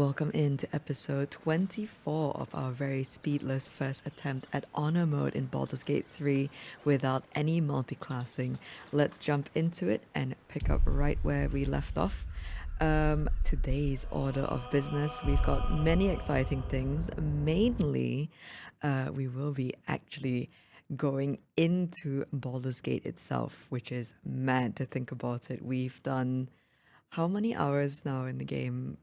Welcome into episode 24 of our very speedless first attempt at honor mode in Baldur's Gate 3 without any multiclassing. Let's jump into it and pick up right where we left off. Today's order of business, we've got many exciting things. Mainly, we will be actually going into Baldur's Gate itself, which is mad to think about it. We've done how many hours now in the game?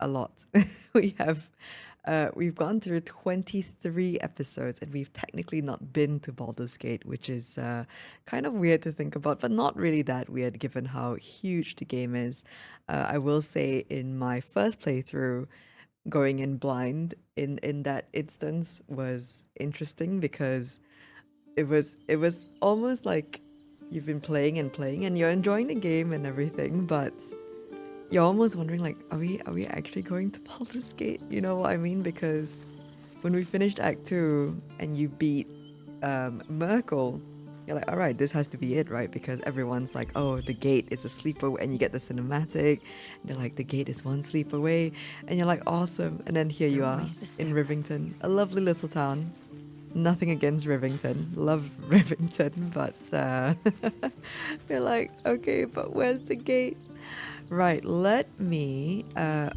A lot. We've gone through 23 episodes and we've technically not been to Baldur's Gate, which is kind of weird to think about, but not really that weird given how huge the game is. I will say in my first playthrough, going in blind in that instance was interesting because it was almost like you've been playing and playing and you're enjoying the game and everything, but you're almost wondering like, are we actually going to Baldur's Gate? You know what I mean? Because when we finished Act 2 and you beat Merkel, you're like, all right, this has to be it, right? Because everyone's like, oh, the gate is a sleep away, and you get the cinematic, and they're like, the gate is one sleep away, and you're like, awesome. And then here you are in Rivington, a lovely little town. Nothing against Rivington, love Rivington, but you're like, okay, but where's the gate? Right, let me,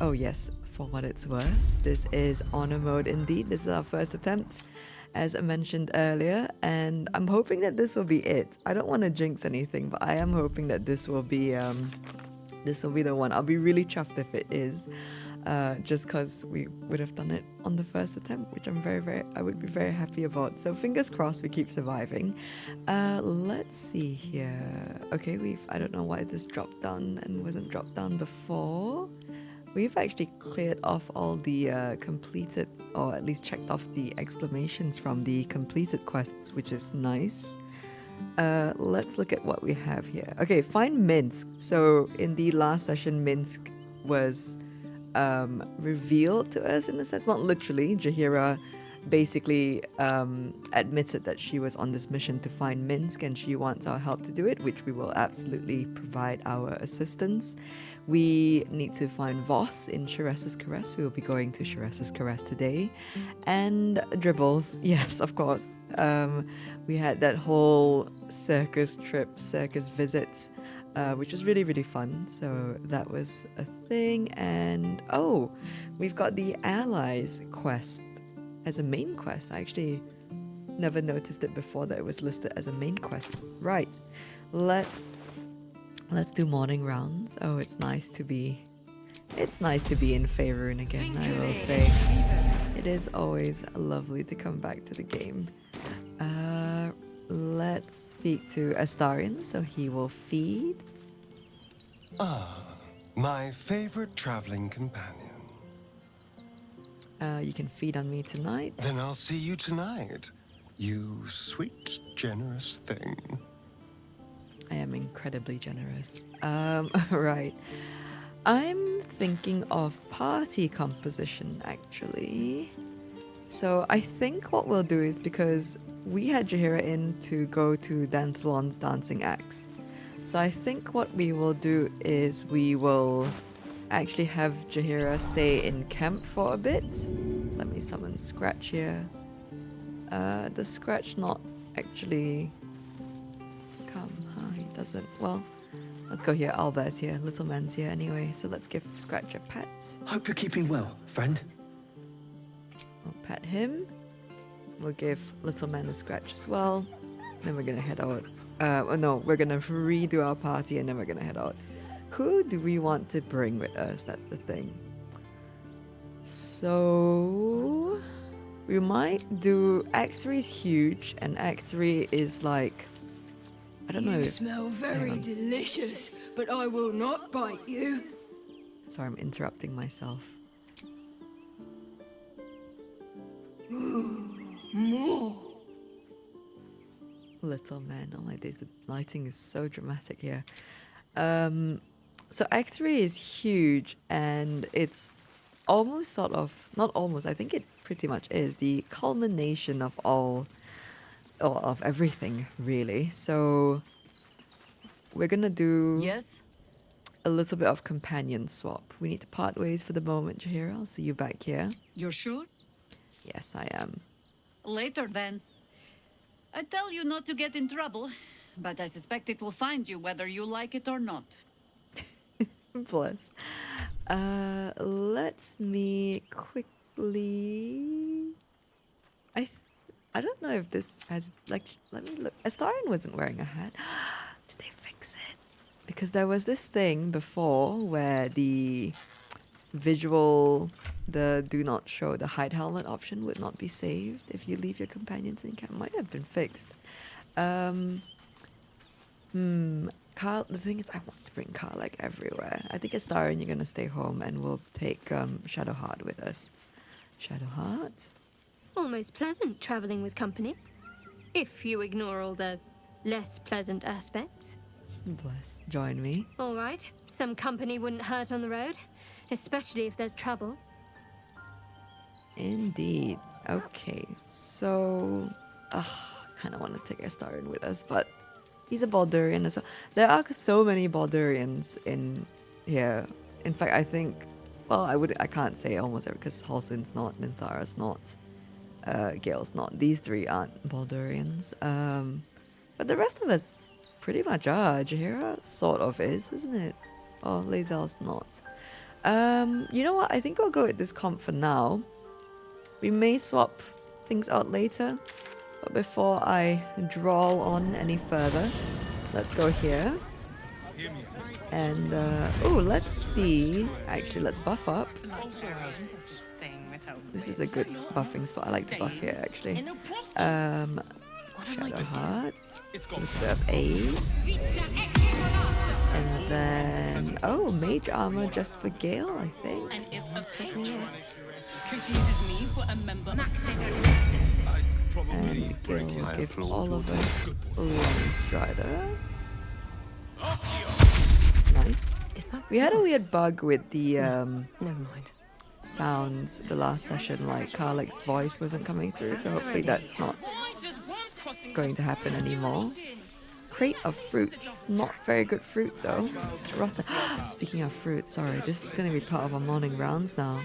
oh yes, for what it's worth, this is honor mode indeed. This is our first attempt, as I mentioned earlier, and I'm hoping that this will be it. I don't want to jinx anything, but I am hoping that this will be the one. I'll be really chuffed if it is, just because we would have done it on the first attempt, which I would be very happy about. So fingers crossed we keep surviving. Let's see here. Okay, I don't know why this dropped down and wasn't dropped down before. We've actually cleared off all the completed, or at least checked off the exclamations from the completed quests, which is nice. Let's look at what we have here. Okay, find Minsk. So in the last session, Minsk was revealed to us in a sense, not literally. Jaheira basically admitted that she was on this mission to find Minsk and she wants our help to do it, which we will absolutely provide our assistance. We need to find Voss in Shirra's Caress. We will be going to Shirra's Caress today. And Dribbles, yes, of course. We had that whole circus visit, which was really, really fun. So that was a thing. And oh, we've got the Allies quest as a main quest. I actually never noticed it before that it was listed as a main quest. Right, let's do morning rounds. Oh, it's nice to be in Faerun again, I will say. It is always lovely to come back to the game. Let's speak to Astarion, so he will feed. Ah, my favorite traveling companion. You can feed on me tonight. Then I'll see you tonight, you sweet, generous thing. I am incredibly generous. Right. I'm thinking of party composition, actually. So I think what we'll do is, because we had Jaheira in to go to Danthlon's Dancing Axe. So I think what we will do is we will actually have Jaheira stay in camp for a bit. Let me summon Scratch here. Does Scratch not actually come? He doesn't. Well, let's go here. Albert's here. Little man's here anyway. So let's give Scratch a pet. Hope you're keeping well, friend. We'll pet him. We'll give Little Man a Scratch as well. Then we're gonna head out. No, we're gonna redo our party and then we're gonna head out. Who do we want to bring with us? That's the thing. So we might do Act 3 is huge, and Act 3 is like, I don't know. You smell very delicious, but I will not bite you. Sorry, I'm interrupting myself. Ooh, more. Little man, oh my days, the lighting is so dramatic here. So Act 3 is huge, and it's almost sort of, not almost, I think it pretty much is the culmination of all, or of everything, really. So we're gonna do... Yes? a little bit of companion swap. We need to part ways for the moment, Shirra. I'll see you back here. You're sure? Yes, I am. Later then. I tell you not to get in trouble, but I suspect it will find you whether you like it or not. Bless. Let me quickly... I don't know if this has... Like, let me look. Astarion wasn't wearing a hat. Did they fix it? Because there was this thing before where the visual... The do not show the hide helmet option would not be saved if you leave your companions in camp. Might have been fixed. Carl, the thing is, I want to bring Karlek everywhere. I think Astarion, you're gonna stay home, and we'll take Shadowheart with us. Shadowheart? Almost pleasant traveling with company, if you ignore all the less pleasant aspects. Bless. Join me. All right, some company wouldn't hurt on the road, especially if there's trouble. Indeed. Okay, so... kind of want to take Astarion with us, but he's a Baldurian as well. There are so many Baldurians in here. In fact, I think... Well, I can't say almost every, because Halsin's not, Minthara's not, Gale's not. These three aren't Baldurians. But the rest of us pretty much are. Jahira sort of is, isn't it? Oh, Lae'zel's not. You know what? I think I'll go with this comp for now. We may swap things out later, but before I drawl on any further, let's go here. And, let's see. Actually, let's buff up. This is a good buffing spot. I like to buff here, actually. Shadowheart. A little bit of aid. And then... Oh, mage armor just for Gale, I think. And if confuses me for a member of And Gale will give all of us Long Strider. Nice. We had a weird bug with the never mind. Sounds the last session, like Karlek's voice wasn't coming through, so hopefully that's not going to happen anymore. Crate of fruit. Not very good fruit though. Rotter. Speaking of fruit, sorry, this is going to be part of our morning rounds now.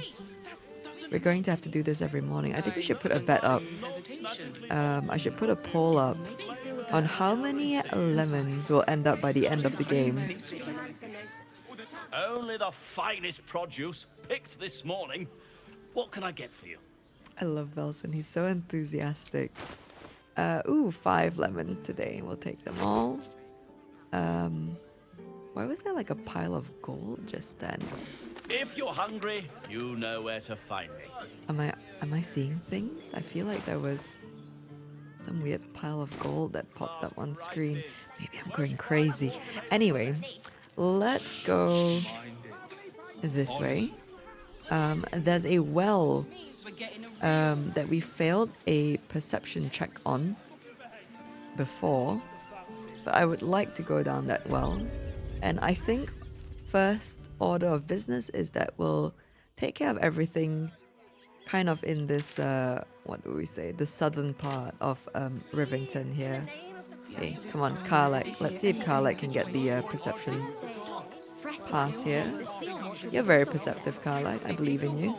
We're going to have to do this every morning. I think we should put a bet up. I should put a poll up on how many lemons will end up by the end of the game. Only the finest produce picked this morning. What can I get for you? I love Velson. He's so enthusiastic. 5 lemons today. We'll take them all. Why was there like a pile of gold just then? If you're hungry, you know where to find me. Am I seeing things? I feel like there was some weird pile of gold that popped up on screen. Maybe I'm going crazy. Anyway, let's go this way. There's a well that we failed a perception check on before, but I would like to go down that well. And I think first order of business is that we'll take care of everything kind of in this, what do we say, the southern part of Rivington here. Okay, come on, Karlek. Let's see if Karlek can get the perception pass here. You're very perceptive, Karlek. I believe in you.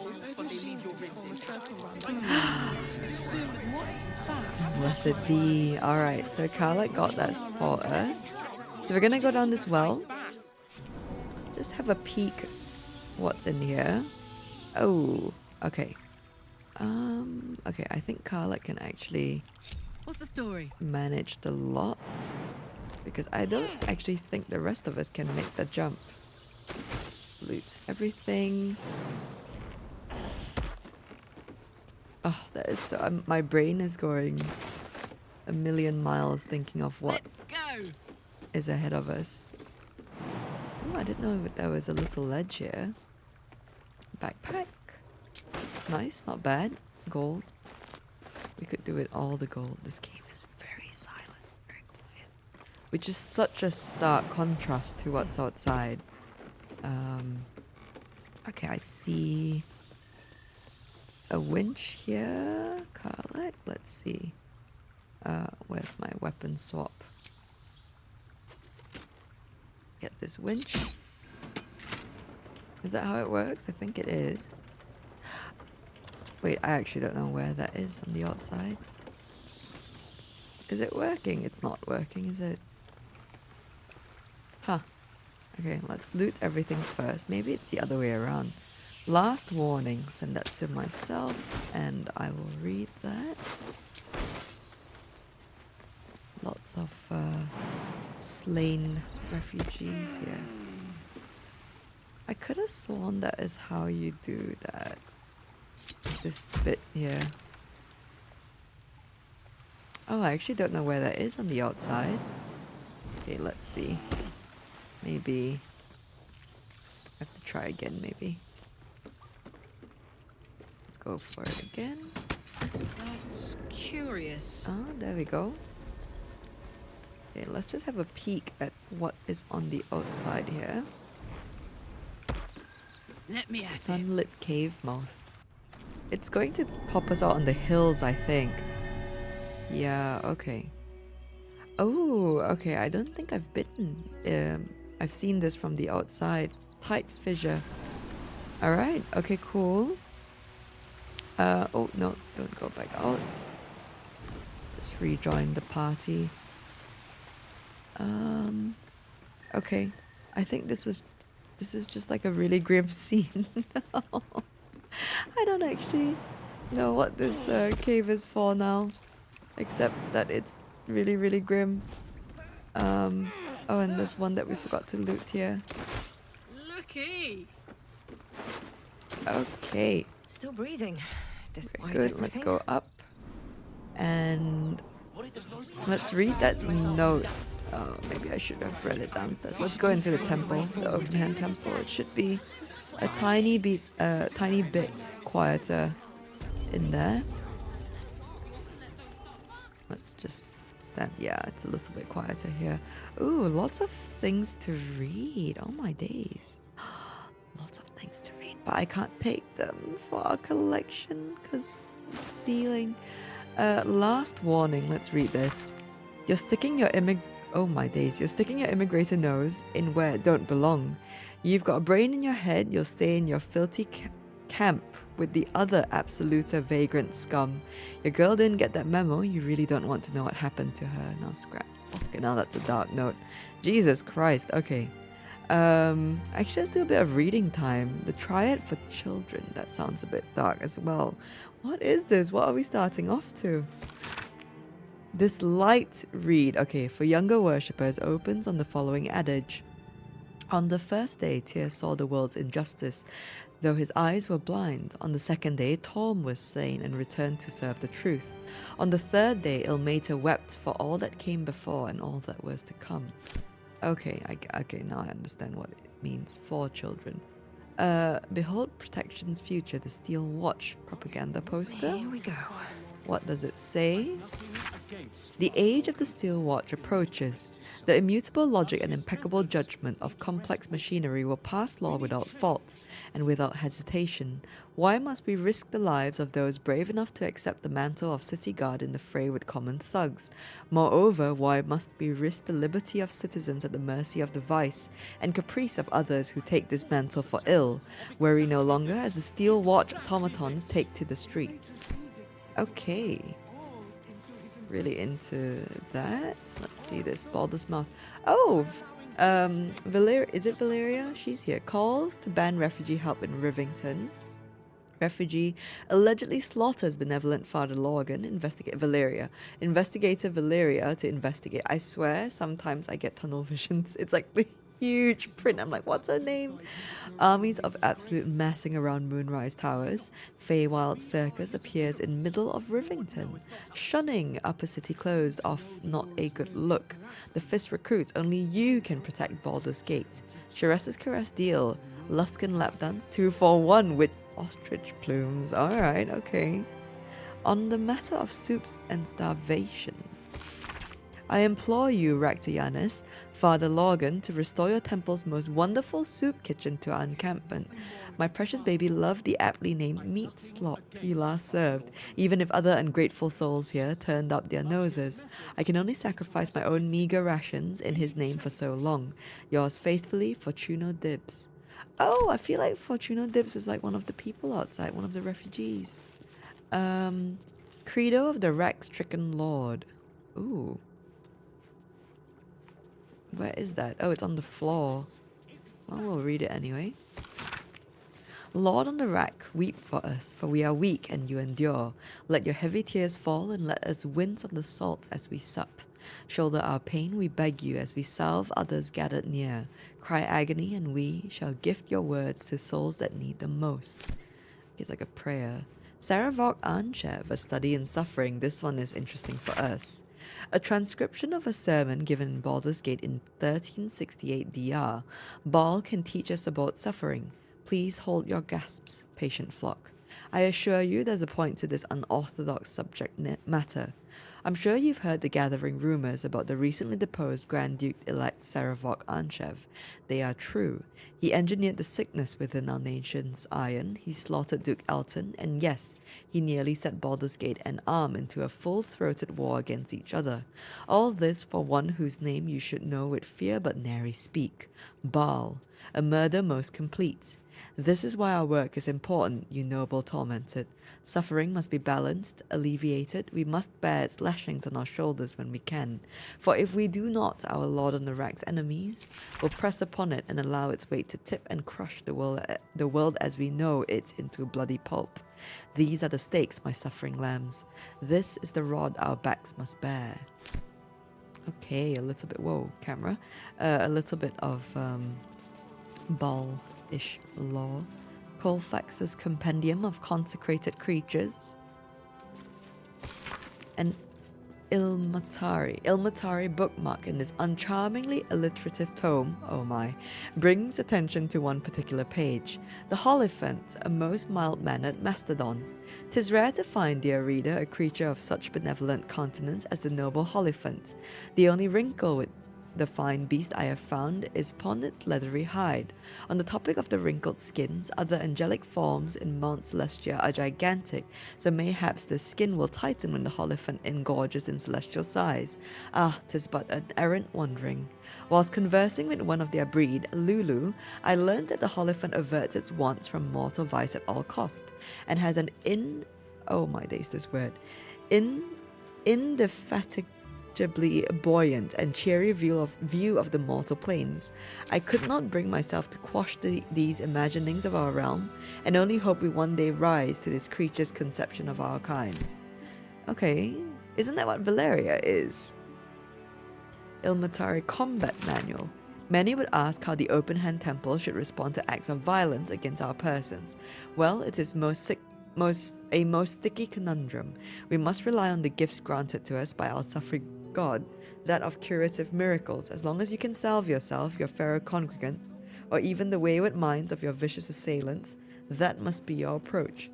Blessed be. Alright, so Karlek got that for us. So we're gonna go down this well. Just have a peek what's in here. Oh, okay. Okay, I think Karlek can actually What's the story? manage the lot. Because I don't actually think the rest of us can make the jump. Loot everything. Oh, that is so... my brain is going a million miles thinking of what Let's go. is ahead of us. Oh, I didn't know if there was a little ledge here. Backpack. Nice, not bad. Gold. We could do it all the gold. This cave is very silent, very quiet. Which is such a stark contrast to what's outside. Okay, I see a winch here. Karlek, let's see. Where's my weapon swap? Get this winch. Is that how it works? I think it is. Wait, I actually don't know where that is on the outside. Is it working? It's not working, is it? Huh. Okay, let's loot everything first. Maybe it's the other way around. Last warning. Send that to myself, and I will read that. Lots of slain refugees here. I could have sworn that is how you do that. This bit here. Oh, I actually don't know where that is on the outside. Okay, let's see. Maybe I have to try again, maybe. Let's go for it again. That's curious. Oh, there we go. Okay, let's just have a peek at what is on the outside here. Let me at it. Sunlit cave mouth. It's going to pop us out on the hills, I think. Yeah, okay. Oh, okay. I don't think I've bitten. I've seen this from the outside. Tight fissure. Alright, okay, cool. Oh, no, don't go back out. Just rejoin the party. Okay. I think this is just like a really grim scene. I don't actually know what this cave is for now. Except that it's really, really grim. Oh, and there's one that we forgot to loot here. Looky. Okay. Still breathing, Very despite good. everything. Let's go up. And let's read that note. Oh, maybe I should have read it downstairs. Let's go into the temple, the open hand temple. It should be a tiny bit quieter in there. Let's just stand. Yeah, it's a little bit quieter here. Ooh, lots of things to read. Oh my days. Lots of things to read. But I can't take them for our collection because it's stealing. Last warning. Let's read this. You're sticking your Oh my days. You're sticking your immigrator nose in where it don't belong. You've got a brain in your head. You'll stay in your filthy camp with the other absoluta vagrant scum. Your girl didn't get that memo. You really don't want to know what happened to her. Now scrap. Okay, now that's a dark note. Jesus Christ. Okay. Actually, let's do a bit of reading time. The Triad for Children. That sounds a bit dark as well. What is this? What are we starting off to? This light read, okay, for younger worshippers opens on the following adage. On the first day, Tyr saw the world's injustice, though his eyes were blind. On the second day, Torm was slain and returned to serve the truth. On the third day, Ilmater wept for all that came before and all that was to come. Okay, okay, now I understand what it means for children. Behold Protection's future, the Steel Watch propaganda poster. Here we go. What does it say? The age of the Steel Watch approaches. The immutable logic and impeccable judgment of complex machinery will pass law without fault and without hesitation. Why must we risk the lives of those brave enough to accept the mantle of city guard in the fray with common thugs? Moreover, why must we risk the liberty of citizens at the mercy of the vice and caprice of others who take this mantle for ill? Worry no longer as the Steel Watch automatons take to the streets. Okay. Really into that. Let's see this. Baldur's Mouth. Oh! Is it Valeria? She's here. Calls to ban refugee help in Rivington. Refugee allegedly slaughters benevolent Father Lorgan. Investigator Valeria to investigate. I swear, sometimes I get tunnel visions. It's like the huge print. I'm like, what's her name? Armies of absolute massing around Moonrise Towers. Feywild Circus appears in middle of Rivington. Shunning upper city closed off, not a good look. The Fist recruits, only you can protect Baldur's Gate. Shirra's Caress deal. Luskan lap dance 2-for-1 with ostrich plumes. Alright, okay. On the matter of soups and starvation. I implore you, Raktayanis, Father Lorgan, to restore your temple's most wonderful soup kitchen to our encampment. My precious baby loved the aptly named meat slop you last served, even if other ungrateful souls here turned up their noses. I can only sacrifice my own meager rations in his name for so long. Yours faithfully, Fortuno Dibs. Oh, I feel like Fortuna Dips is like one of the people outside, one of the refugees. Credo of the Rack-Stricken Lord. Ooh. Where is that? Oh, it's on the floor. Well, we'll read it anyway. Lord on the rack, weep for us, for we are weak and you endure. Let your heavy tears fall and let us wince on the salt as we sup. Shoulder our pain, we beg you, as we salve others gathered near. Cry agony and we shall gift your words to souls that need them most. It's like a prayer. Saravok Anchev, a study in suffering. This one is interesting for us. A transcription of a sermon given in Baldur's Gate in 1368 DR. Baal can teach us about suffering. Please hold your gasps, patient flock. I assure you there's a point to this unorthodox subject matter. I'm sure you've heard the gathering rumors about the recently deposed Grand Duke-elect Saravok Anchev. They are true. He engineered the sickness within our nation's iron, he slaughtered Duke Elton, and yes, he nearly set Baldur's Gate and Arm into a full-throated war against each other. All this for one whose name you should know with fear but nary speak. Baal, a murder most complete. This is why our work is important, you noble tormented. Suffering must be balanced, alleviated. We must bear its lashings on our shoulders when we can. For if we do not, our Lord on the Rack's enemies will press upon it and allow its weight to tip and crush the world as we know it into bloody pulp. These are the stakes, my suffering lambs. This is the rod our backs must bear. Okay, a little bit, whoa, camera. A little bit of Baal-ish law. Colfax's Compendium of Consecrated Creatures. An Ilmatari bookmark in this uncharmingly alliterative tome, oh my, brings attention to one particular page. The Holophant, a most mild-mannered mastodon. 'Tis rare to find, dear reader, a creature of such benevolent countenance as the noble Holophant. The only wrinkle with the fine beast I have found is upon its leathery hide. On the topic of the wrinkled skins, other angelic forms in Mount Celestia are gigantic, so mayhaps the skin will tighten when the Holophant engorges in celestial size. Ah, 'tis but an errant wandering. Whilst conversing with one of their breed, Lulu, I learned that the Holophant averts its wants from mortal vice at all cost, and has an indefatigable buoyant and cheery view of the mortal planes. I could not bring myself to quash these imaginings of our realm, and only hope we one day rise to this creature's conception of our kind. Okay, isn't that what Valeria is? Ilmatari Combat Manual. Many would ask how the Open Hand Temple should respond to acts of violence against our persons. Well, it is a most sticky conundrum. We must rely on the gifts granted to us by our suffering God, that of curative miracles. As long as you can salve yourself, your fellow congregants, or even the wayward minds of your vicious assailants, that must be your approach.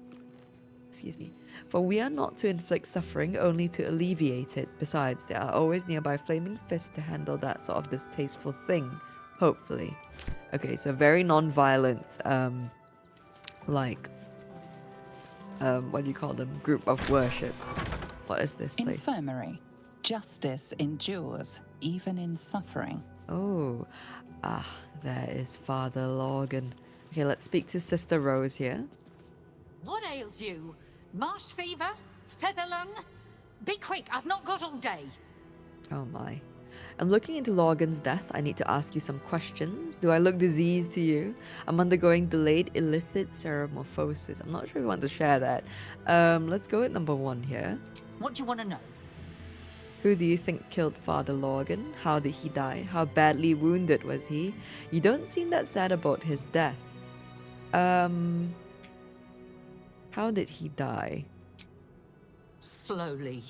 Excuse me. For we are not to inflict suffering, only to alleviate it. Besides, there are always nearby flaming fists to handle that sort of distasteful thing, hopefully. Okay, so very non-violent, what do you call them? Group of worship. What is this place? Infirmary. Justice endures, even in suffering. Oh, there is Father Logan. Okay, let's speak to Sister Rose here. What ails you? Marsh fever? Feather lung? Be quick, I've not got all day. Oh my. I'm looking into Logan's death. I need to ask you some questions. Do I look diseased to you? I'm undergoing delayed illicit seromorphosis. I'm not sure if we want to share that. Let's go with number 1 here. What do you want to know? Who do you think killed Father Logan? How did he die? How badly wounded was he? You don't seem that sad about his death. How did he die? Slowly.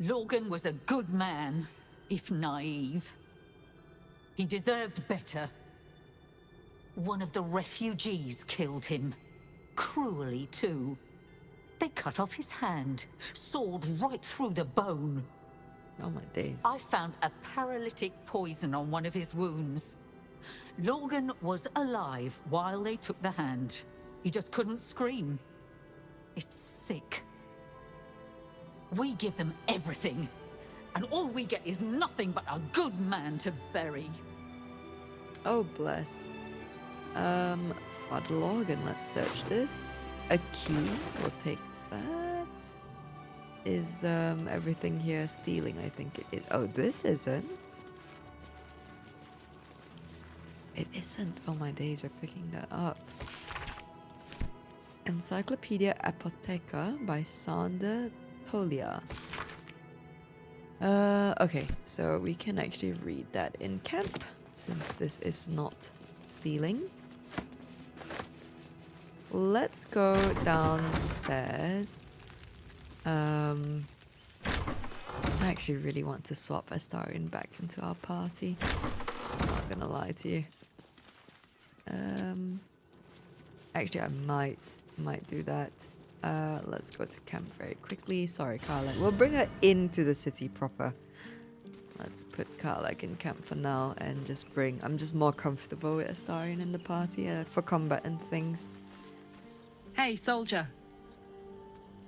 Logan was a good man, if naive. He deserved better. One of the refugees killed him. Cruelly, too. They cut off his hand, sawed right through the bone. Oh my days. I found a paralytic poison on one of his wounds. Logan was alive while they took the hand. He just couldn't scream. It's sick. We give them everything, and all we get is nothing but a good man to bury. Oh, bless. Father Logan, let's search this. A key, we'll take that. Is everything here stealing? I think it is. Oh, this isn't. It isn't. Oh, my days are picking that up. Encyclopedia Apotheca by Sander Tolia. Okay, so we can actually read that in camp, since this is not stealing. Let's go downstairs. I actually really want to swap Astarion back into our party. I'm not gonna lie to you. Actually, I might do that. Let's go to camp very quickly. Sorry, Karlak. We'll bring her into the city proper. Let's put Karlak in camp for now and just bring... I'm just more comfortable with Astarion in the party for combat and things. Hey, soldier.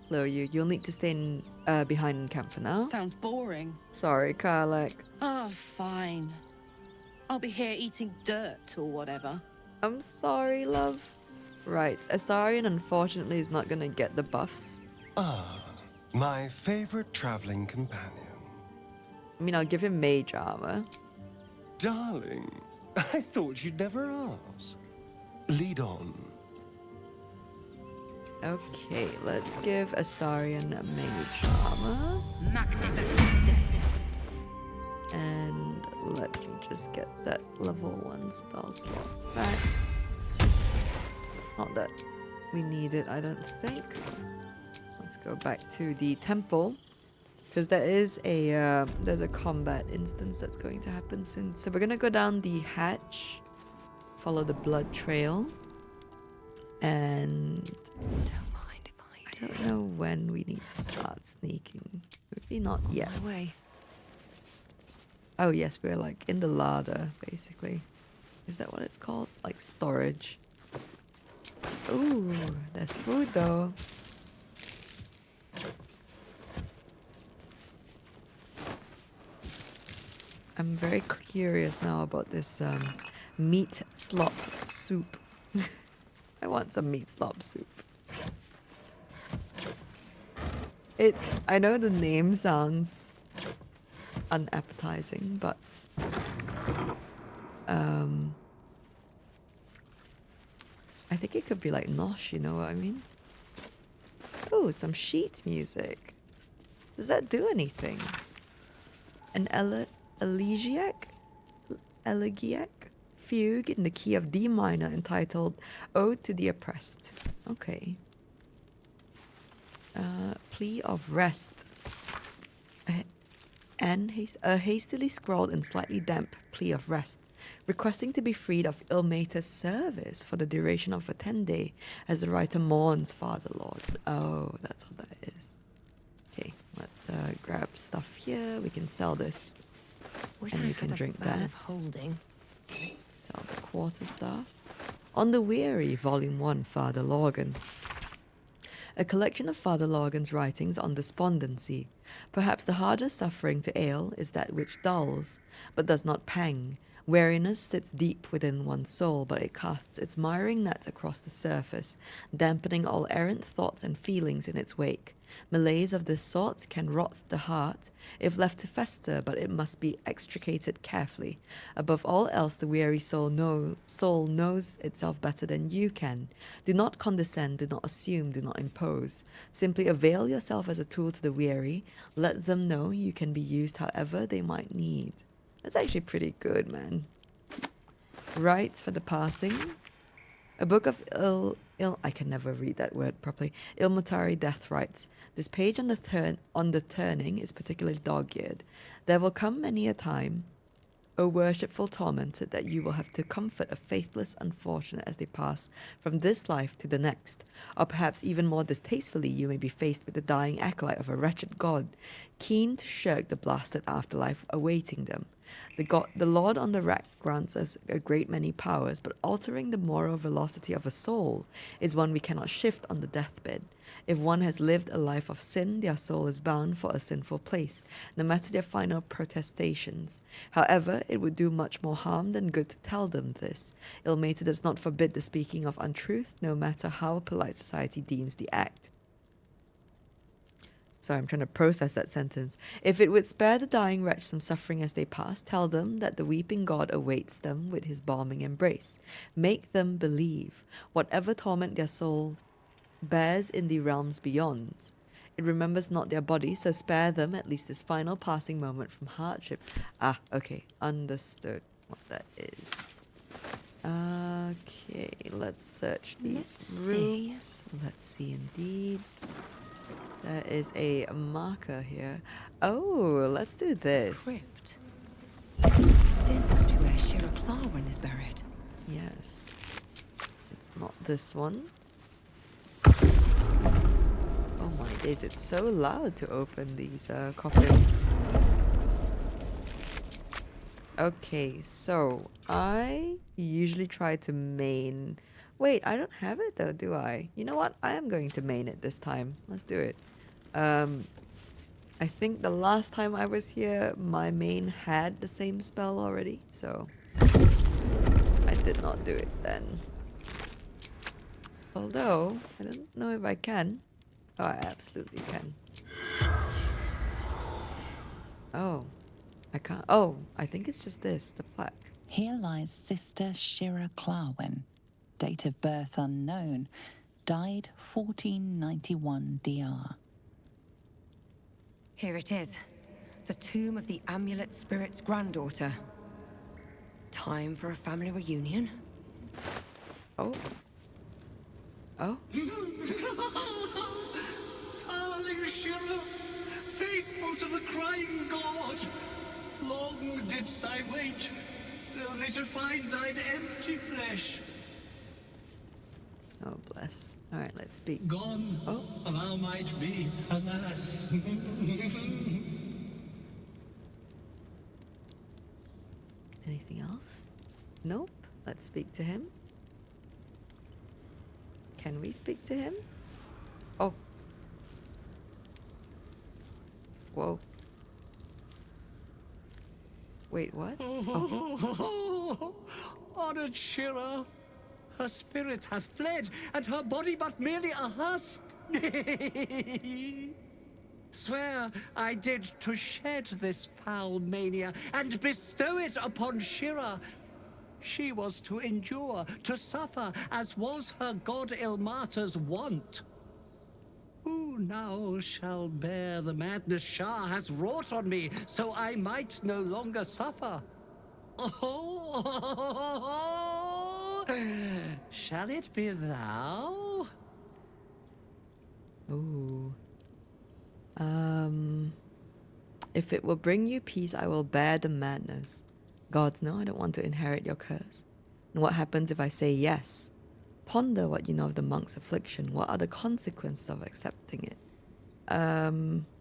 Hello, you'll need to stay in, behind in camp for now. Sounds boring. Sorry, Karlak. Oh, fine. I'll be here eating dirt or whatever. I'm sorry, love. Right, Astarion unfortunately is not gonna get the buffs. Ah, my favorite traveling companion. I mean, I'll give him mage armor. Darling, I thought you'd never ask. Lead on. Okay, let's give Astarion mage armor. And let me just get that level 1 spell slot back. Not that we need it, I don't think. Let's go back to the temple, because there is a there's a combat instance that's going to happen soon. So we're gonna go down the hatch, follow the blood trail, and Don't mind if I I don't know when we need to start sneaking. Maybe not yet. my way. Oh yes, we're like in the larder, basically. Is that what it's called? Like storage. Ooh, there's food though. I'm very curious now about this meat slop soup. I want some meat slop soup. I know the name sounds unappetizing, but I think it could be like nosh, you know what I mean? Oh, some sheet music. Does that do anything? An elegiac fugue in the key of D minor entitled Ode to the Oppressed. Okay. Plea of rest. A hastily scrawled and slightly damp plea of rest, requesting to be freed of ill-mater's service for the duration of a 10-day, as the writer mourns Father Lord. Oh, that's what that is. Okay, let's grab stuff here. We can sell this, and we can drink that. Holding. Sell the quarterstaff. On the Weary, Volume 1, Father Lorgan. A collection of Father Lorgan's writings on despondency. Perhaps the hardest suffering to ail is that which dulls, but does not pang. Weariness sits deep within one's soul, but it casts its miring net across the surface, dampening all errant thoughts and feelings in its wake. Malaise of this sort can rot the heart, if left to fester, but it must be extricated carefully. Above all else, the weary soul knows itself better than you can. Do not condescend, do not assume, do not impose. Simply avail yourself as a tool to the weary. Let them know you can be used however they might need. That's actually pretty good, man. Rites for the passing. A book of I can never read that word properly. Ilmatari death rites. This page on the turning is particularly dog-eared. There will come many a time, O worshipful tormented, that you will have to comfort a faithless unfortunate as they pass from this life to the next. Or perhaps even more distastefully, you may be faced with the dying acolyte of a wretched god, keen to shirk the blasted afterlife awaiting them. The Lord on the rack grants us a great many powers, but altering the moral velocity of a soul is one we cannot shift on the deathbed. If one has lived a life of sin, their soul is bound for a sinful place, no matter their final protestations. However, it would do much more harm than good to tell them this. Ilmater does not forbid the speaking of untruth, no matter how polite society deems the act. Sorry, I'm trying to process that sentence. If it would spare the dying wretch some suffering as they pass, tell them that the weeping god awaits them with his balming embrace. Make them believe, whatever torment their soul bears in the realms beyond, it remembers not their body, so spare them at least this final passing moment from hardship. Ah, okay, understood what that is. Okay, let's search these rooms. Let's see indeed. There is a marker here. Oh, let's do this. Crypt. This must be where Shirra Clarwen is buried. Yes. It's not this one. Oh my days, it's so loud to open these coffins. Okay, so I usually try to main... Wait, I don't have it though, do I? You know what? I am going to main it this time. Let's do it. I think the last time I was here, my main had the same spell already, so I did not do it then. Although, I don't know if I can. Oh, I absolutely can. Oh, I can't. Oh, I think it's just this, the plaque. Here lies Sister Shirra Clarwen. Date of birth unknown. Died 1491 DR. Here it is. The tomb of the amulet spirit's granddaughter. Time for a family reunion? Oh. Oh. Darling Shirra, faithful to the crying god, long didst I wait, only to find thine empty flesh. Oh, bless. All right, let's speak. Gone, oh, thou might be, alas. Anything else? Nope. Let's speak to him. Can we speak to him? Oh. Whoa. Wait, what? Oh. Honored Shirra, her spirit hath fled, and her body but merely a husk. Swear I did to shed this foul mania, and bestow it upon Shirra. She was to endure, to suffer, as was her god Ilmater's wont. Who now shall bear the madness Shah has wrought on me, so I might no longer suffer? Oh, shall it be thou? Ooh. If it will bring you peace, I will bear the madness. Gods, no, I don't want to inherit your curse. And what happens if I say yes? Ponder what you know of the monk's affliction. What are the consequences of accepting it?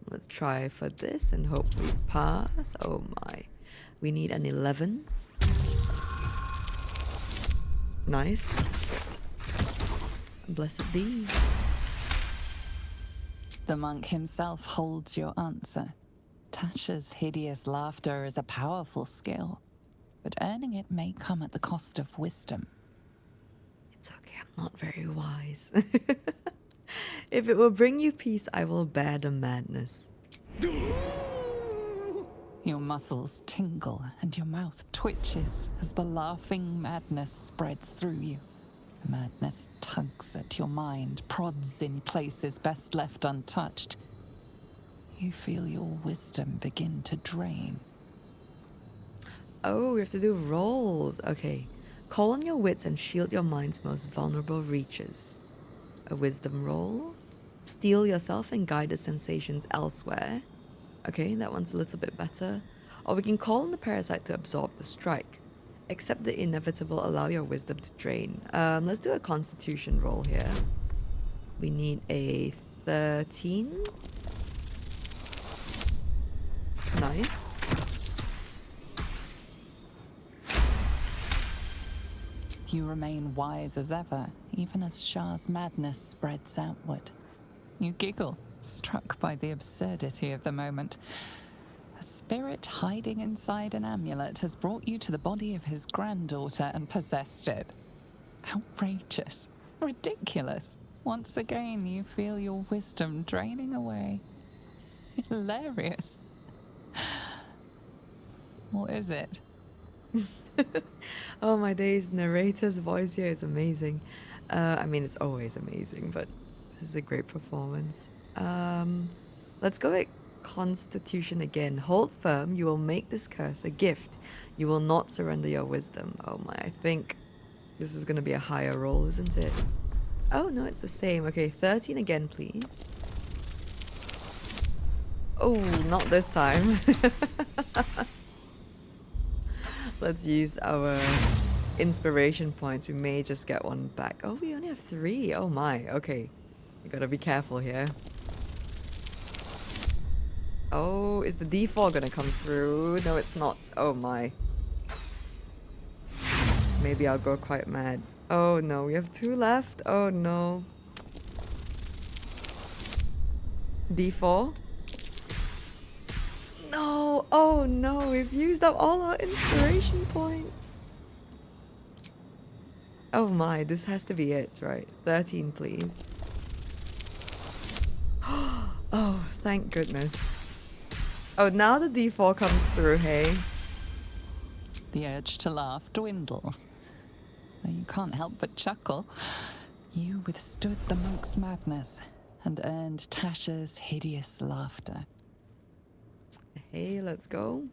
Let's try for this and hope we pass. Oh my. We need an 11. Nice. Blessed be. The monk himself holds your answer. Tasha's hideous laughter is a powerful skill, but earning it may come at the cost of wisdom. It's okay, I'm not very wise. If it will bring you peace, I will bear the madness. Your muscles tingle and your mouth twitches as the laughing madness spreads through you. The madness tugs at your mind, prods in places best left untouched. You feel your wisdom begin to drain. Oh, we have to do rolls. Okay. Call on your wits and shield your mind's most vulnerable reaches. A wisdom roll. Steel yourself and guide the sensations elsewhere. Okay, that one's a little bit better. Or we can call on the parasite to absorb the strike. Accept the inevitable, allow your wisdom to drain. Let's do a constitution roll here. We need a 13. Nice. You remain wise as ever, even as Shah's madness spreads outward. You giggle, struck by the absurdity of the moment. A spirit hiding inside an amulet has brought you to the body of his granddaughter and possessed it. Outrageous. Ridiculous. Once again, you feel your wisdom draining away. Hilarious. What is it? Oh my days, narrator's voice here is amazing. I mean, it's always amazing, but this is a great performance. Let's go with Constitution again. Hold firm, you will make this curse a gift. You will not surrender your wisdom. Oh my, I think this is going to be a higher roll, isn't it? Oh no, it's the same. Okay, 13 again, please. Oh, not this time. Let's use our inspiration points. We may just get one back. Oh, we only have 3. Oh my, okay. You gotta be careful here. Oh, is the D4 gonna come through? No, it's not. Oh my. Maybe I'll go quite mad. Oh no, we have 2 left. Oh no. D4? No! Oh no, we've used up all our inspiration points. Oh my, this has to be it, right? 13, please. Oh, thank goodness. Oh, now the D4 comes through, hey? The urge to laugh dwindles. Though you can't help but chuckle. You withstood the monk's madness and earned Tasha's hideous laughter. Hey, let's go.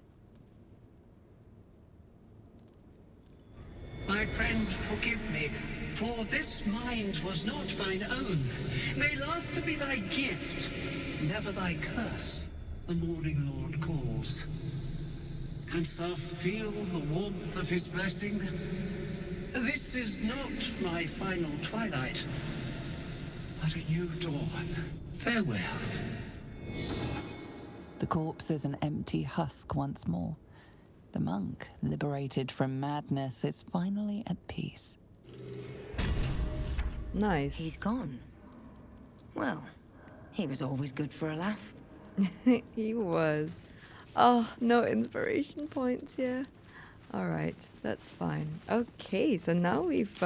My friend, forgive me, for this mind was not mine own. May laughter be thy gift, never thy curse. The morning lord calls. Canst thou feel the warmth of his blessing? This is not my final twilight, but a new dawn. Farewell. The corpse is an empty husk once more. The monk, liberated from madness, is finally at peace. Nice. He's gone. Well, he was always good for a laugh. He was. Oh, no inspiration points here. Alright, that's fine. Okay, so now we've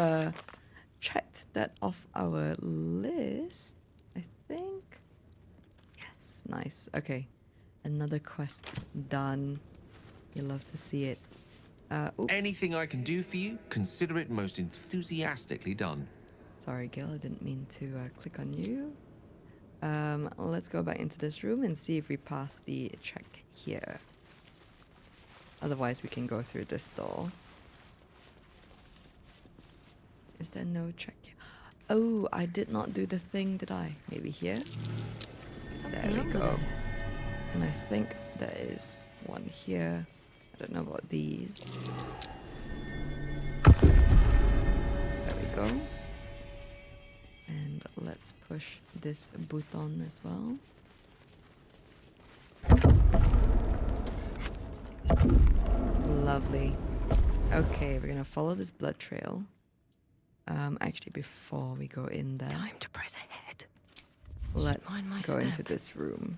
checked that off our list, I think. Yes, nice. Okay, another quest done. You love to see it. Oops. Anything I can do for you, consider it most enthusiastically done. Sorry, Gil, I didn't mean to click on you. Let's go back into this room and see if we pass the check here. Otherwise, we can go through this door. Is there no check here? Oh, I did not do the thing, did I? Maybe here? There we go. And I think there is one here. I don't know about these. There we go. And let's push this button as well. Lovely. Okay, we're gonna follow this blood trail. Actually, before we go in there, Time to press ahead. let's Mind my go into step. this room.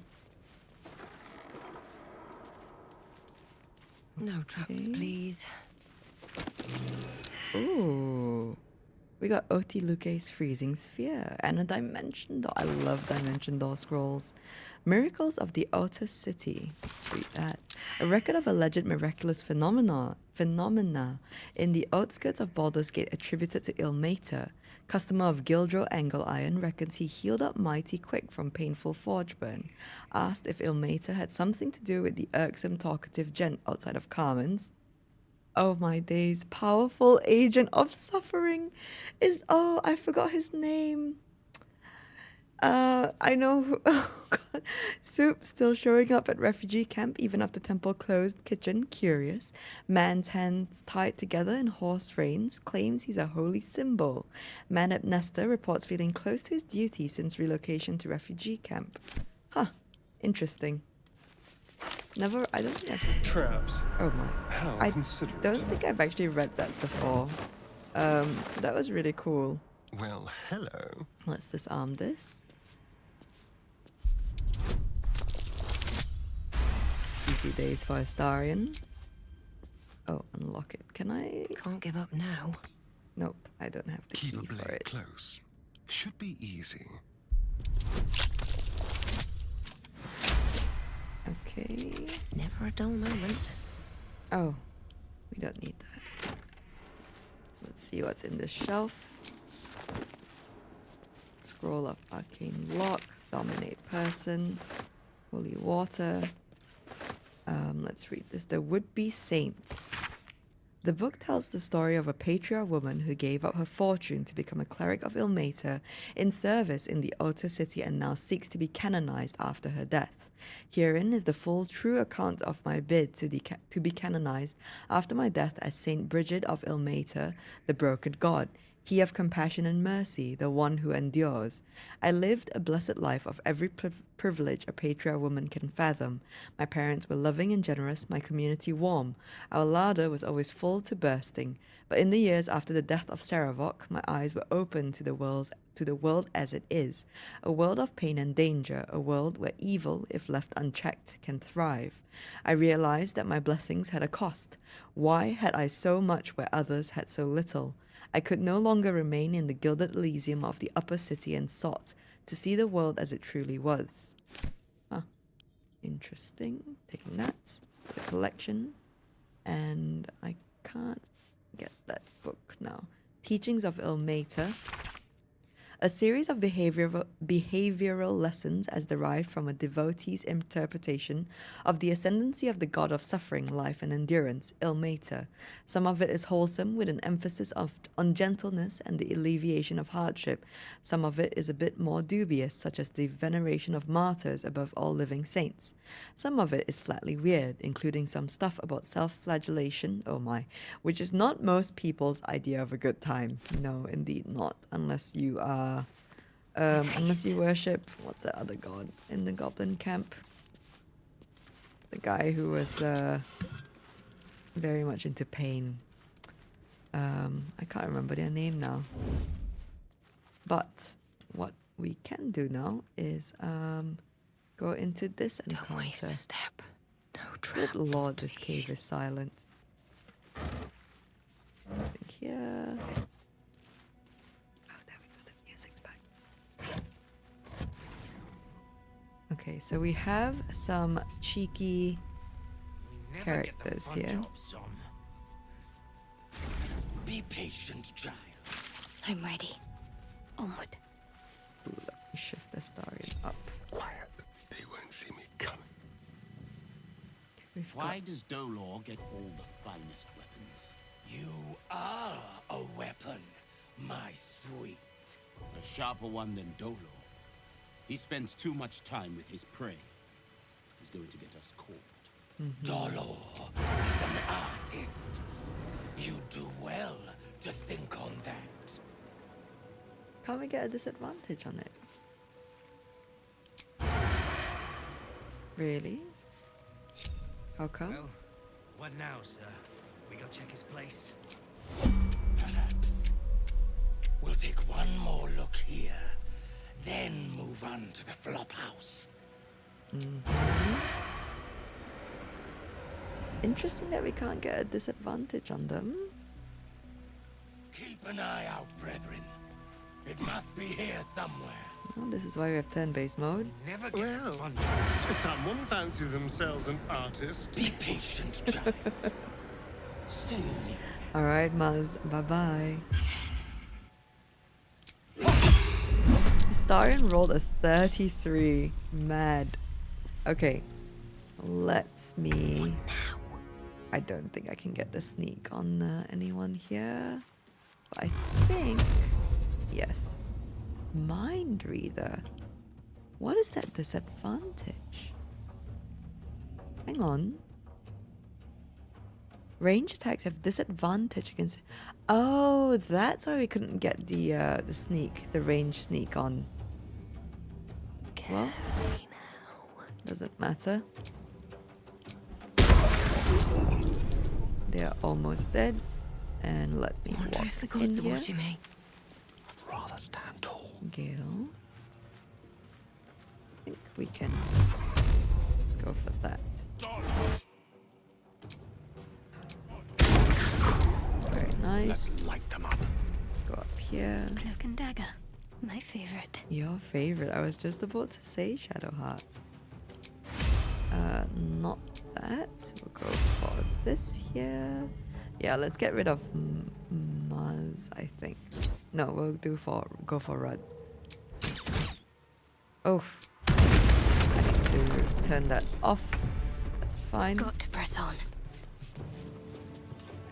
No traps, Okay. please. Ooh. We got Oti Luke's Freezing Sphere and a Dimension Door. I love Dimension Door scrolls. Miracles of the Outer City. Let's read that. A record of alleged miraculous phenomena in the outskirts of Baldur's Gate attributed to Ilmater. Customer of Gildro Angle Iron reckons he healed up mighty quick from painful forge burn. Asked if Ilmater had something to do with the irksome talkative gent outside of Carmen's. Oh my days, powerful agent of suffering is, oh, I forgot his name. I know who, oh god. Soup still showing up at refugee camp even after temple closed. Kitchen, curious. Man's hands tied together in horse reins, claims he's a holy symbol. Man at Nesta reports feeling close to his duty since relocation to refugee camp. Huh, interesting. Never, I don't think I've... Traps. Oh my. How I considerate. don't think I've actually read that before. So that was really cool. Well, hello. Let's disarm this. Easy days for Astarion. Oh, unlock it. Can I? Can't give up now. Nope, I don't have the Keep key a for blade it. close. Should be easy. Okay. Never a dull moment. Oh, we don't need that. Let's see what's in this shelf. Scroll of Arcane Lock, Dominate Person, Holy Water. Let's read this. The Would-Be Saint. The book tells the story of a patriarch woman who gave up her fortune to become a cleric of Ilmater in service in the Outer City and now seeks to be canonized after her death. Herein is the full true account of my bid to be canonized after my death as Saint Bridget of Ilmater, the broken god. He of compassion and mercy, the one who endures. I lived a blessed life of every privilege a patriarch woman can fathom. My parents were loving and generous, my community warm. Our larder was always full to bursting. But in the years after the death of Saravok, my eyes were opened to the world as it is. A world of pain and danger, a world where evil, if left unchecked, can thrive. I realized that my blessings had a cost. Why had I so much where others had so little? I could no longer remain in the gilded Elysium of the upper city and sought to see the world as it truly was. Huh. Interesting. Taking that. The collection. And I can't get that book now. Teachings of Ilmater. A series of behavioral lessons as derived from a devotee's interpretation of the ascendancy of the god of suffering, life, and endurance, Ilmater. Some of it is wholesome, with an emphasis on gentleness and the alleviation of hardship. Some of it is a bit more dubious, such as the veneration of martyrs above all living saints. Some of it is flatly weird, including some stuff about self-flagellation, oh my, which is not most people's idea of a good time. No, indeed not, unless you are unless you worship, what's that other god in the goblin camp? The guy who was very much into pain. I can't remember their name now. But what we can do now is go into this encounter. Don't waste a step. No Good traps, lord, this please. cave is silent. Nothing here. Okay, so we have some cheeky characters here. Be patient, child. I'm ready. Onward. Ooh, let me shift the Astarion up. Quiet. They won't see me coming. Why does Dolor get all the finest weapons? You are a weapon, my sweet. A sharper one than Dolor. He spends too much time with his prey. He's going to get us caught. Dolor is an artist. You do well to think on that. Can't we get a disadvantage on it? Really? How come? Well, what now, sir? We go check his place? Perhaps. We'll take one more look here. Then move on to the Flophouse. Interesting that we can't get a disadvantage on them. Keep an eye out, brethren. It must be here somewhere. Oh, this is why we have turn-based mode. Never get Well, fun. someone fancies themselves an artist. Be patient, child. Soon. Alright, Muzz. Bye-bye. Astarion rolled a 33. Mad. Okay. Let me... I don't think I can get the sneak on anyone here. But I think... Yes. Mind Reader. What is that disadvantage? Hang on. Range attacks have disadvantage against... Oh, that's why we couldn't get the sneak, the range sneak on. Well, doesn't matter. They're almost dead. And let me Wonder walk if the in gods are here. watching me. Rather stand tall. Gale. I think we can go for that. Very nice. Let's light them up. Go up here. Cloak and dagger. My favorite. Your favorite. I was just about to say Shadowheart. Not that. We'll go for this here. Yeah, let's get rid of Muzz, I think. No, we'll go for Rud. Oh, I need to turn that off. That's fine. Got to press on.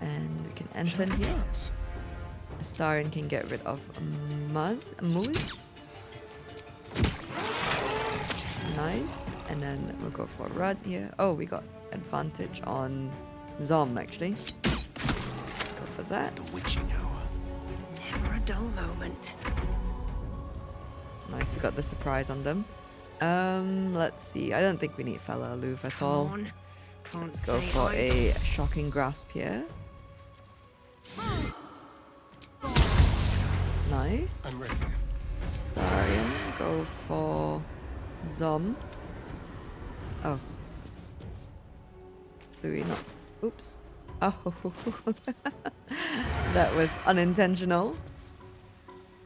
And we can enter in here. Astarion can get rid of Moose. Nice. And then we'll go for Rud here. Oh, we got advantage on Zom actually. Go for that. The witching hour. Never a dull moment. Nice, we got the surprise on them. Let's see. I don't think we need Fella Aloof at all. Come on. Can't Let's go stay for idle. a shocking grasp here. Nice. I'm ready. Astarion, go for Zom. Oh. Do we not? Oops. Oh. That was unintentional.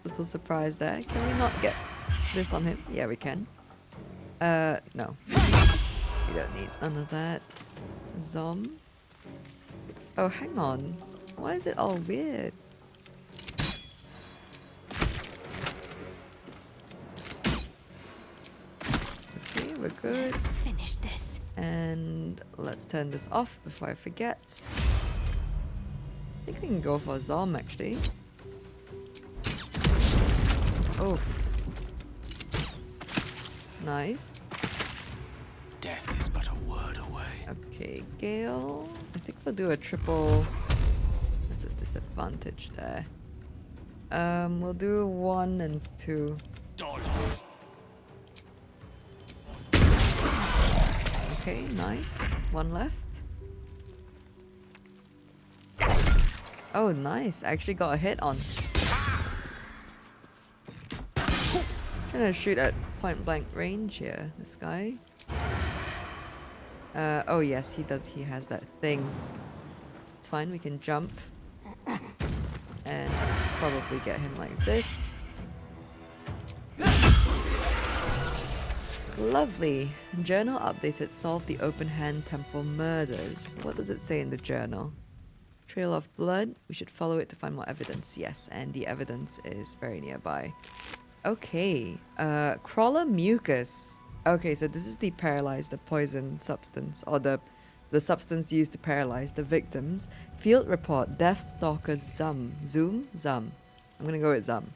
Little surprise there. Can we not get this on him? Yeah, we can. No. We don't need none of that. Zom. Oh, hang on. Why is it all weird? Okay, we're good. Let's finish this. And let's turn this off before I forget. I think we can go for Zom actually. Oh. Nice. Death is but a word away. Okay, Gale. I think we'll do a triple. There's a disadvantage there. We'll do 1 and 2. Okay, nice. 1 left. Oh, nice. I actually got a hit on. Trying to shoot at point blank range here, this guy. Oh yes, he does. He has that thing. It's fine. We can jump and probably get him like this. Lovely. Journal updated. Solved the open hand temple murders. What does it say in the journal? Trail of blood. We should follow it to find more evidence. Yes, and the evidence is very nearby. Okay. Crawler mucus. Okay, so this is the poison substance, or the substance used to paralyze the victims. Field report, Deathstalker Zum. Zum. I'm gonna go with Zum.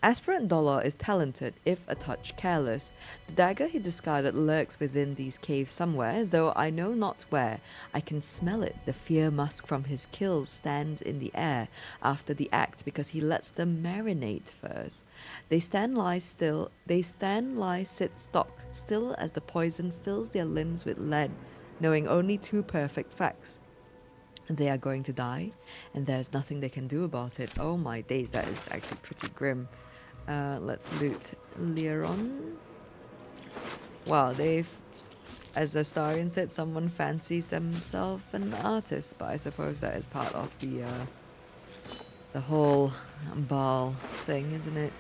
Aspirant Dollar is talented, if a touch careless. The dagger he discarded lurks within these caves somewhere, though I know not where. I can smell it. The fear musk from his kills stands in the air after the act because he lets them marinate first. They stand, lie, sit, stock, still as the poison fills their limbs with lead, knowing only 2 perfect facts. They are going to die, and there's nothing they can do about it. Oh my days, that is actually pretty grim. Let's loot Liron. Wow, they've, as Astarion said, someone fancies themselves an artist, but I suppose that is part of the whole Baal thing, isn't it?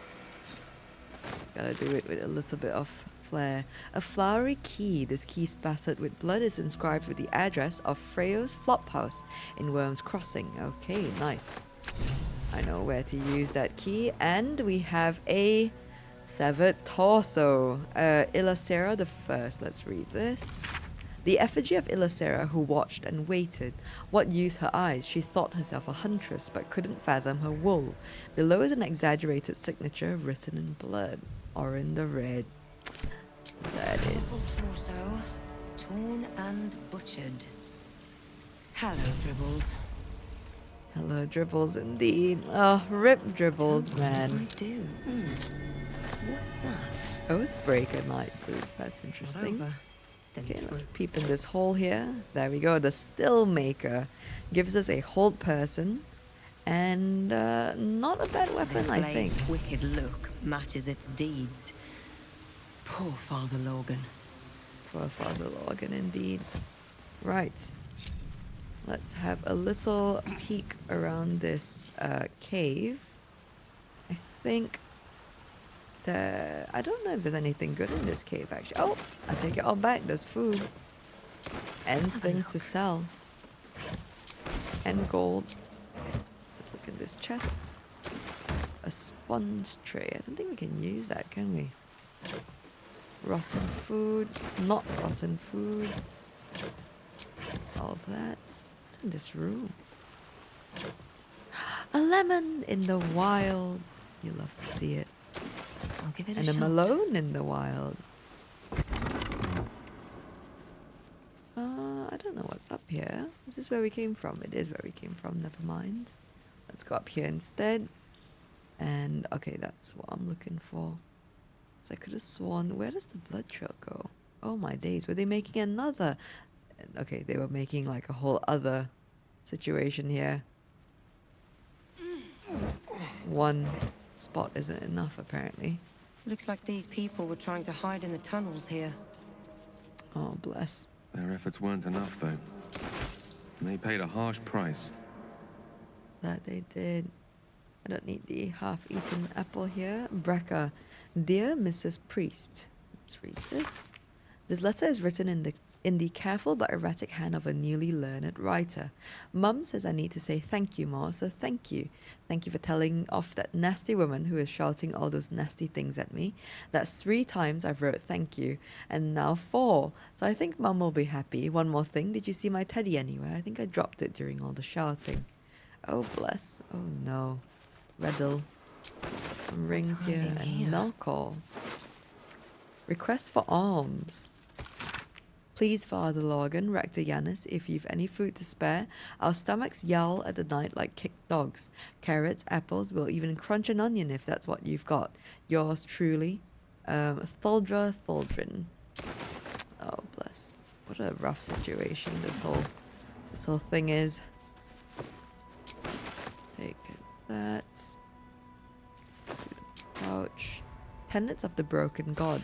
Gotta do it with a little bit of flair. A flowery key. This key spattered with blood is inscribed with the address of Freyo's Flophouse in Wyrm's Crossing. Okay, nice. I know where to use that key. And we have a severed torso. Ilacera the First. Let's read this. The effigy of Ilacera who watched and waited. What use her eyes? She thought herself a huntress, but couldn't fathom her wool. Below is an exaggerated signature written in blood. Or in the red. That is. Torso, torn and butchered. Hello, Dribbles. Hello, Dribbles, indeed. Oh, rip Dribbles, man. What do I do? What's that? Oathbreaker Night Boots, that's interesting. Over. Okay, let's peep in this hole here. There we go. The still maker gives us a hold person and not a bad weapon, I think. This blade's wicked look matches its deeds. Poor Father Logan. Poor Father Logan, indeed. Right. Let's have a little peek around this cave. I think I don't know if there's anything good in this cave, actually. Oh, I take it all back. There's food. And things to sell. And gold. Let's look at this chest. A sponge tray. I don't think we can use that, can we? Rotten food. Not rotten food. All that. What's in this room? A lemon in the wild. You love to see it. I'll give it and a shot. Malone in the wild. I don't know what's up here. Is this where we came from? It is where we came from. Never mind. Let's go up here instead. And okay, that's what I'm looking for. So I could have sworn. Where does the blood trail go? Oh my days. Were they making another? Okay, they were making like a whole other situation here. One spot isn't enough, apparently. Looks like these people were trying to hide in the tunnels here. Oh, bless. Their efforts weren't enough, though. They paid a harsh price. That they did. I don't need the half-eaten apple here. Brekka. Dear Mrs. Priest. Let's read this. This letter is written in the careful but erratic hand of a newly learned writer. Mum says I need to say thank you more, so thank you. Thank you for telling off that nasty woman who is shouting all those nasty things at me. That's 3 times I've wrote thank you, and now 4. So I think Mum will be happy. One more thing, did you see my teddy anywhere? I think I dropped it during all the shouting. Oh, bless. Oh, no. Riddle. Some rings here and Melkor. Request for alms. Please, Father Logan, Rector Yanis, if you've any food to spare, our stomachs yowl at the night like kicked dogs. Carrots, apples, we'll even crunch an onion if that's what you've got. Yours truly, Thuldra Thuldrin. Oh, bless. What a rough situation this whole thing is. Take that. Pouch. Tenets of the Broken God.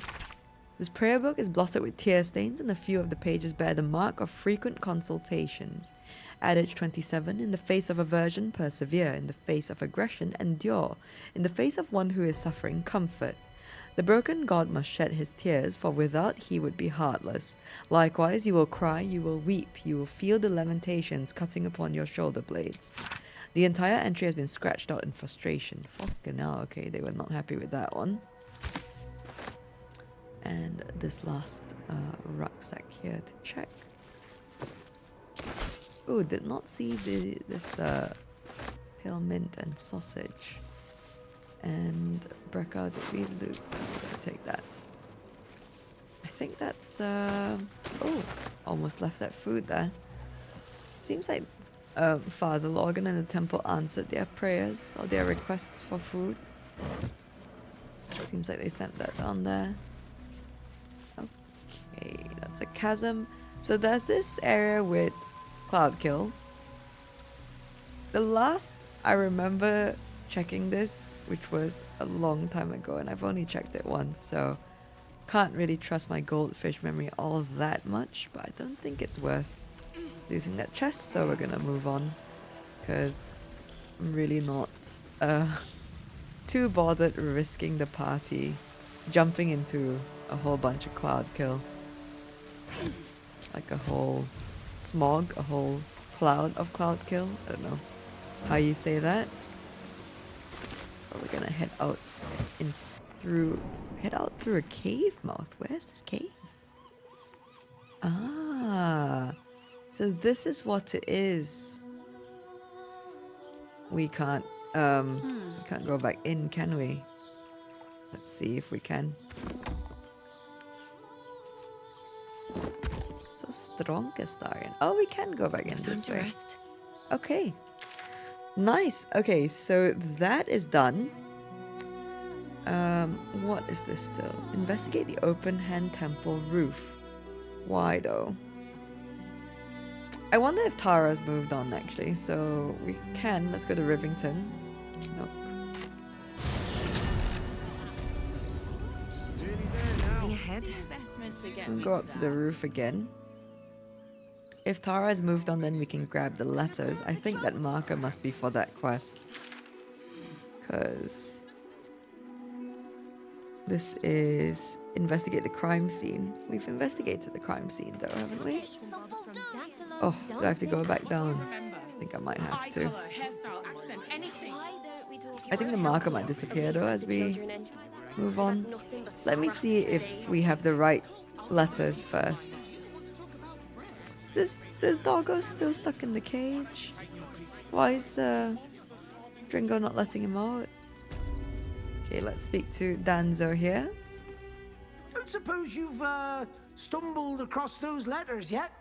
This prayer book is blotted with tear stains, and a few of the pages bear the mark of frequent consultations. Adage 27, in the face of aversion, persevere. In the face of aggression, endure. In the face of one who is suffering, comfort. The broken god must shed his tears, for without he would be heartless. Likewise, you will cry, you will weep, you will feel the lamentations cutting upon your shoulder blades. The entire entry has been scratched out in frustration. Fucking hell, okay, they were not happy with that one. And this last rucksack here to check. Oh, did not see this pale mint and sausage. And Brekka, did we loot? I'm gonna take that. I think that's oh, almost left that food there. Seems like Father Logan and the temple answered their prayers or their requests for food. Seems like they sent that down there. Okay, that's a chasm. So there's this area with Cloudkill. The last I remember checking this, which was a long time ago, and I've only checked it once, so can't really trust my goldfish memory all that much, but I don't think it's worth losing that chest, so we're gonna move on, because I'm really not too bothered risking the party jumping into a whole bunch of Cloudkill. Like a whole smog, a whole cloud of Cloudkill. I don't know how you say that. But we're gonna head out through a cave mouth. Where's this cave? Ah, so this is what it is. We can't go back in, can we? Let's see if we can. So strong, Castarian. Oh, we can go back in this way. Okay. Nice. Okay, so that is done. What is this still? Investigate the open hand temple roof. Why though? I wonder if Tara's moved on actually, so we can. Let's go to Rivington. Nope. Moving ahead. We'll go up to the roof again. If Tara's moved on, then we can grab the letters. I think that marker must be for that quest. Because this is investigate the crime scene. We've investigated the crime scene though, haven't we? Oh, do I have to go back down? I think I might have to. I think the marker might disappear though as we move on. Let me see if we have the right letters first. This doggo still stuck in the cage. Why is Dringo not letting him out? Okay, let's speak to Danzo here. Don't suppose you've stumbled across those letters yet?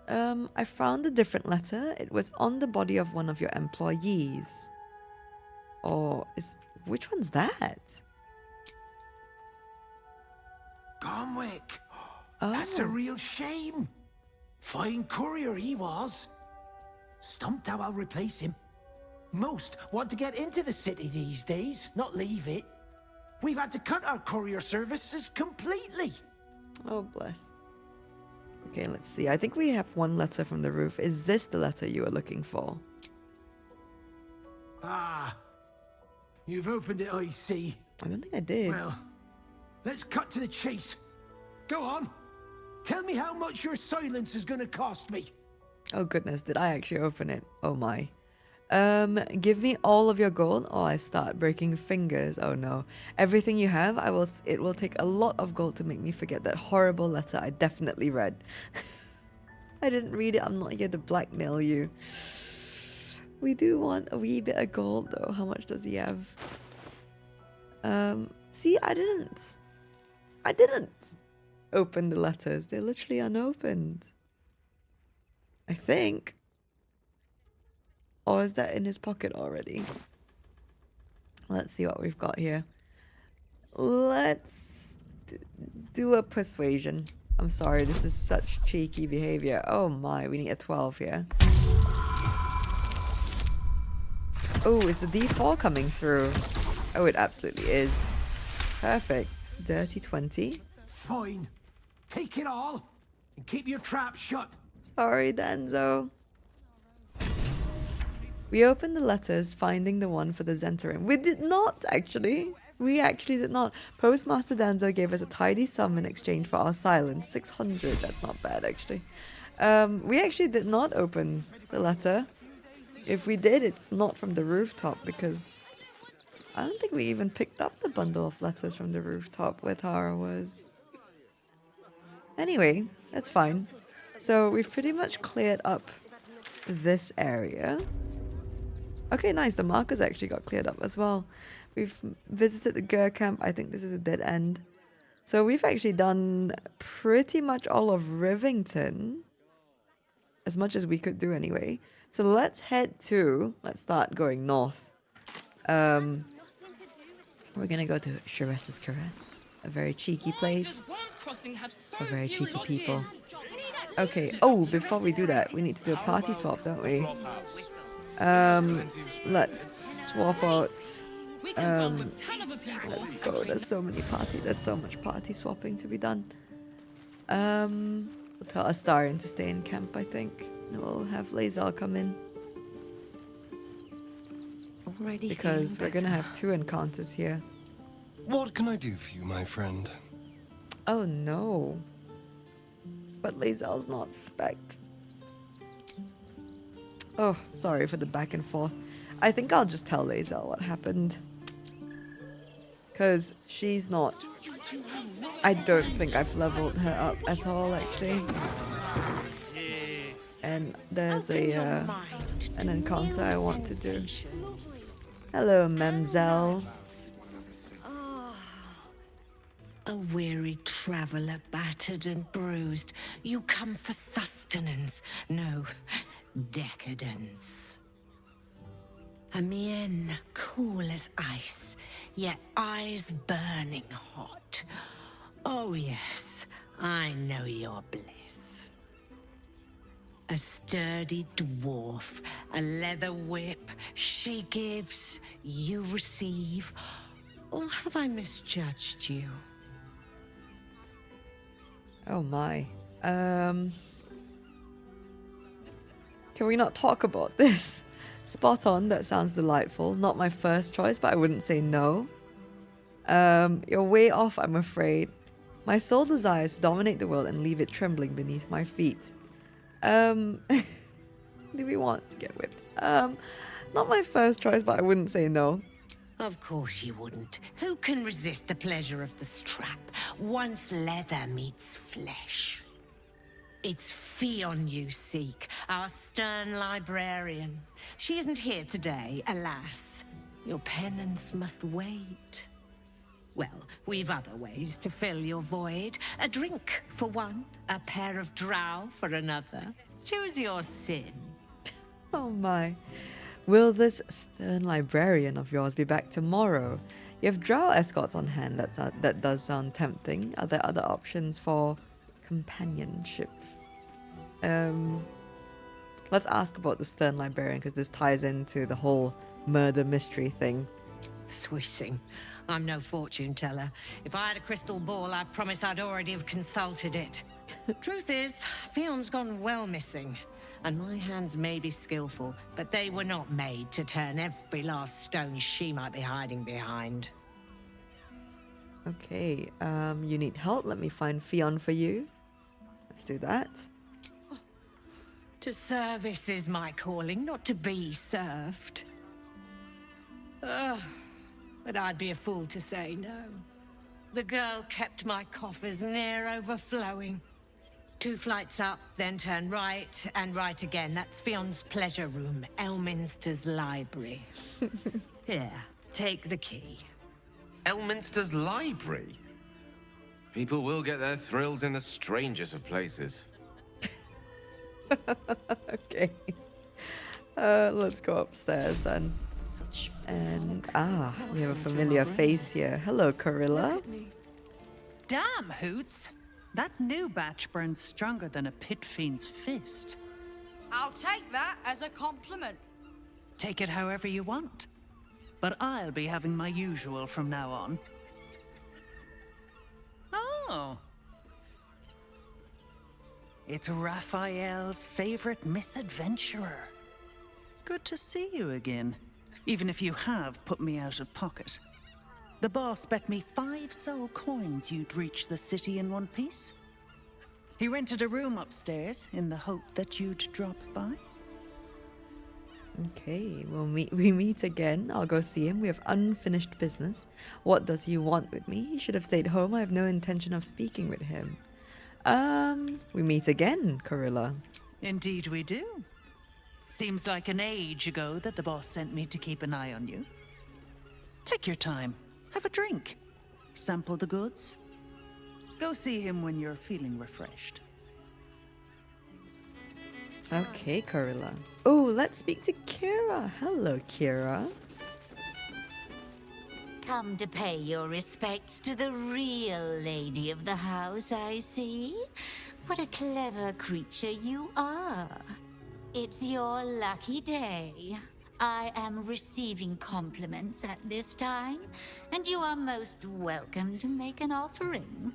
I found a different letter. It was on the body of one of your employees. Or which one's that? Karmic. Oh. That's a real shame. Fine courier he was. Stumped how I'll replace him. Most want to get into the city these days, not leave it. We've had to cut our courier services completely. Oh, bless. Okay, let's see. I think we have one letter from the roof. Is this the letter you were looking for? Ah, you've opened it, I see. I don't think I did. Well, let's cut to the chase. Go on. Tell me how much your silence is going to cost me. Oh goodness, did I actually open it? Oh my. Give me all of your gold or I start breaking fingers. Oh no. Everything you have, it will take a lot of gold to make me forget that horrible letter I definitely read. I didn't read it. I'm not here to blackmail you. We do want a wee bit of gold though. How much does he have? See, I didn't open the letters. They're literally unopened. I think. Or is that in his pocket already? Let's see what we've got here. Let's do a persuasion. I'm sorry, this is such cheeky behavior. Oh my, we need a 12 here. Oh, is the D4 coming through? Oh, it absolutely is. Perfect. Dirty 20. Fine. Take it all and keep your trap shut. Sorry, Danzo. We opened the letters, finding the one for the Zentarim. We did not, actually. We actually did not. Postmaster Danzo gave us a tidy sum in exchange for our silence. 600. That's not bad, actually. We actually did not open the letter. If we did, it's not from the rooftop because I don't think we even picked up the bundle of letters from the rooftop where Tara was. Anyway, that's fine. So we've pretty much cleared up this area. Okay, nice. The markers actually got cleared up as well. We've visited the Gur camp. I think this is a dead end. So we've actually done pretty much all of Rivington. As much as we could do anyway. So let's start going north. We're going to go to Shirra's Caress. A very cheeky place. For very cheeky people. Okay. Oh, before we do that, we need to do a party swap, don't we? Let's swap out. Let's go. There's so many parties. There's so much party swapping to be done. We'll tell Astarion to stay in camp, I think. And we'll have Lae'zel come in. Already because we're gonna have 2 encounters here. What can I do for you, my friend? Oh no. But Lae'zel's not spec'd. Oh, sorry for the back and forth. I think I'll just tell Lae'zel what happened. Because she's not... I don't think I've leveled her up at all, actually. And there's an encounter I want to do. Hello, Memzel. A weary traveller, battered and bruised. You come for sustenance, no decadence. A mien cool as ice, yet eyes burning hot. Oh yes, I know your bliss. A sturdy dwarf, a leather whip. She gives, you receive. Or have I misjudged you? Oh my. Can we not talk about this? Spot on, that sounds delightful. Not my first choice, but I wouldn't say no. You're way off, I'm afraid. My sole desire is to dominate the world and leave it trembling beneath my feet. Do we want to get whipped? Not my first choice, but I wouldn't say no. Of course you wouldn't. Who can resist the pleasure of the strap once leather meets flesh? It's Fionn you seek, our stern librarian. She isn't here today, alas. Your penance must wait. Well, we've other ways to fill your void. A drink for one, a pair of drow for another. Choose your sin. Oh my. Will this stern librarian of yours be back tomorrow? You have drow escorts on hand. That does sound tempting. Are there other options for companionship? Let's ask about the stern librarian because this ties into the whole murder mystery thing. Swishing. I'm no fortune teller. If I had a crystal ball, I promise I'd already have consulted it. Truth is, Fionn's gone well missing. And my hands may be skillful, but they were not made to turn every last stone she might be hiding behind. Okay, you need help? Let me find Fionn for you. Let's do that. To service is my calling, not to be served. But I'd be a fool to say no. The girl kept my coffers near overflowing. 2 flights up, then turn right, and right again. That's Fionn's pleasure room, Elminster's library. Here, take the key. Elminster's library? People will get their thrills in the strangest of places. Okay. Let's go upstairs then. And we have a familiar face here. Hello, Korrilla. Damn, Hoots! That new batch burns stronger than a pit fiend's fist. I'll take that as a compliment. Take it however you want. But I'll be having my usual from now on. Oh. It's Raphael's favorite misadventurer. Good to see you again, even if you have put me out of pocket. The boss bet me 5 soul coins you'd reach the city in one piece. He rented a room upstairs in the hope that you'd drop by. Okay, we meet again. I'll go see him. We have unfinished business. What does he want with me? He should have stayed home. I have no intention of speaking with him. We meet again, Korrilla. Indeed we do. Seems like an age ago that the boss sent me to keep an eye on you. Take your time. Have a drink. Sample the goods. Go see him when you're feeling refreshed. Okay, Korrilla. Oh, let's speak to Kira. Hello, Kira. Come to pay your respects to the real lady of the house, I see. What a clever creature you are. It's your lucky day. I am receiving compliments at this time, and you are most welcome to make an offering.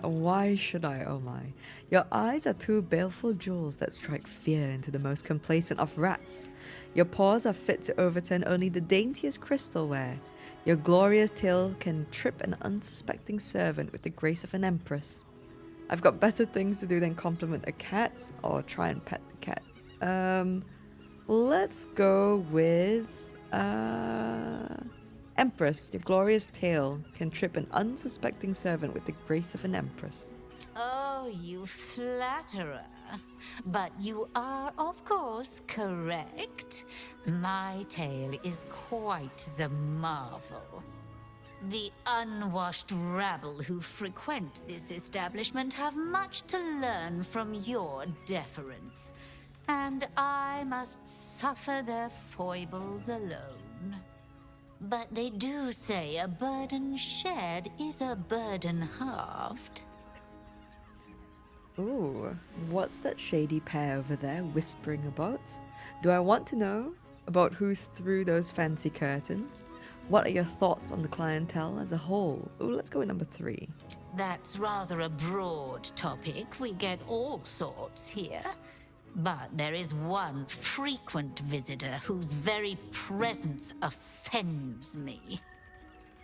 Why should I? Oh my. Your eyes are 2 baleful jewels that strike fear into the most complacent of rats. Your paws are fit to overturn only the daintiest crystalware. Your glorious tail can trip an unsuspecting servant with the grace of an empress. I've got better things to do than compliment a cat or try and pet the cat. Let's go with Empress. Your glorious tail can trip an unsuspecting servant with the grace of an empress. Oh, you flatterer. But you are, of course, correct. My tale is quite the marvel. The unwashed rabble who frequent this establishment have much to learn from your deference, and I must suffer their foibles alone. But they do say a burden shared is a burden halved. Ooh, what's that shady pair over there whispering about? Do I want to know about who's through those fancy curtains? What are your thoughts on the clientele as a whole? Ooh, let's go with number 3. That's rather a broad topic. We get all sorts here. But there is one frequent visitor whose very presence offends me.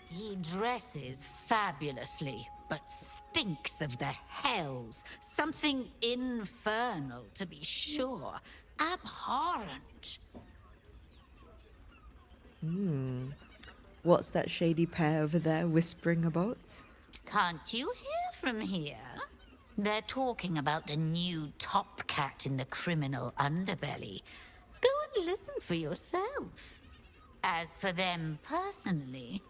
He dresses fabulously, but stinks of the hells. Something infernal, to be sure. Abhorrent. What's that shady pair over there whispering about? Can't you hear from here? They're talking about the new top cat in the criminal underbelly. Go and listen for yourself. As for them personally,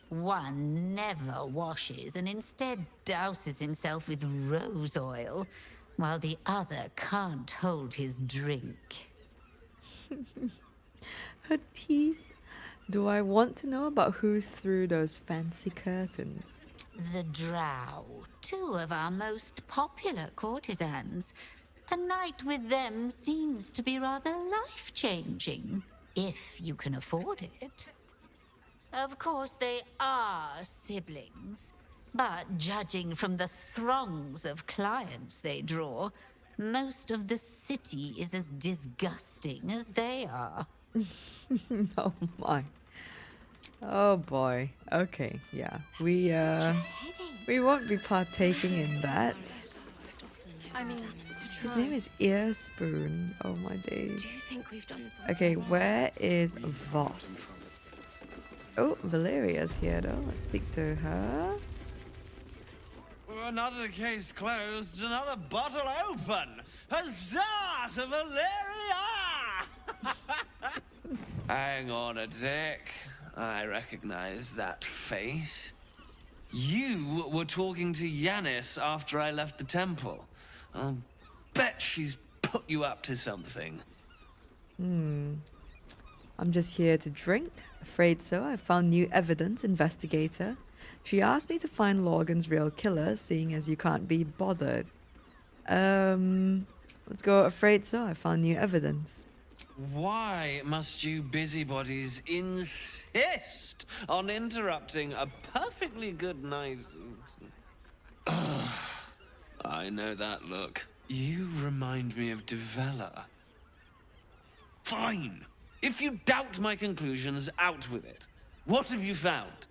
one never washes and instead douses himself with rose oil, while the other can't hold his drink. Her teeth. Do I want to know about who's through those fancy curtains? The Drow, 2 of our most popular courtesans. A night with them seems to be rather life-changing, if you can afford it. Of course, they are siblings, but judging from the throngs of clients they draw, most of the city is as disgusting as they are. Oh my. Oh boy. Okay, yeah. We won't be partaking in that. I mean, His name is Earspoon. Oh my days. Do you think we've done something? Okay, where is Voss? Oh, Valeria's here though. Let's speak to her. Another case closed, another bottle open. Huzzah to Valeria! Hang on a tick. I recognize that face. You were talking to Yanis after I left the temple. I'll bet she's put you up to something. I'm just here to drink. Afraid so. I found new evidence, investigator. She asked me to find Logan's real killer, seeing as you can't be bothered. Let's go. Afraid so. I found new evidence. Why must you busybodies insist on interrupting a perfectly good night? I know that look. You remind me of Devella. Fine. If you doubt my conclusions, out with it. What have you found?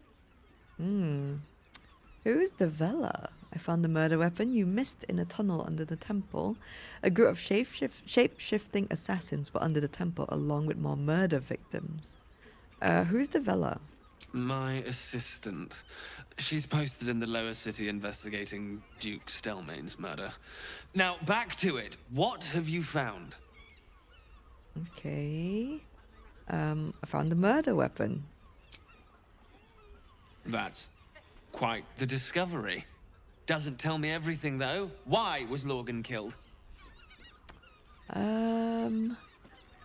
Who's Devella? I found the murder weapon you missed in a tunnel under the temple. A group of shape-shifting assassins were under the temple along with more murder victims. Who's Devella? My assistant. She's posted in the lower city investigating Duke Stelmane's murder. Now, back to it. What have you found? Okay. I found the murder weapon. That's quite the discovery. Doesn't tell me everything, though. Why was Logan killed?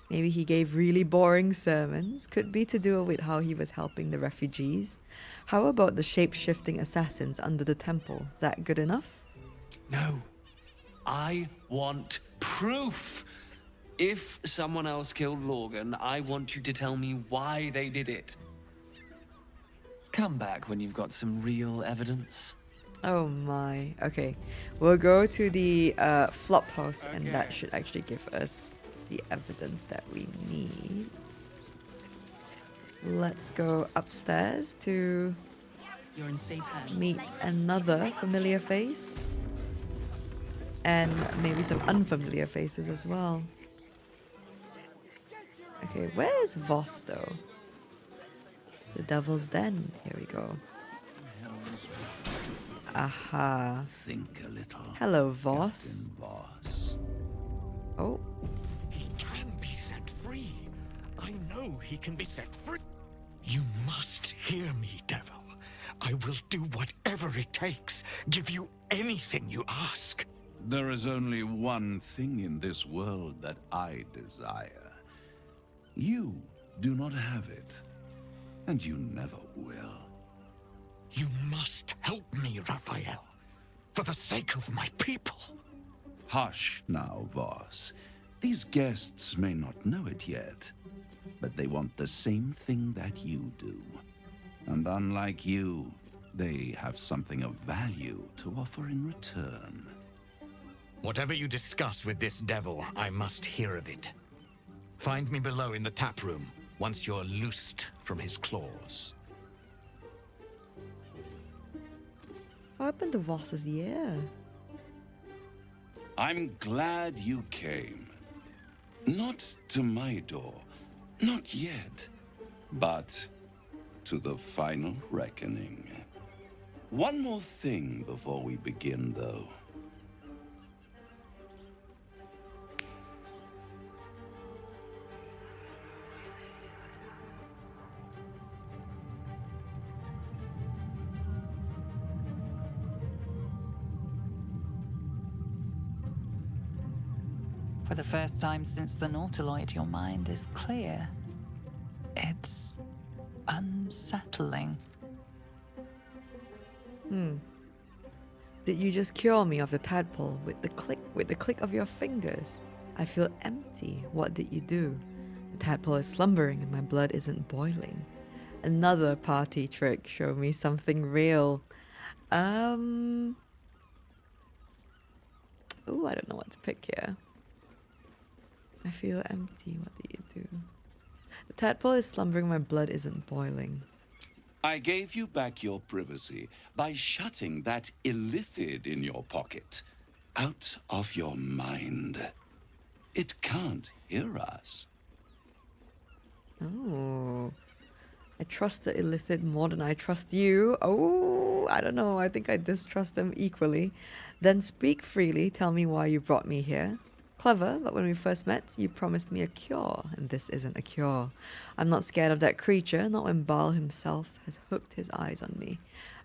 Maybe he gave really boring sermons. Could be to do with how he was helping the refugees. How about the shape-shifting assassins under the temple? That good enough? No. I want proof. If someone else killed Logan, I want you to tell me why they did it. Come back when you've got some real evidence. Oh my. Okay. We'll go to the Flophouse, and that should actually give us the evidence that we need. Let's go upstairs to You're in safe hands. meet another familiar face. And maybe some unfamiliar faces as well. Okay, where's Voss though? The Devil's Den. Here we go. Aha. Think a little. Hello, Voss. Captain Voss. Oh. He can be set free. I know he can be set free. You must hear me, Devil. I will do whatever it takes. Give you anything you ask. There is only one thing in this world that I desire. You do not have it. and you never will. You must help me, Raphael, for the sake of my people. Hush now, Voss. These guests may not know it yet, but they want the same thing that you do. And unlike you, they have something of value to offer in return. Whatever you discuss with this devil, I must hear of it. Find me below in the tap room, once you're loosed from his claws. What happened to Voss's ear? I'm glad you came. Not to my door, not yet, but to the final reckoning. One more thing before we begin, though. For the first time since the Nautiloid, your mind is clear. It's unsettling. Did you just cure me of the tadpole with the click of your fingers? I feel empty. What did you do? The tadpole is slumbering and my blood isn't boiling. Another party trick. Show me something real. Ooh, I don't know what to pick here. I feel empty. What did you do? The tadpole is slumbering, my blood isn't boiling. I gave you back your privacy by shutting that illithid in your pocket out of your mind. It can't hear us. Oh. I trust the illithid more than I trust you. Oh, I don't know. I think I distrust them equally. Then speak freely. Tell me why you brought me here. Clever, but when we first met, you promised me a cure, and this isn't a cure. I'm not scared of that creature, not when Baal himself has hooked his eyes on me.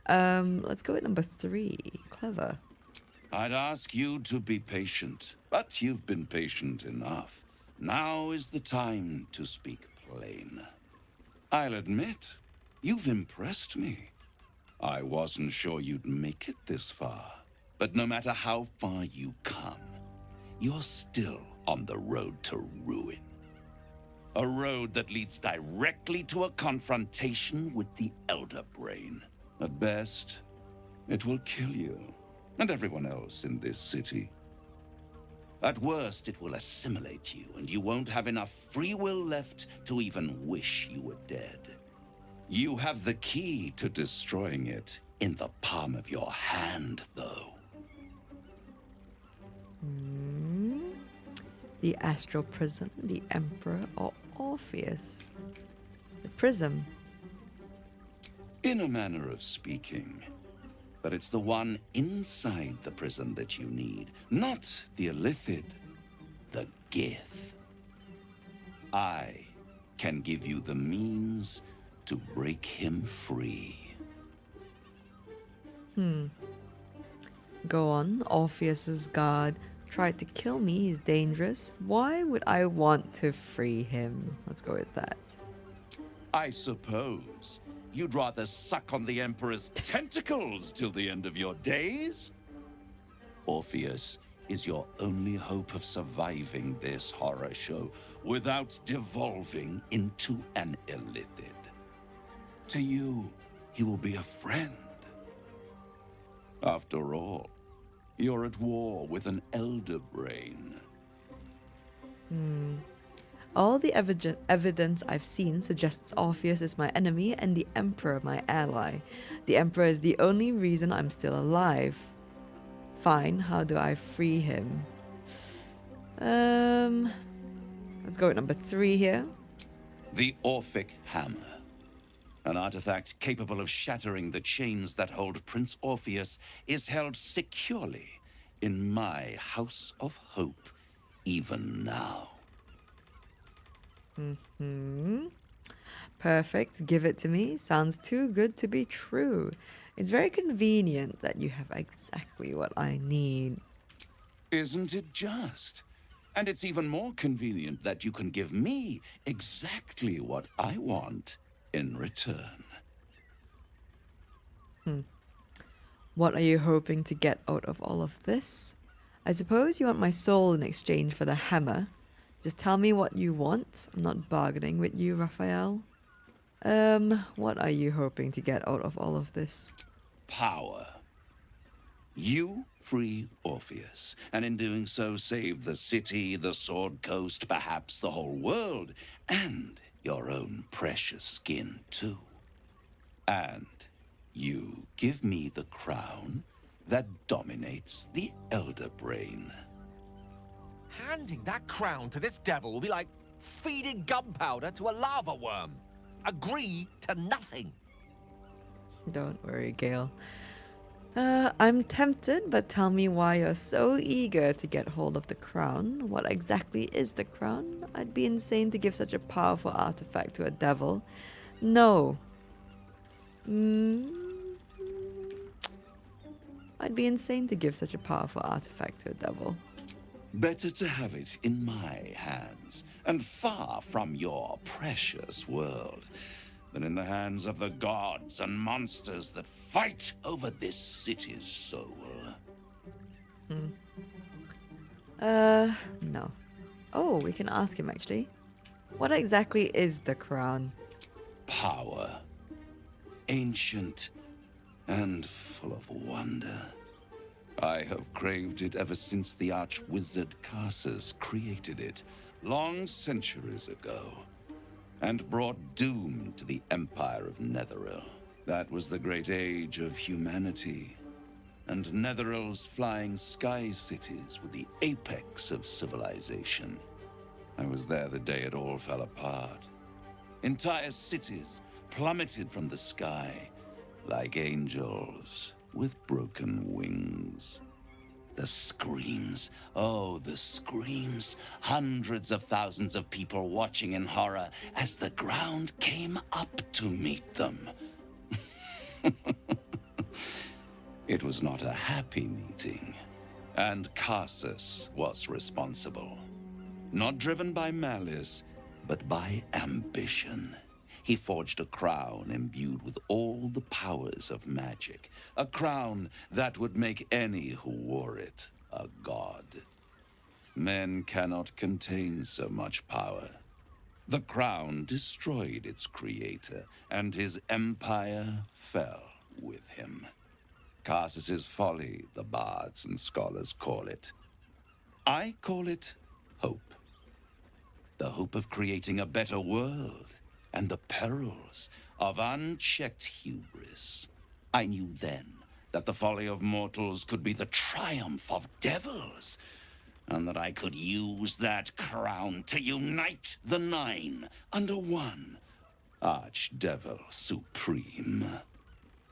Let's go with number 3. Clever. I'd ask you to be patient, but you've been patient enough. Now is the time to speak plain. I'll admit, you've impressed me. I wasn't sure you'd make it this far, but no matter how far you come, you're still on the road to ruin. A road that leads directly to a confrontation with the Elder Brain. At best, it will kill you and everyone else in this city. At worst, it will assimilate you, and you won't have enough free will left to even wish you were dead. You have the key to destroying it in the palm of your hand, though. The Astral Prism, the Emperor, or Orpheus? The Prism. In a manner of speaking. But it's the one inside the prism that you need, not the illithid, the Gith. I can give you the means to break him free. Go on. Orpheus's guard tried to kill me. He's dangerous. Why would I want to free him? Let's go with that. I suppose you'd rather suck on the Emperor's tentacles till the end of your days? Orpheus is your only hope of surviving this horror show without devolving into an illithid. To you, he will be a friend. After all, you're at war with an Elder Brain. All the evidence I've seen suggests Orpheus is my enemy and the Emperor my ally. The Emperor is the only reason I'm still alive. Fine, how do I free him? Let's go with number 3 here. The Orphic Hammer. An artifact capable of shattering the chains that hold Prince Orpheus is held securely in my House of Hope, even now. Perfect. Give it to me. Sounds too good to be true. It's very convenient that you have exactly what I need. Isn't it just? And it's even more convenient that you can give me exactly what I want in return. What are you hoping to get out of all of this? I suppose you want my soul in exchange for the hammer. Just tell me what you want. I'm not bargaining with you, Raphael. What are you hoping to get out of all of this? Power. You free Orpheus, and in doing so save the city, the Sword Coast, perhaps the whole world, and your own precious skin too. And you give me the crown that dominates the Elder Brain. Handing that crown to this devil will be like feeding gunpowder to a lava worm. Agree to nothing. Don't worry, Gale. I'm tempted, but tell me why you're so eager to get hold of the crown. What exactly is the crown? I'd be insane to give such a powerful artifact to a devil. No. I'd be insane to give such a powerful artifact to a devil. Better to have it in my hands, and far from your precious world, than in the hands of the gods and monsters that fight over this city's soul. No. Oh, we can ask him actually. What exactly is the crown? Power. Ancient and full of wonder. I have craved it ever since the arch-wizard Karsus created it, long centuries ago, and brought doom to the Empire of Netheril. That was the great age of humanity, and Netheril's flying sky cities were the apex of civilization. I was there the day it all fell apart. Entire cities plummeted from the sky like angels with broken wings. The screams, oh, the screams. Hundreds of thousands of people watching in horror as the ground came up to meet them. It was not a happy meeting, and Karsus was responsible. Not driven by malice, but by ambition. He forged a crown imbued with all the powers of magic. A crown that would make any who wore it a god. Men cannot contain so much power. The crown destroyed its creator, and his empire fell with him. Karsus's folly, the bards and scholars call it. I call it hope. The hope of creating a better world, and the perils of unchecked hubris. I knew then that the folly of mortals could be the triumph of devils, and that I could use that crown to unite the Nine under one Archdevil Supreme.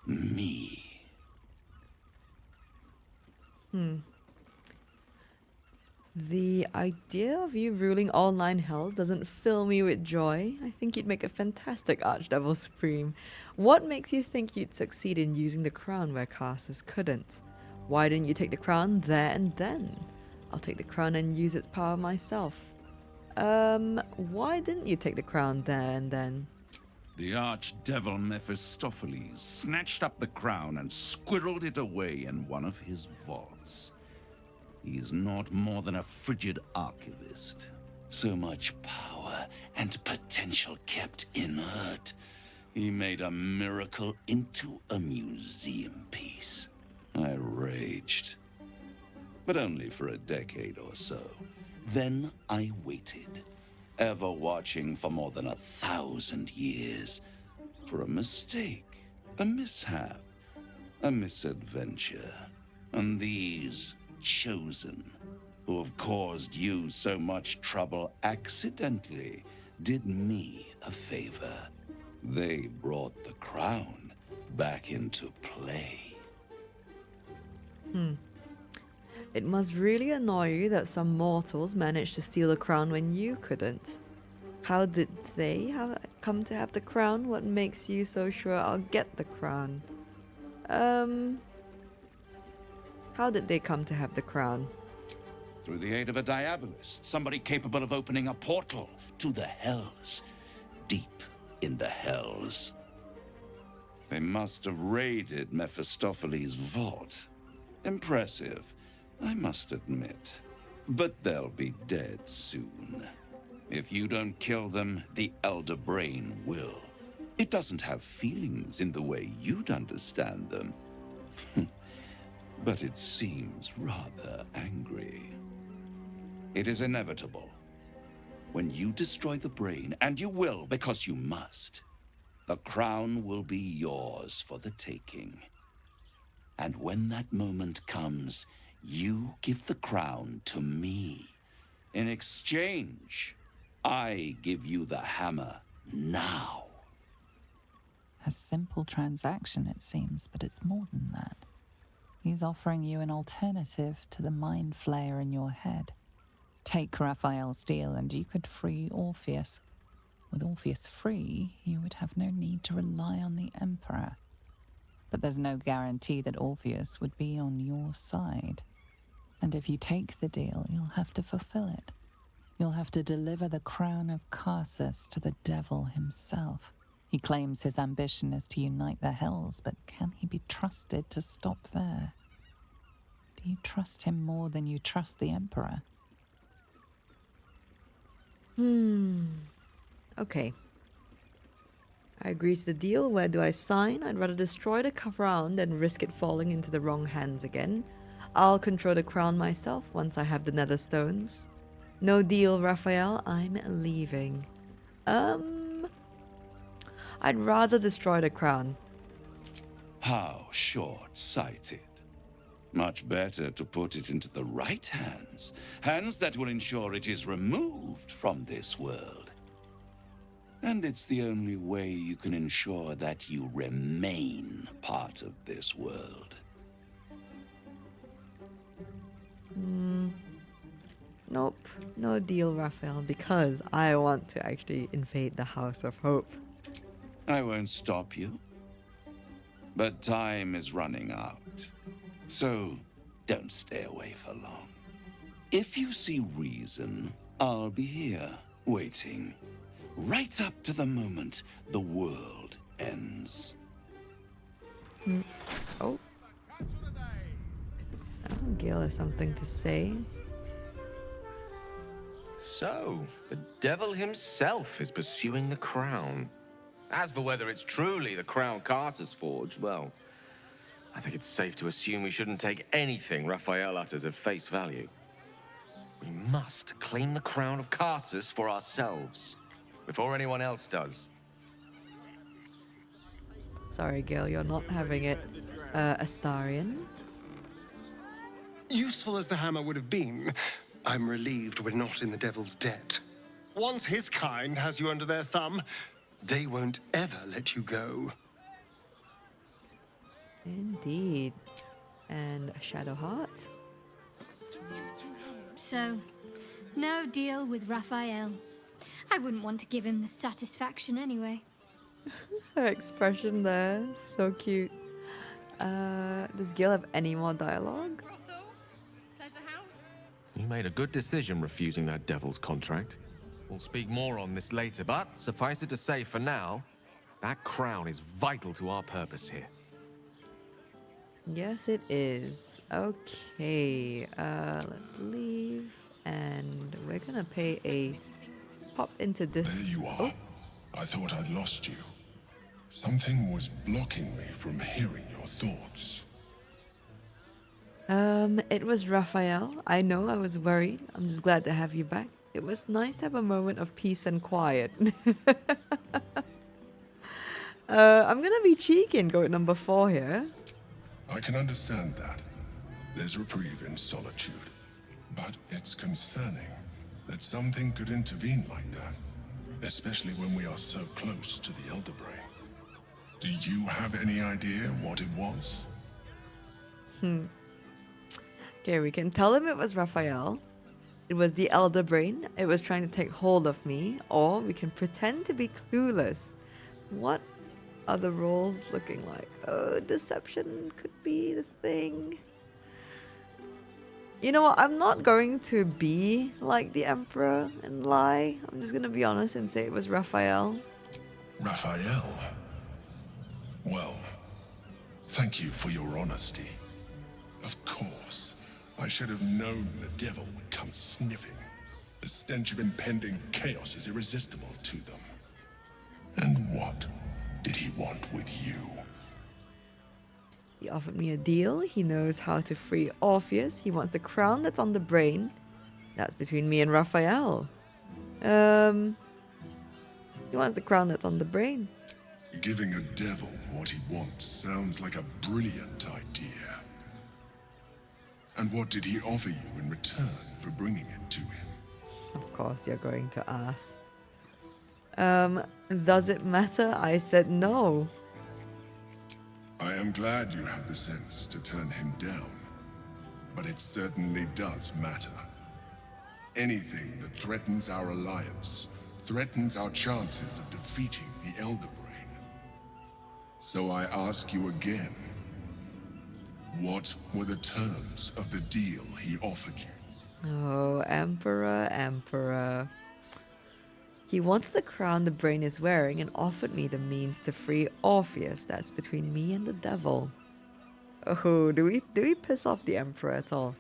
Me. The idea of you ruling all 9 hells doesn't fill me with joy. I think you'd make a fantastic Archdevil Supreme. What makes you think you'd succeed in using the crown where Karsus couldn't? Why didn't you take the crown there and then? I'll take the crown and use its power myself. Why didn't you take the crown there and then? The archdevil Mephistopheles snatched up the crown and squirreled it away in one of his vaults. He is not more than a frigid archivist. So much power and potential kept inert. He made a miracle into a museum piece. I raged. But only for a decade or so. Then I waited, ever watching for more than 1,000 years, for a mistake, a mishap, a misadventure. And these chosen, who have caused you so much trouble accidentally, did me a favor. They brought the crown back into play. It must really annoy you that some mortals managed to steal the crown when you couldn't. How did they come to have the crown? What makes you so sure I'll get the crown? How did they come to have the crown? Through the aid of a diabolist, somebody capable of opening a portal to the hells. Deep in the hells jewels. They must have raided Mephistopheles' vault. Impressive, I must admit. But they'll be dead soon. If you don't kill them, the Elder Brain will. It doesn't have feelings in the way you'd understand them. But it seems rather angry. It is inevitable. When you destroy the brain, and you will because you must, the crown will be yours for the taking. And when that moment comes, you give the crown to me. In exchange, I give you the hammer now. A simple transaction, it seems, but it's more than that. He's offering you an alternative to the mind flayer in your head. Take Raphael's deal and you could free Orpheus. With Orpheus free, you would have no need to rely on the Emperor. But there's no guarantee that Orpheus would be on your side. And if you take the deal, you'll have to fulfill it. You'll have to deliver the crown of Karsus to the devil himself. He claims his ambition is to unite the Hells, but can he be trusted to stop there? Do you trust him more than you trust the Emperor? Okay. I agree to the deal. Where do I sign? I'd rather destroy the crown than risk it falling into the wrong hands again. I'll control the crown myself once I have the nether stones. No deal, Raphael. I'm leaving. I'd rather destroy the crown. How short-sighted. Much better to put it into the right hands. Hands that will ensure it is removed from this world. And it's the only way you can ensure that you remain part of this world. Nope. No deal, Raphael, because I want to actually invade the House of Hope. I won't stop you. But time is running out. So, don't stay away for long. If you see reason, I'll be here, waiting. Right up to the moment the world ends. Oh. Gil has something to say. So, the devil himself is pursuing the crown. As for whether it's truly the crown Karsus forged, well, I think it's safe to assume we shouldn't take anything Raphael utters at face value. We must claim the crown of Karsus for ourselves, before anyone else does. Sorry, Gil, you're not having it, Astarion. Useful as the hammer would have been, I'm relieved we're not in the devil's debt. Once his kind has you under their thumb, they won't ever let you go. Indeed. And a shadow heart. So, no deal with Raphael. I wouldn't want to give him the satisfaction anyway. Her expression there, so cute. Does Gil have any more dialogue? You made a good decision refusing that devil's contract. We'll speak more on this later, but suffice it to say for now, that crown is vital to our purpose here. Yes, it is. Okay, let's leave, and we're gonna pay a pop into this. There you are. I thought I'd lost you. Something was blocking me from hearing your thoughts. It was Raphael. I know I was worried. I'm just glad to have you back. It was nice to have a moment of peace and quiet. I'm gonna be cheeky and go at number 4 here. I can understand that. There's reprieve in solitude. But it's concerning that something could intervene like that, especially when we are so close to the Elder Brain. Do you have any idea what it was? Okay, we can tell him it was Raphael. It was the Elder Brain. It was trying to take hold of me. Or we can pretend to be clueless. What are the roles looking like? Oh, deception could be the thing. You know what? I'm not going to be like the Emperor and lie. I'm just going to be honest and say it was Raphael. Raphael. Well, thank you for your honesty. Of course, I should have known the devil would come sniffing. The stench of impending chaos is irresistible to them. And what did he want with you? He offered me a deal. He knows how to free Orpheus. He wants the crown that's on the brain. That's between me and Raphael. He wants the crown that's on the brain. Giving a devil what he wants sounds like a brilliant idea. And what did he offer you in return for bringing it to him? Of course you're going to ask. Does it matter? I said no. I am glad you had the sense to turn him down. But it certainly does matter. Anything that threatens our alliance threatens our chances of defeating the Elder Brain. So I ask you again, what were the terms of the deal he offered you? Oh, Emperor. He wanted the crown the brain is wearing and offered me the means to free Orpheus. That's between me and the devil. Oh, do we piss off the Emperor at all?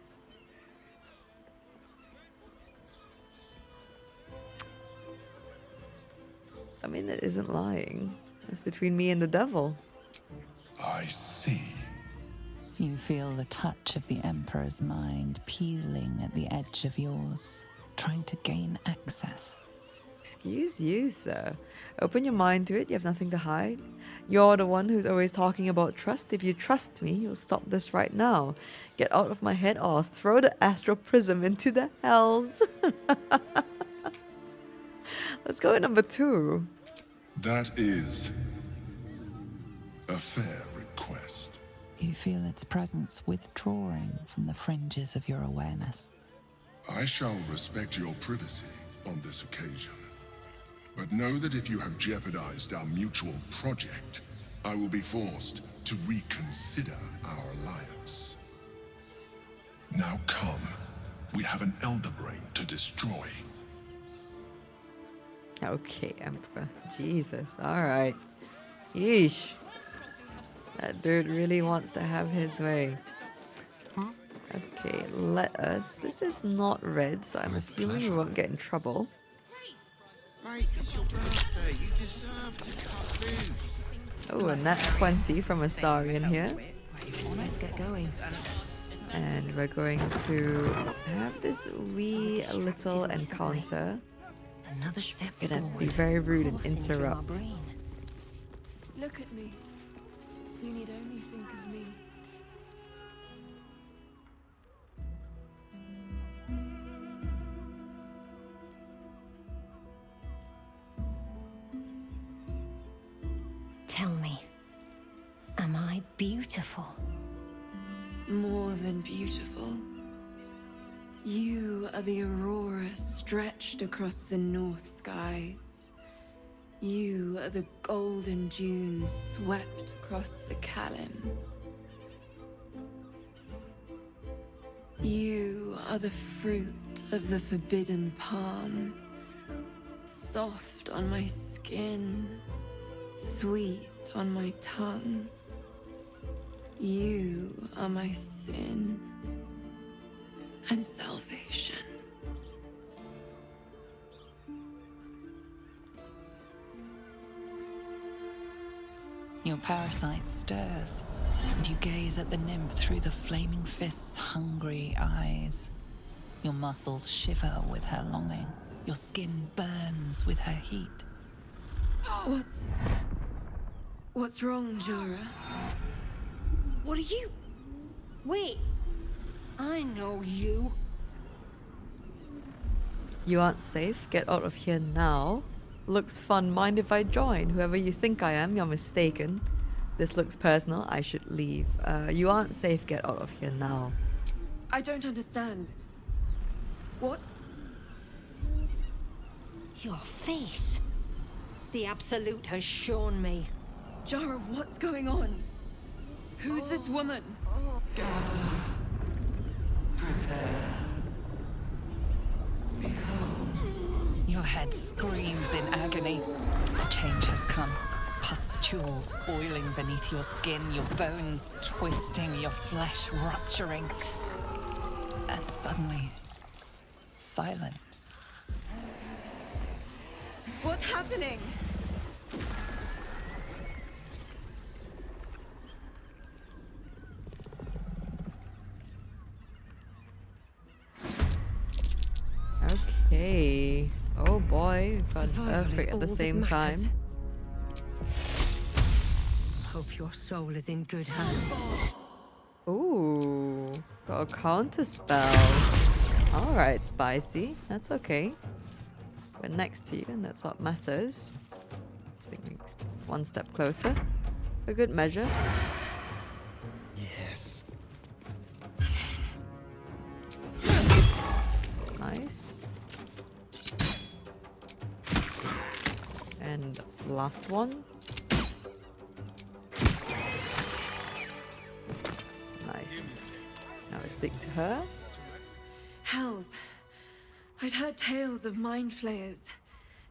I mean, it isn't lying. It's between me and the devil. I see. You feel the touch of the Emperor's mind peeling at the edge of yours, trying to gain access. Excuse you, sir. Open your mind to it. You have nothing to hide. You're the one who's always talking about trust. If you trust me, you'll stop this right now. Get out of my head or I'll throw the astral prism into the hells. Let's go at number 2. That is a fair request. You feel its presence withdrawing from the fringes of your awareness. I shall respect your privacy on this occasion. But know that if you have jeopardized our mutual project, I will be forced to reconsider our alliance. Now come. We have an Elder Brain to destroy. Okay, Emperor. Jesus. Alright. Yeesh. That dude really wants to have his way. Okay, let us. This is not red, so I'm assuming we won't get in trouble. Mate, it's your birthday. You deserve to cut food. Oh, and that's 20 from Astarion here. Let's get going. And we're going to have this wee little encounter. Another step Gonna forward. be very rude and interrupt. Look at me. You need only think of me. Tell me, am I beautiful? More than beautiful. You are the aurora stretched across the north skies. You are the golden dunes swept across the Kalim. You are the fruit of the forbidden palm, soft on my skin, sweet on my tongue. You are my sin and salvation. Your parasite stirs, and you gaze at the nymph through the flaming fist's hungry eyes. Your muscles shiver with her longing. Your skin burns with her heat. What's wrong, Shirra? What are you? Wait. I know you. You aren't safe. Get out of here now. Looks fun. Mind if I join? Whoever you think I am, you're mistaken. This looks personal. I should leave. You aren't safe. Get out of here now. I don't understand. What's... Your face. The Absolute has shown me. Shirra, what's going on? Who's this woman? Your head screams in agony. The change has come. become. Pustules boiling beneath your skin, your bones twisting, your flesh rupturing. And suddenly, silence. What's happening? Okay. Oh boy, we've got an Survival is earthquake at all the that same time. matters. Hope your soul is in good hands. Ooh, got a counter spell. Alright, spicy. That's okay. We're next to you, and that's what matters. I think we're one step closer. A good measure. Yes. Nice. And last one. Nice. Now we speak to her. Hells. I'd heard tales of mind flayers.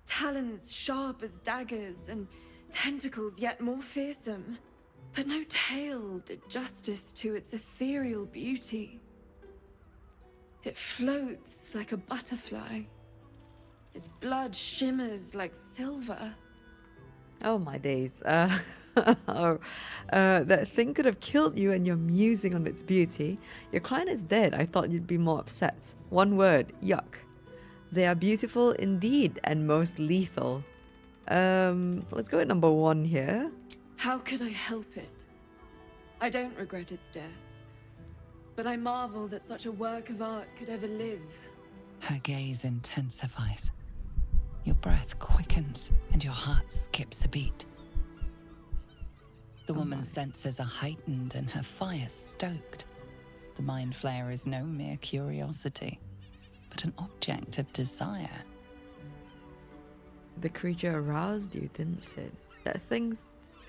Talons sharp as daggers and tentacles yet more fearsome. But no tale did justice to its ethereal beauty. It floats like a butterfly. Its blood shimmers like silver. Oh my days. That thing could have killed you and you're musing on its beauty. Your client is dead. I thought you'd be more upset. One word, yuck. They are beautiful indeed and most lethal. Let's go at number 1 here. How could I help it? I don't regret its death. But I marvel that such a work of art could ever live. Her gaze intensifies. Your breath quickens and your heart skips a beat. The woman's senses are heightened and her fire stoked. The mind flayer is no mere curiosity, but an object of desire. The creature aroused you, didn't it? That thing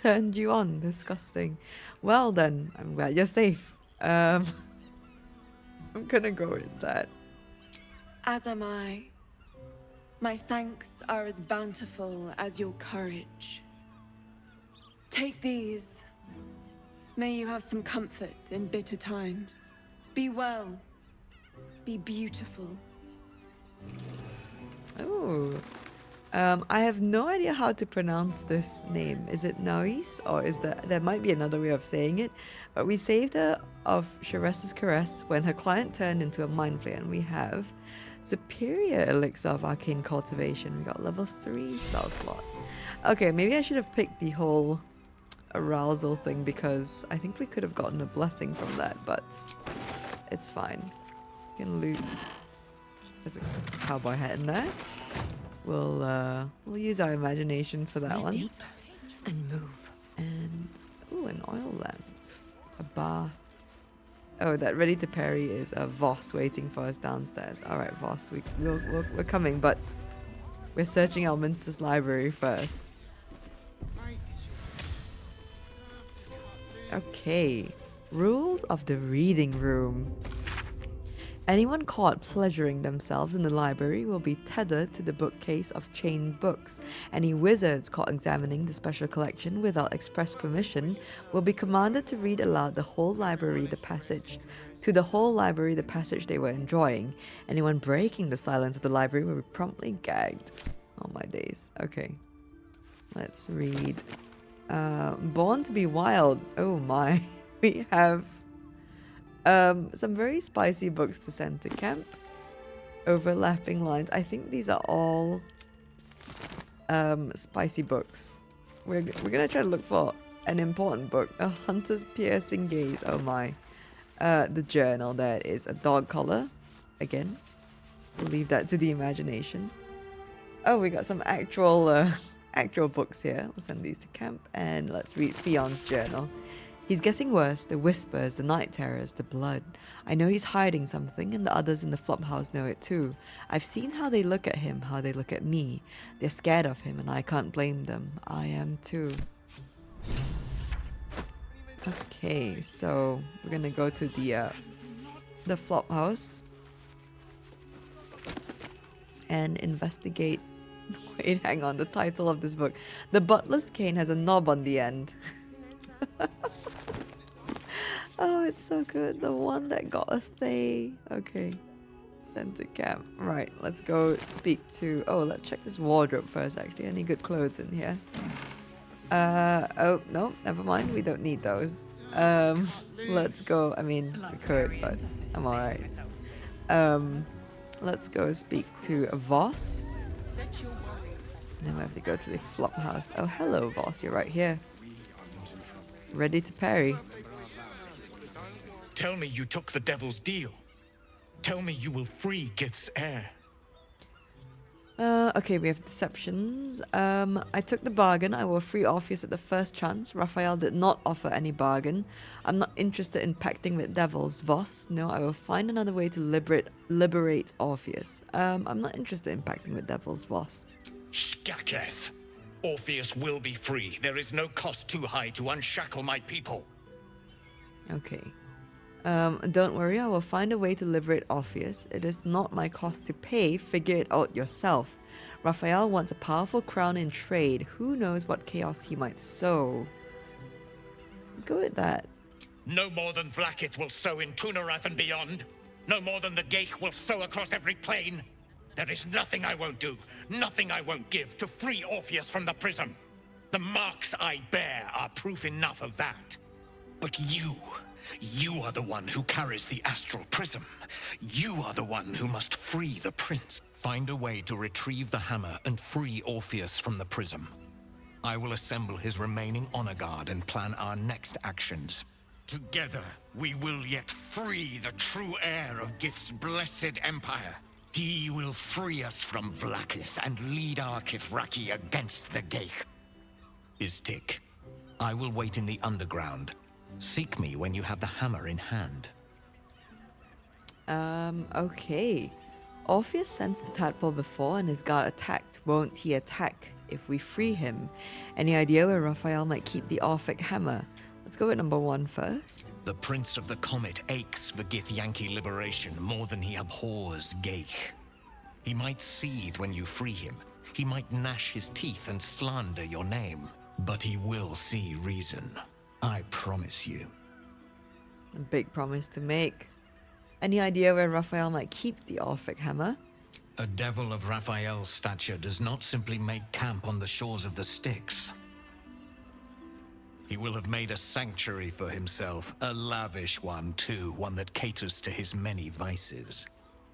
turned you on. Disgusting. Well then, I'm glad you're safe. I'm gonna go with that. As am I. My thanks are as bountiful as your courage. Take these. May you have some comfort in bitter times. Be well. Be beautiful. Oh. I have no idea how to pronounce this name. Is it Naoise, or is there might be another way of saying it? But we saved her of Shirra's caress when her client turned into a mind flayer, and we have superior elixir of arcane cultivation. We got level 3 spell slot. Okay, maybe I should have picked the whole arousal thing because I think we could have gotten a blessing from that, but it's fine. We can loot. There's a cowboy hat in there. We'll use our imaginations for that Breathe one. deep and move. And ooh, an oil lamp, a bath. Oh, that ready to parry is a Voss waiting for us downstairs. All right, Voss, we're coming, but we're searching Elminster's library first. Okay, rules of the reading room. Anyone caught pleasuring themselves in the library will be tethered to the bookcase of chained books. Any wizards caught examining the special collection without express permission will be commanded to read aloud the whole library the passage they were enjoying. Anyone breaking the silence of the library will be promptly gagged. Oh my days. Okay. Let's read. Born to be Wild. Oh my. We have some very spicy books to send to camp. Overlapping lines. I think these are all spicy books. We're gonna try to look for an important book. A Hunter's Piercing Gaze. Oh my. The journal. There it is. A dog collar. Again. We'll leave that to the imagination. Oh, we got some actual books here. We'll send these to camp. And let's read Fion's journal. He's getting worse, the whispers, the night terrors, the blood. I know he's hiding something, and the others in the Flophouse know it too. I've seen how they look at him, how they look at me. They're scared of him, and I can't blame them. I am too. Okay, so we're gonna go to the Flophouse and investigate Wait, hang on. The title of this book. The Butler's Cane has a knob on the end. Oh, it's so good. The one that got a Thay. Okay. Sent to camp. Right, let's go speak to... Oh, let's check this wardrobe first, actually. Any good clothes in here? Oh, no, never mind. We don't need those. Let's go. I mean, we could, but I'm alright. Let's go speak to Voss. Then we have to go to the Flophouse. Oh, hello, Voss. You're right here. Ready to parry. Tell me you took the devil's deal. Tell me you will free Gith's heir. Okay, we have deceptions. I took the bargain. I will free Orpheus at the first chance. Raphael did not offer any bargain. I'm not interested in pacting with devils. Voss, no, I will find another way to liberate Orpheus. I'm not interested in pacting with devils. Voss. Skaketh. Orpheus will be free. There is no cost too high to unshackle my people. Okay. Don't worry, I will find a way to liberate Orpheus. It is not my cost to pay, figure it out yourself. Raphael wants a powerful crown in trade. Who knows what chaos he might sow? Let's go with that. No more than Vlaakith will sow in Tunarath and beyond. No more than the Geich will sow across every plain. There is nothing I won't do, nothing I won't give to free Orpheus from the prism. The marks I bear are proof enough of that. But you are the one who carries the astral prism. You are the one who must free the prince. Find a way to retrieve the hammer and free Orpheus from the prism. I will assemble his remaining honor guard and plan our next actions. Together, we will yet free the true heir of Gith's blessed empire. He will free us from Vlaakith and lead our Kithraki against the Geich. Istik, I will wait in the underground. Seek me when you have the hammer in hand. Okay. Orpheus sensed the tadpole before and his guard attacked. Won't he attack if we free him? Any idea where Raphael might keep the Orphic hammer? Let's go with number 1 first. The Prince of the Comet aches for Githyanki liberation more than he abhors Geich. He might seethe when you free him. He might gnash his teeth and slander your name. But he will see reason. I promise you. A big promise to make. Any idea where Raphael might keep the Orphic hammer? A devil of Raphael's stature does not simply make camp on the shores of the Styx. He will have made a sanctuary for himself, a lavish one too, one that caters to his many vices.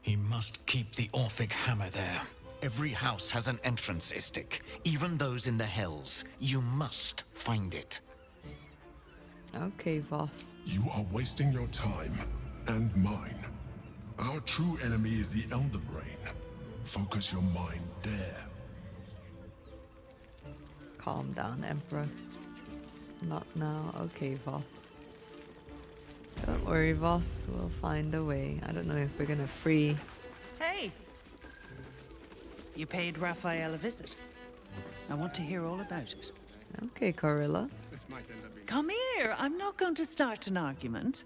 He must keep the Orphic hammer there. Every house has an entrance, Istik, even those in the Hells. You must find it. Okay, Voss. You are wasting your time and mine. Our true enemy is the Elder Brain. Focus your mind there. Calm down, Emperor. Not now. Okay, Voss. Don't worry, Voss. We'll find a way. I don't know if we're gonna free... Hey! You paid Raphael a visit. I want to hear all about it. Okay, Korrilla. Come here. I'm not going to start an argument.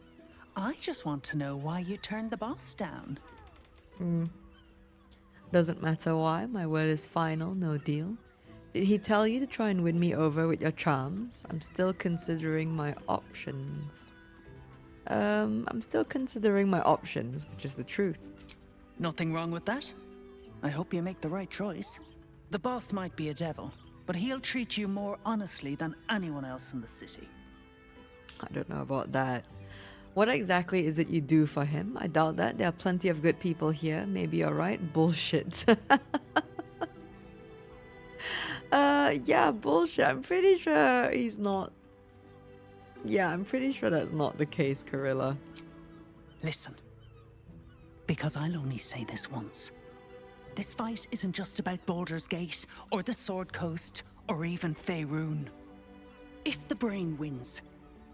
I just want to know why you turned the boss down. Doesn't matter why. My word is final. No deal. Did he tell you to try and win me over with your charms? I'm still considering my options. I'm still considering my options, which is the truth. Nothing wrong with that. I hope you make the right choice. The boss might be a devil, but he'll treat you more honestly than anyone else in the city. I don't know about that. What exactly is it you do for him? I doubt that. There are plenty of good people here. Maybe you're right. Bullshit. Yeah, bullshit. I'm pretty sure he's not... Yeah, I'm pretty sure that's not the case, Korrilla. Listen. Because I'll only say this once. This fight isn't just about Baldur's Gate, or the Sword Coast, or even Faerun. If the Brain wins,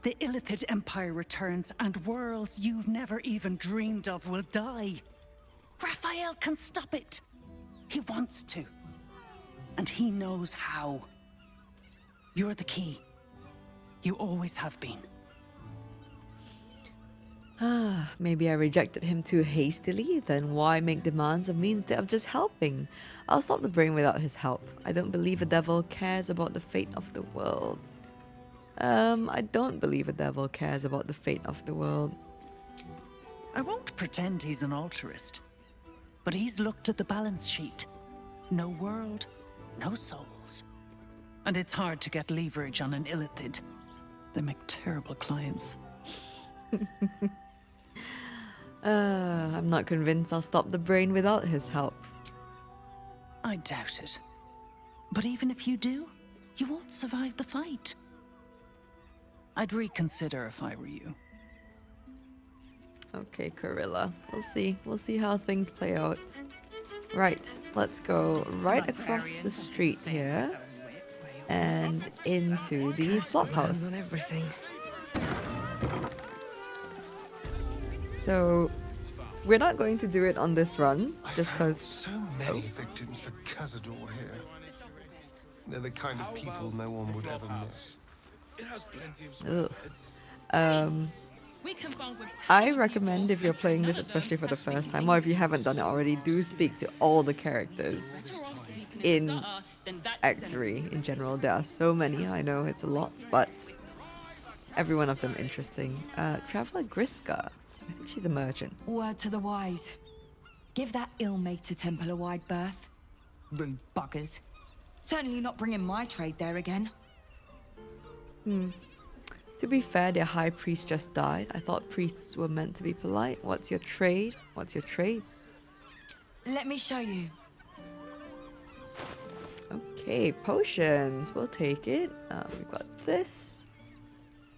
the Illithid Empire returns and worlds you've never even dreamed of will die. Raphael can stop it. He wants to. And he knows how. You're the key. You always have been. Maybe I rejected him too hastily, then why make demands of me instead of just helping? I'll stop the brain without his help. I don't believe a devil cares about the fate of the world. I don't believe a devil cares about the fate of the world. I won't pretend he's an altruist, but he's looked at the balance sheet. No world, no souls. And it's hard to get leverage on an illithid. They make terrible clients. I'm not convinced I'll stop the brain without his help. I doubt it. But even if you do, you won't survive the fight. I'd reconsider if I were you. Okay, Korrilla. We'll see. We'll see how things play out. Right, let's go right across the street here and into the Flophouse. So, we're not going to do it on this run, just because... So many victims for Cazador here. They're the kind of people no one would ever miss. It has plenty of I recommend if you're playing this, especially for the first time, or if you haven't done it already, do speak to all the characters in Act 3 in general. There are so many, I know it's a lot, but every one of them interesting. Traveler Griska, I think she's a merchant. Word to the wise. Give that ill-mated temple a wide berth. Rude buggers. Certainly not bringing my trade there again. To be fair, their high priest just died. I thought priests were meant to be polite. What's your trade? What's your trade? Let me show you. Okay, potions. We'll take it. We've got this.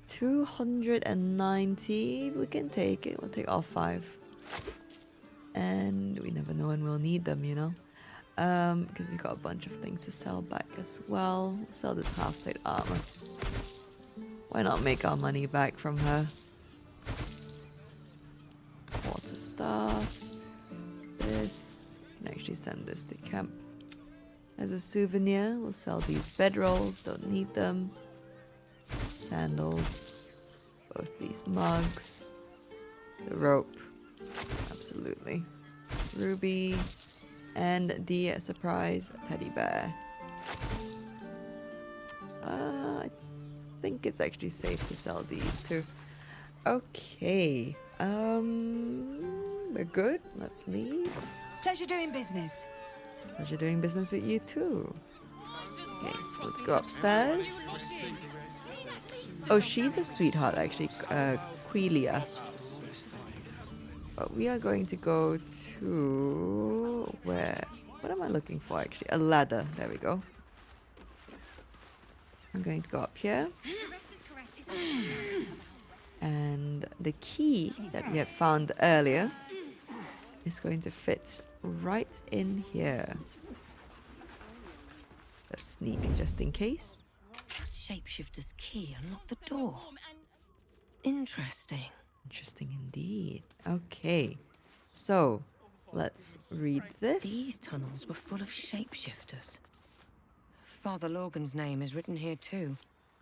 290. We can take it. We'll take all 5. And we never know when we'll need them, you know? Because we've got a bunch of things to sell back as well. We'll sell this half-plate armor. Why not make our money back from her? Water staff. This. Can actually send this to camp as a souvenir. We'll sell these bedrolls. Don't need them. Sandals. Both these mugs. The rope. Absolutely. Ruby. And the surprise teddy bear. I think it's actually safe to sell these too. Okay. We're good. Let's leave. Pleasure doing business. Pleasure doing business with you too. Okay, let's go upstairs. Oh, she's a sweetheart actually, Quelia. But we are going to go to... where? What am I looking for actually? A ladder. There we go. I'm going to go up here. And the key that we had found earlier is going to fit right in here. Let's sneak just in case. Shapeshifter's key unlocked the door. Interesting. Interesting indeed. Okay, so let's read this. These tunnels were full of shapeshifters. Father Logan's name is written here too.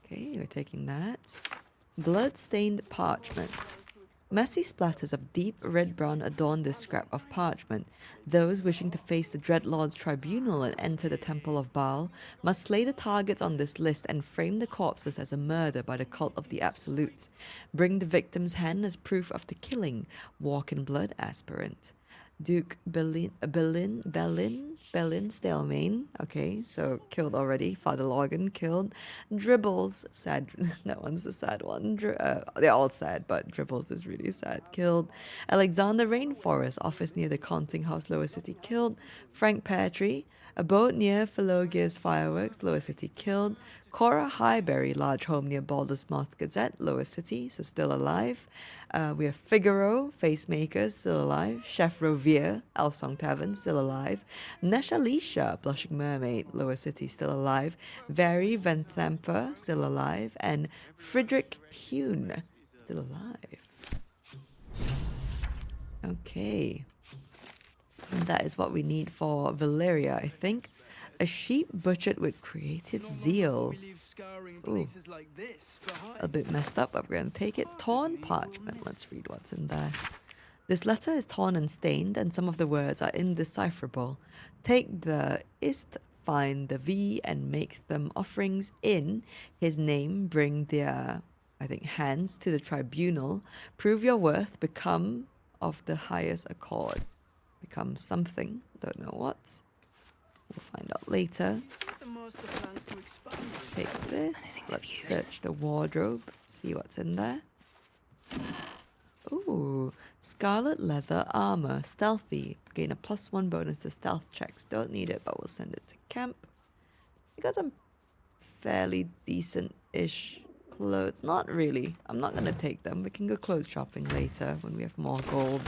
Okay, we're taking that. Blood-stained parchment. Messy splatters of deep red-brown adorn this scrap of parchment. Those wishing to face the Dreadlord's tribunal and enter the Temple of Baal must slay the targets on this list and frame the corpses as a murder by the cult of the Absolute. Bring the victim's hand as proof of the killing. Walk in blood aspirant. Duke Belin Stalemain. Okay, so killed already. Father Logan killed. Dribbles, sad. That one's the sad one. They're all sad, but Dribbles is really sad. Killed. Alexander Rainforest, office near the Counting House, Lower City, killed. Frank Petrie, abode near Philogir's Fireworks, Lower City, killed. Cora Highbury, large home near Baldur's Mouth Gazette, Lower City, so still alive. We have Figaro, Facemakers, still alive. Chef Roveer, Elfsong Tavern, still alive. Neshalisha, Blushing Mermaid, Lower City, still alive. Vary Venthamper, still alive. And Friedrich Hune, still alive. Okay. And that is what we need for Dalyria, I think. A sheep butchered with creative zeal. Ooh. A bit messed up, but we're going to take it. Torn parchment. Let's read what's in there. This letter is torn and stained, and some of the words are indecipherable. Take the ist, find the V, and make them offerings in his name. Bring their, I think, hands to the tribunal. Prove your worth. Become of the highest accord. Become something. Don't know what. We'll find out later. Take this. Let's search the wardrobe. See what's in there. Ooh. Scarlet leather armor. Stealthy. Gain a +1 bonus to stealth checks. Don't need it, but we'll send it to camp. We got some fairly decent-ish clothes. Not really. I'm not going to take them. We can go clothes shopping later when we have more gold.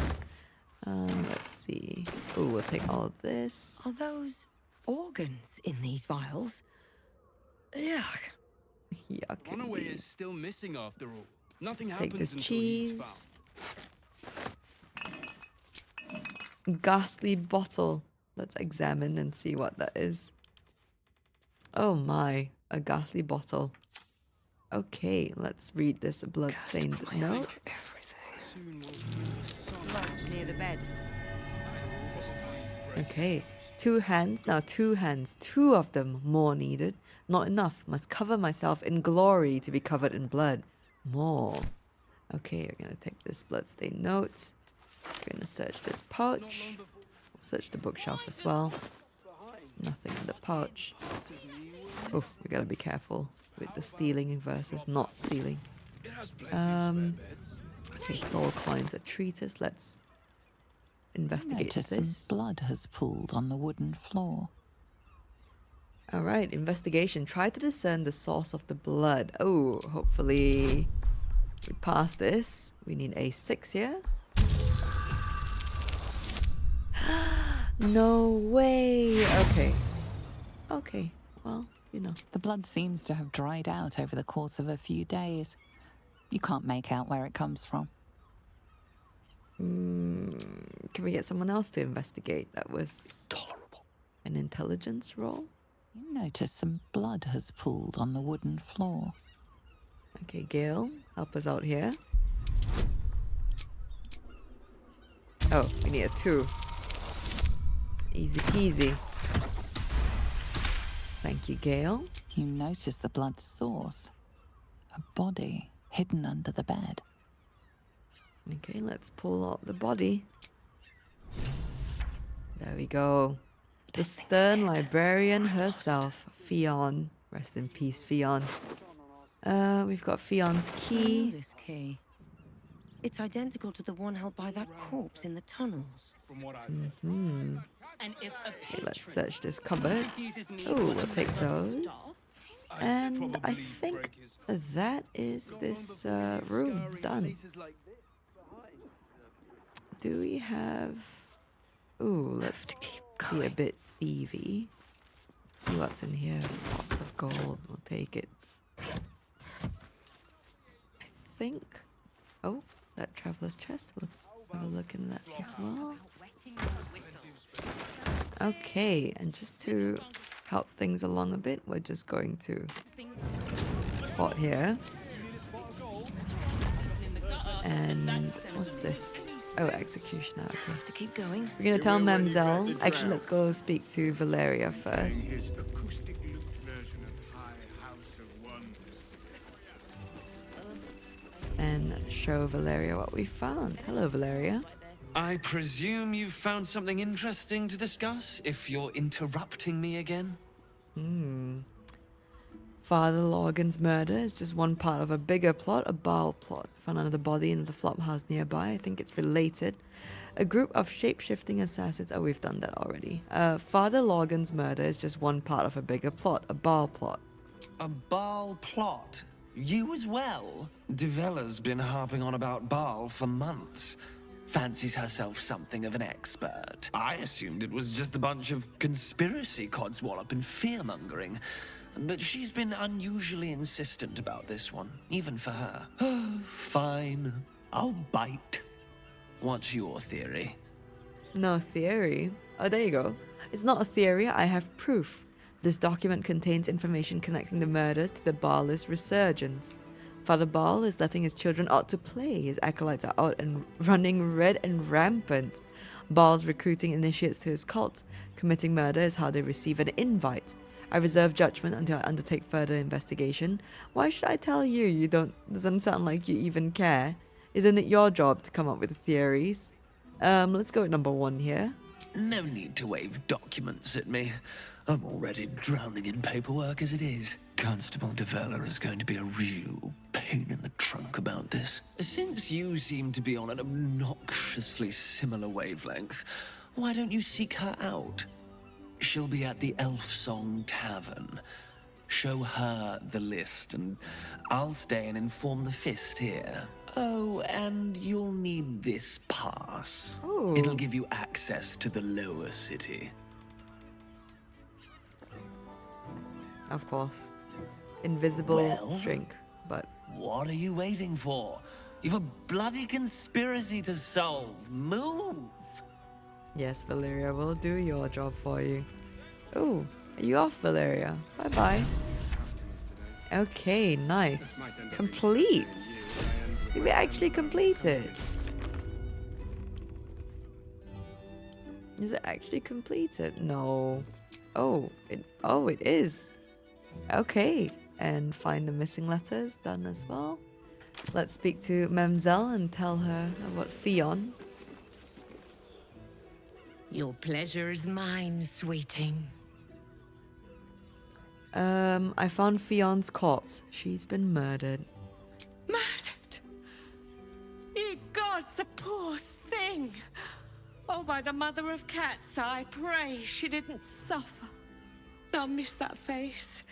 Let's see. Ooh, we'll take all of this. Are those organs in these vials? Yuck. Yuck. Runaway is still missing after all. Nothing Let's take happens this until cheese. Ghastly bottle. Let's examine and see what that is. Oh my, a ghastly bottle. Okay, let's read this bloodstained note. Blood's near the bed. Okay, 2 hands. Now 2 hands. 2 of them. More needed. Not enough. Must cover myself in glory to be covered in blood. More. Okay, we're going to take this bloodstained note. We're going to search this pouch. We'll search the bookshelf as well. Nothing in the pouch. Oh, we got to be careful with the stealing versus not stealing. Okay, soul coins are treatise. Let's investigate Notice this. some blood has pooled on the wooden floor. All right, investigation. Try to discern the source of the blood. Oh, hopefully we pass this. We need a 6 here. No way. Okay. Okay, well, you know. The blood seems to have dried out over the course of a few days. You can't make out where it comes from. Can we get someone else to investigate? That was tolerable. An intelligence roll? You notice some blood has pooled on the wooden floor. Okay, Gale, help us out here. Oh, we need a 2. Easy peasy. Thank you, Gale. You notice the blood's source. A body hidden under the bed. Okay, let's pull out the body. There we go. The stern librarian herself, Fionn. Rest in peace, Fionn. We've got Fion's key. This key. It's identical to the one held by that corpse in the tunnels. And if a Okay, let's search this cupboard. Oh, we'll take those. And I think that is this room done. Do we have... Ooh, let's be a bit thievy. See what's in here. Lots of gold. We'll take it. I think... Oh, that traveler's chest. We'll have a look in that as well. Okay, and just to help things along a bit, we're just going to plot here. And what's this? Oh, executioner. Okay. Have to keep going. We're gonna tell Mamzelle. Actually, let's go speak to Valeria first. And show Valeria what we found. Hello, Valeria. I presume you've found something interesting to discuss, if you're interrupting me again? Father Logan's murder is just one part of a bigger plot, a Baal plot. Found another body in the Flophouse nearby. I think it's related. A group of shape-shifting assassins. Oh, we've done that already. Father Logan's murder is just one part of a bigger plot, a Baal plot. A Baal plot? You as well? Devella's been harping on about Baal for months. Fancies herself something of an expert. I assumed it was just a bunch of conspiracy codswallop and fear-mongering. But she's been unusually insistent about this one, even for her. Fine. I'll bite. What's your theory? No theory. Oh, there you go. It's not a theory. I have proof. This document contains information connecting the murders to the Baalist resurgence. Father Baal is letting his children out to play. His acolytes are out and running red and rampant. Baal's recruiting initiates to his cult. Committing murder is how they receive an invite. I reserve judgment until I undertake further investigation. Why should I tell you? You don't. Doesn't sound like you even care. Isn't it your job to come up with theories? Let's go with number 1 here. No need to wave documents at me. I'm already drowning in paperwork as it is. Constable Devella is going to be a real pain in the trunk about this. Since you seem to be on an obnoxiously similar wavelength, why don't you seek her out? She'll be at the Elfsong Tavern. Show her the list, and I'll stay and inform the Fist here. Oh, and you'll need this pass. Ooh. It'll give you access to the lower city. Of course. Invisible Well, shrink, but... What are you waiting for? You've a bloody conspiracy to solve. Move! Yes, Valeria, we'll do your job for you. Oh, are you off, Valeria? Bye-bye. Okay, nice. Complete! Did we actually complete it? Is it actually completed? No. Oh, it is. Okay, and find the missing letters, done as well. Let's speak to Mamzelle and tell her about Fionn. Your pleasure is mine, sweeting. I found Fionn's corpse. She's been murdered. Murdered? Ye gods, the poor thing! Oh, by the mother of cats, I pray she didn't suffer. I'll miss that face.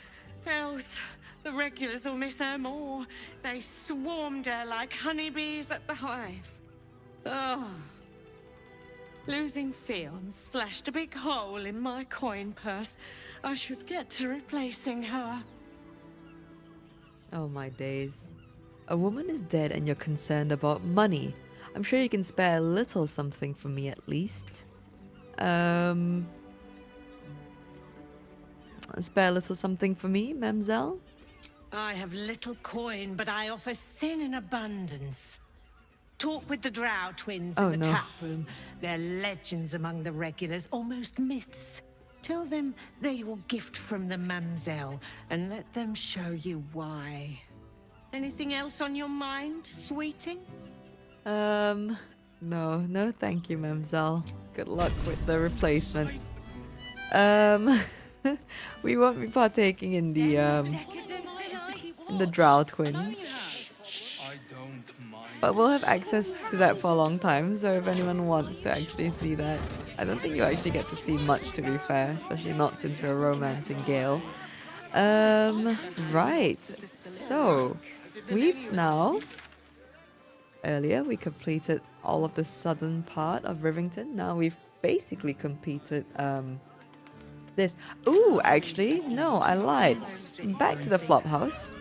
Else, the regulars will miss her more. They swarmed her like honeybees at the hive. Oh. Losing Fionn slashed a big hole in my coin purse. I should get to replacing her. Oh my days. A woman is dead and you're concerned about money. I'm sure you can spare a little something for me at least. Spare a little something for me, Mamzelle? I have little coin, but I offer sin in abundance. Talk with the Drow twins in the tap room. They're legends among the regulars, almost myths. Tell them they're your gift from the Mamzelle, and let them show you why. Anything else on your mind, sweeting? No, thank you, Mamzelle. Good luck with the replacement. We won't be partaking in the Drow twins. But we'll have access to that for a long time, so if anyone wants to actually see that. I don't think you actually get to see much, to be fair, especially not since we're romancing Gale. Right, so we've now... Earlier we completed all of the southern part of Rivington. Now we've basically completed this. Ooh, actually, no, I lied. Back to the Flophouse.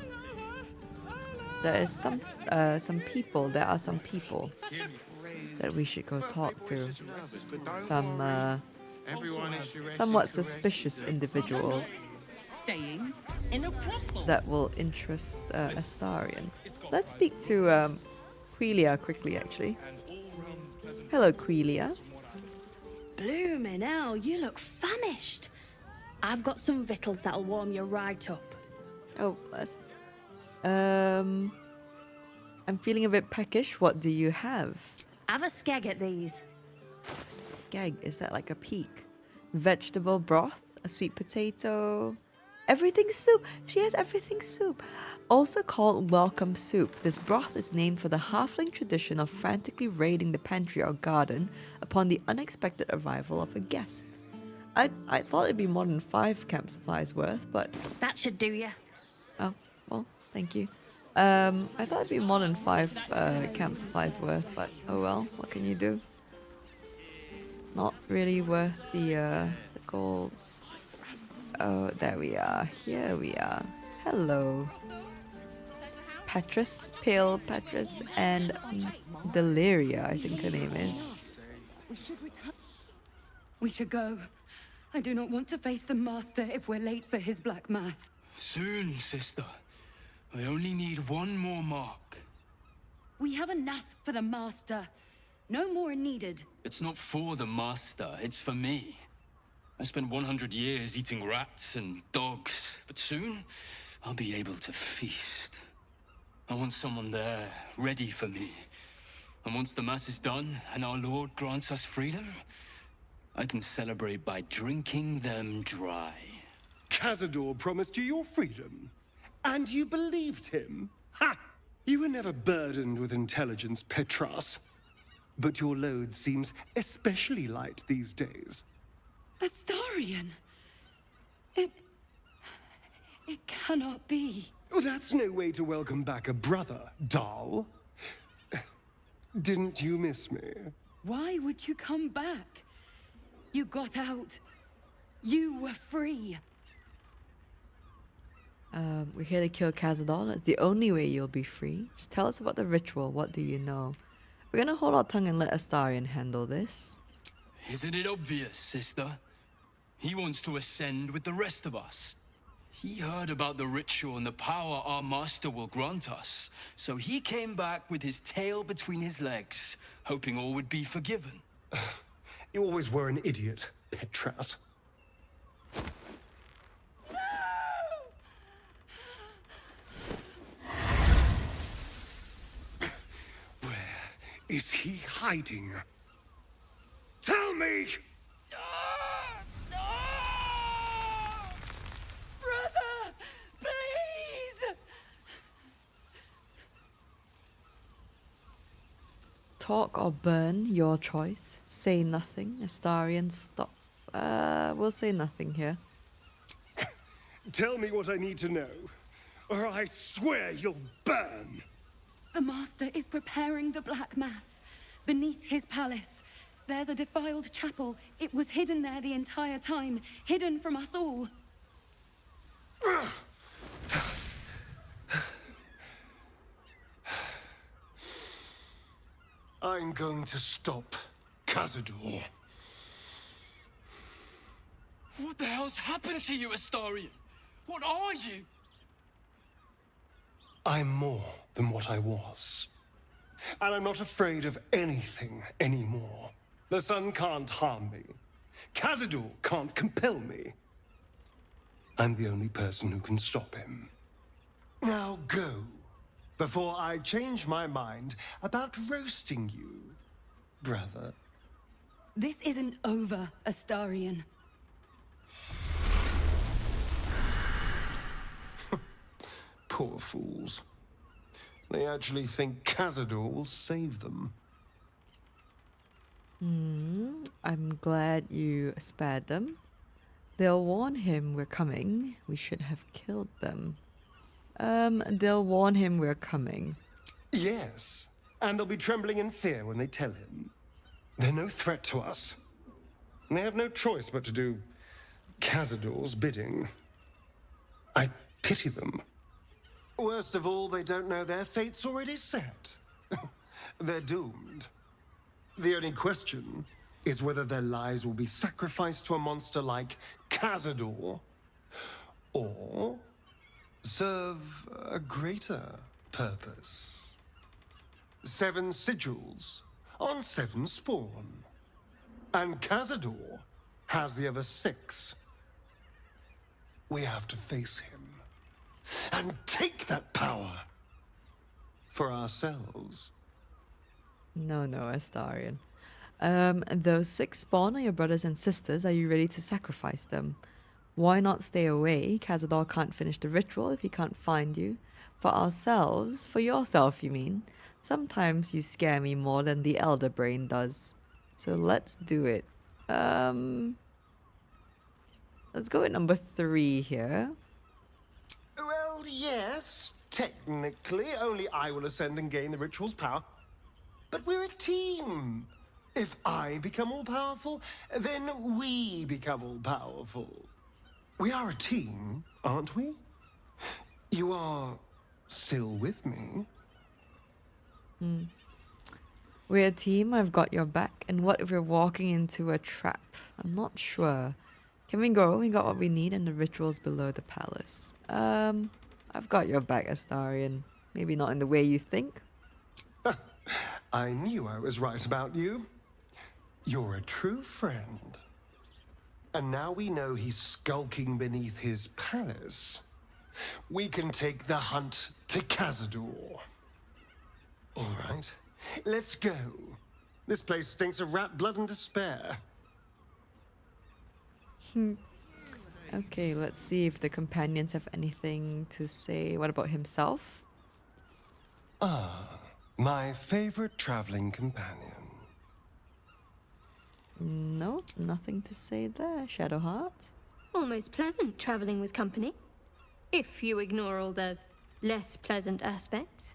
There is some people. There are some people that we should go talk to. Some somewhat suspicious individuals that will interest Astarion. Let's speak to Quelia quickly, actually. Hello, Quelia. Bloomin' hell, you look famished. I've got some victuals that'll warm you right up. Oh, bless. I'm feeling a bit peckish. What do you have? Have a skeg at these. Skeg, is that like a peak? Vegetable broth, a sweet potato, everything soup. She has everything soup. Also called welcome soup, this broth is named for the halfling tradition of frantically raiding the pantry or garden upon the unexpected arrival of a guest. I thought it'd be more than 5 camp supplies worth, but... That should do ya. Oh, well, thank you. I thought it'd be more than 5 camp supplies worth, but oh well, what can you do? Not really worth the gold. Oh, there we are. Here we are. Hello. Petras, Pale Petras, and Dalyria, I think her name is. We should go. I do not want to face the Master if we're late for his Black Mass. Soon, sister. I only need one more mark. We have enough for the Master. No more are needed. It's not for the Master, it's for me. I spent 100 years eating rats and dogs, but soon I'll be able to feast. I want someone there, ready for me. And once the Mass is done and our Lord grants us freedom, I can celebrate by drinking them dry. Cazador promised you your freedom, and you believed him? Ha! You were never burdened with intelligence, Petras. But your load seems especially light these days. Astarion? It cannot be. Oh, that's no way to welcome back a brother, doll. Didn't you miss me? Why would you come back? You got out. You were free. We're here to kill Cazador. That's the only way you'll be free. Just tell us about the ritual. What do you know? We're gonna hold our tongue and let Astarion handle this. Isn't it obvious, sister? He wants to ascend with the rest of us. He heard about the ritual and the power our master will grant us. So he came back with his tail between his legs, hoping all would be forgiven. You always were an idiot, Petras. Where is he hiding? Tell me! Brother, please! Talk or burn, your choice. Say nothing. Astarion, stop. We'll say nothing here. Tell me what I need to know, or I swear you'll burn! The Master is preparing the Black Mass. Beneath his palace, there's a defiled chapel. It was hidden there the entire time, hidden from us all. I'm going to stop Cazador. What the hell's happened to you, Astarion? What are you? I'm more than what I was. And I'm not afraid of anything anymore. The sun can't harm me. Cazador can't compel me. I'm the only person who can stop him. Now go, before I change my mind about roasting you, brother. This isn't over, Astarion. Poor fools. They actually think Cazador will save them. I'm glad you spared them. They'll warn him we're coming. We should have killed them. They'll warn him we're coming. Yes, and they'll be trembling in fear when they tell him. They're no threat to us. And they have no choice but to do Cazador's bidding. I pity them. Worst of all, they don't know their fate's already set. They're doomed. The only question is whether their lives will be sacrificed to a monster like Cazador, or serve a greater purpose. 7 sigils on 7 spawn. And Cazador has the other 6. We have to face him and take that power for ourselves. No, Astarion. Those 6 spawn are your brothers and sisters. Are you ready to sacrifice them? Why not stay away? Cazador can't finish the ritual if he can't find you. For ourselves, for yourself, you mean? Sometimes you scare me more than the elder brain does. So let's do it. Let's go with number 3 here. Well, yes, technically, only I will ascend and gain the ritual's power. But we're a team. If I become all powerful, then we become all powerful. We are a team, aren't we? You are still with me? We're a team, I've got your back. And what if we're walking into a trap? I'm not sure. Can we go? We got what we need and the rituals below the palace. I've got your back, Astarion. Maybe not in the way you think. I knew I was right about you. You're a true friend. And now we know he's skulking beneath his palace. We can take the hunt to Cazador. All right, let's go. This place stinks of rat blood and despair. Okay, let's see if the companions have anything to say. What about himself? Ah, my favorite traveling companion. Nope, nothing to say there. Shadowheart? Almost pleasant traveling with company. If you ignore all the less pleasant aspects.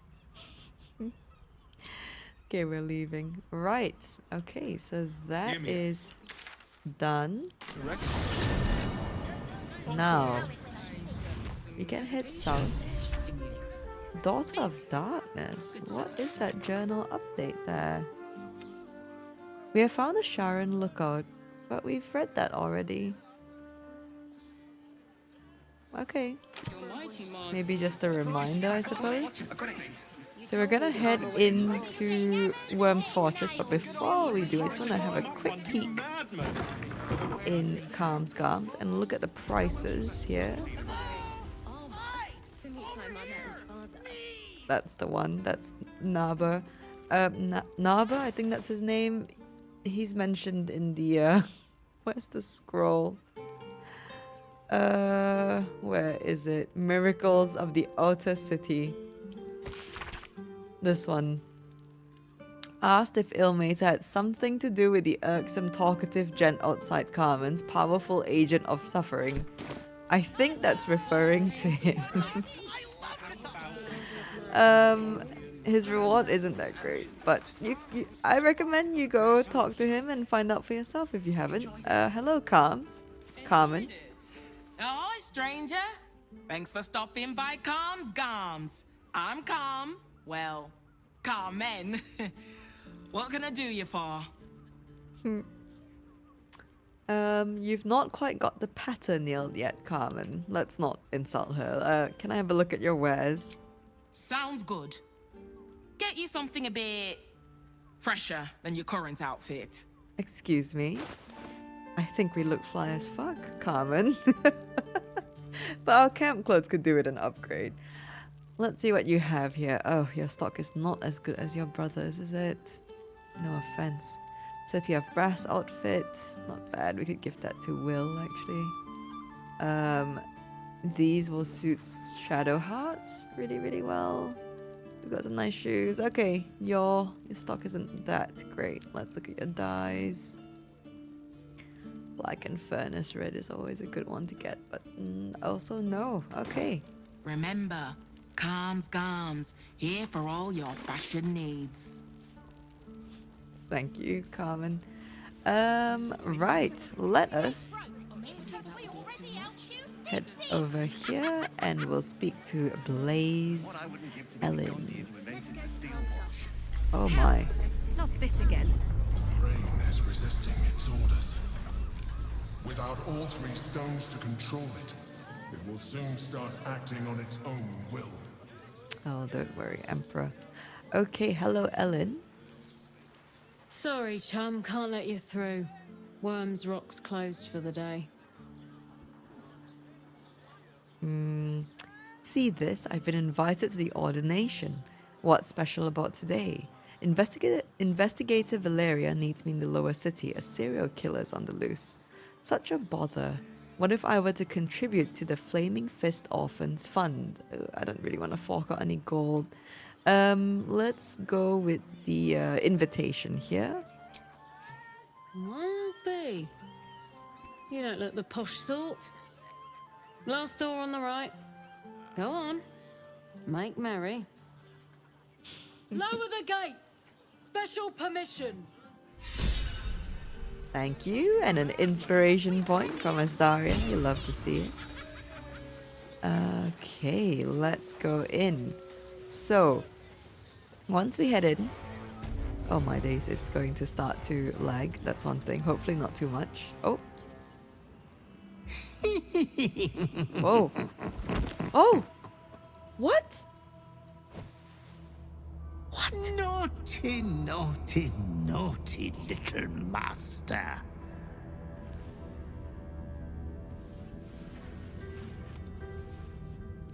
Okay, we're leaving. Right. Okay, so that is done. Now, we can head south. Daughter of Darkness. What is that journal update there? We have found a Sharon lookout, but we've read that already. Okay. Maybe just a reminder, I suppose. So we're gonna head into Wyrm's Fortress, but before we do, I just want to have a quick peek in Calm's Garms and look at the prices here. That's the one. That's Naba. Naba, I think that's his name. He's mentioned in the where's the scroll? Where is it? Miracles of the Outer City. This one. Asked if Ilmater had something to do with the irksome talkative gent outside Carmen's powerful agent of suffering. I think that's referring to him. His reward isn't that great, but I recommend you go talk to him and find out for yourself if you haven't. Hello, Carmen. Oh, stranger. Thanks for stopping by Calm's Garms. I'm Calm. Well, Carmen. What can I do you for? You've not quite got the pattern nailed yet, Carmen. Let's not insult her. Can I have a look at your wares? Sounds good. Get you something a bit fresher than your current outfit. Excuse me. I think we look fly as fuck, Carmen. But our camp clothes could do with an upgrade. Let's see what you have here. Oh, your stock is not as good as your brother's, is it? No offense. City of Brass outfit. Not bad. We could give that to Will, actually. These will suit Shadowheart really, really well. We've got some nice shoes. Okay, your stock isn't that great. Let's look at your dyes. Black and Furnace Red is always a good one to get, but also no. Okay. Remember, Calm's Garms, here for all your fashion needs. Thank you, Carmen. Right, let us head over here and we'll speak to Blaze Ellen. Oh my. Not this again. The brain is resisting its orders. Without all three stones to control it, it will soon start acting on its own will. Oh, don't worry, Emperor. Okay, hello, Ellen. Sorry, chum, can't let you through. Wyrm's Rock's closed for the day. See this? I've been invited to the ordination. What's special about today? Investigator Valeria needs me in the lower city. A serial killer's on the loose. Such a bother. What if I were to contribute to the Flaming Fist Orphans Fund? I don't really want to fork out any gold. Let's go with the invitation here. Well, be. You don't look the posh sort. Last door on the right. Go on. Make merry. Lower the gates. Special permission. Thank you, and an inspiration point from Astarion. You love to see it. Okay, let's go in. So, once we head in... Oh my days, it's going to start to lag. That's one thing. Hopefully not too much. Oh. Whoa. Oh! What? What? Naughty, naughty, naughty little master.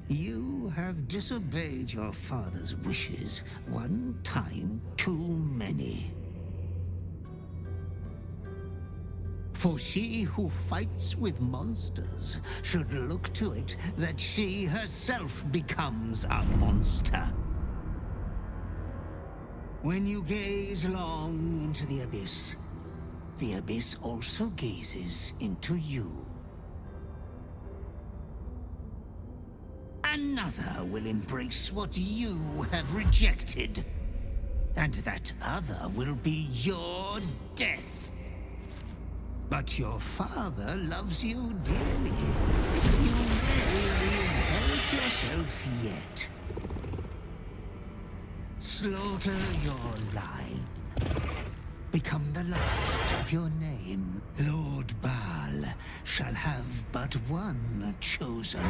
You have disobeyed your father's wishes one time too many. For she who fights with monsters should look to it that she herself becomes a monster. When you gaze long into the abyss also gazes into you. Another will embrace what you have rejected. And that other will be your death. But your father loves you dearly. You may re-inherit yourself yet. Slaughter your line. Become the last of your name. Lord Baal shall have but one chosen.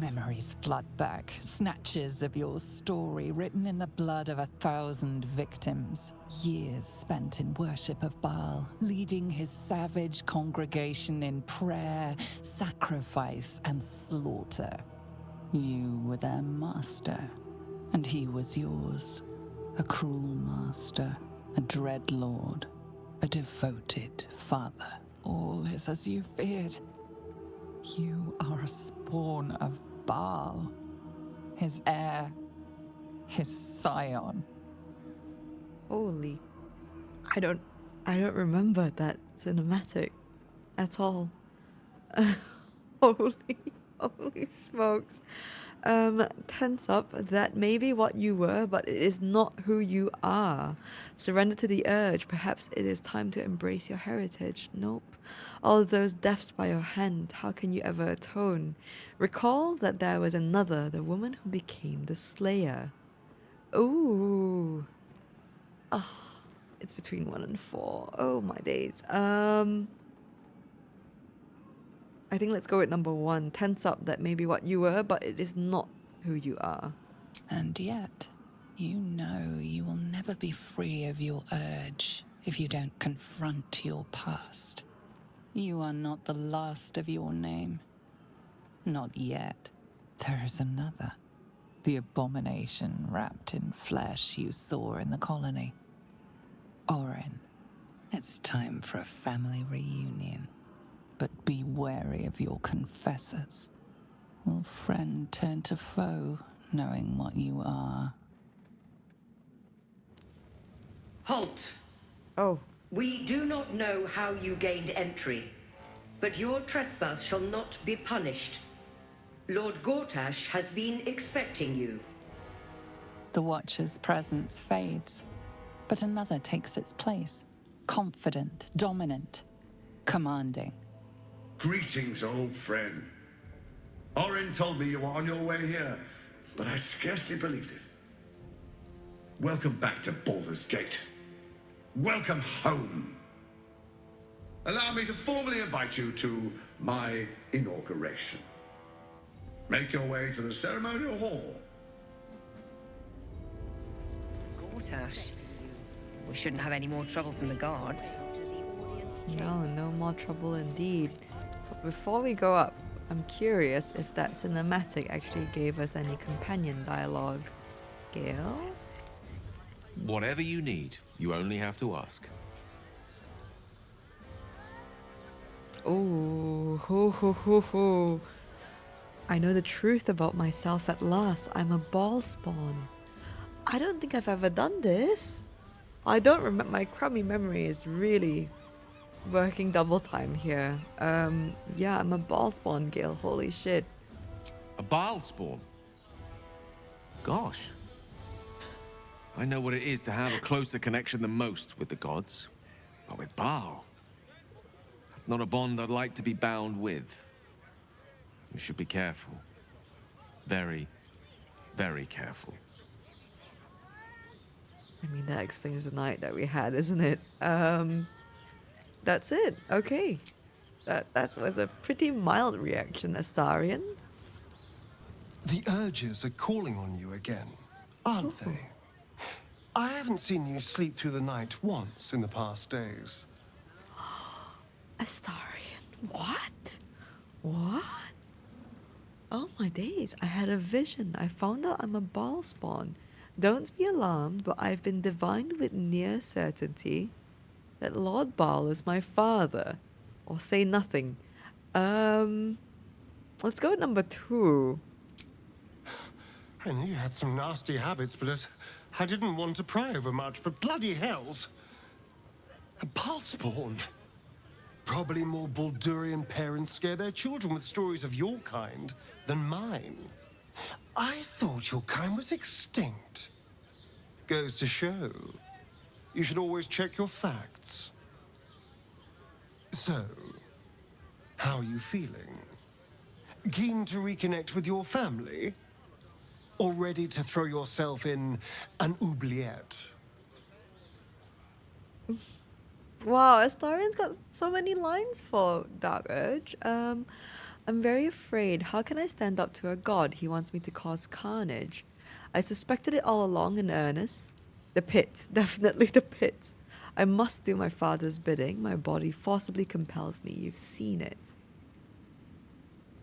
Memories flood back, snatches of your story written in the blood of 1,000 victims. Years spent in worship of Baal, leading his savage congregation in prayer, sacrifice, and slaughter. You were their master, and he was yours. A cruel master, a dread lord, a devoted father. All is as you feared. You are a spawn of Baal, his heir, his scion. Holy. I don't remember that cinematic at all. Holy smokes. Tense up that may be what you were, but it is not who you are. Surrender to the urge. Perhaps it is time to embrace your heritage. Nope. All those deaths by your hand, how can you ever atone? Recall that there was another, the woman who became the slayer. Ooh. Oh, it's between 1 and 4. Oh my days. I think let's go with number 1. Tense up that may be what you were, but it is not who you are. And yet, you know you will never be free of your urge if you don't confront your past. You are not the last of your name. Not yet. There is another. The abomination wrapped in flesh you saw in the colony. Orin, it's time for a family reunion. But be wary of your confessors. Will friend turn to foe, knowing what you are? Halt! Oh. We do not know how you gained entry, but your trespass shall not be punished. Lord Gortash has been expecting you. The Watcher's presence fades, but another takes its place. Confident, dominant, commanding. Greetings, old friend. Orin told me you were on your way here, but I scarcely believed it. Welcome back to Baldur's Gate. Welcome home. Allow me to formally invite you to my inauguration. Make your way to the ceremonial hall. Gortash. We shouldn't have any more trouble from the guards. No more trouble indeed. But before we go up, I'm curious if that cinematic actually gave us any companion dialogue. Gale? Whatever you need, you only have to ask. Ooh, ho. I know the truth about myself at last. I'm a ball spawn. I don't think I've ever done this. I don't remember. My crummy memory is really working double time here. Yeah, I'm a ball spawn, Gale. Holy shit. A Baal spawn? Gosh. I know what it is to have a closer connection than most with the gods. But with Baal, that's not a bond I'd like to be bound with. You should be careful. Very, very careful. I mean, that explains the night that we had, isn't it? That's it. Okay. That was a pretty mild reaction, Astarion. The urges are calling on you again, aren't they? I haven't seen you sleep through the night once in the past days. Astarion, what? What? Oh my days, I had a vision. I found out I'm a Baal spawn. Don't be alarmed, but I've been divined with near certainty that Lord Baal is my father. Or say nothing. Let's go with number 2. I knew you had some nasty habits, but I didn't want to pry over much, but bloody hells. A Baal spawn. Probably more Baldurian parents scare their children with stories of your kind than mine. I thought your kind was extinct. Goes to show, you should always check your facts. So, how are you feeling? Keen to reconnect with your family? Or ready to throw yourself in an oubliette? Wow, Astarion's got so many lines for Dark Urge. I'm very afraid. How can I stand up to a god? He wants me to cause carnage. I suspected it all along in earnest. The pit. Definitely the pit. I must do my father's bidding. My body forcibly compels me. You've seen it.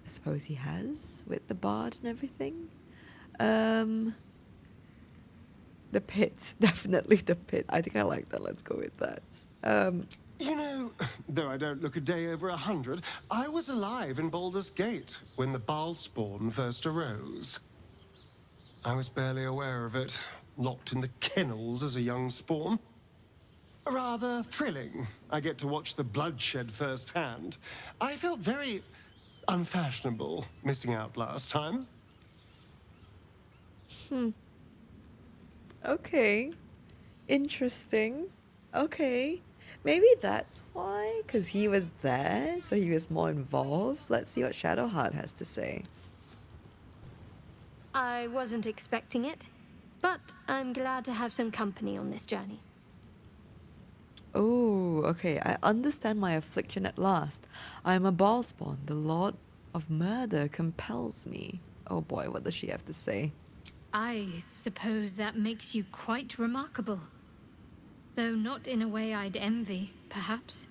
I suppose he has, with the bard and everything. The pit. Definitely the pit. I think I like that. Let's go with that. You know, though I don't look a day over 100, I was alive in Baldur's Gate when the Baal spawn first arose. I was barely aware of it, locked in the kennels as a young spawn. Rather thrilling. I get to watch the bloodshed firsthand. I felt very unfashionable missing out last time. Okay. Interesting. Okay. Maybe that's why, because he was there, so he was more involved. Let's see what Shadowheart has to say. I wasn't expecting it, but I'm glad to have some company on this journey. Oh, okay. I understand my affliction at last. I am a Baal spawn. The Lord of Murder compels me. Oh boy, what does she have to say? I suppose that makes you quite remarkable. Though not in a way I'd envy, perhaps.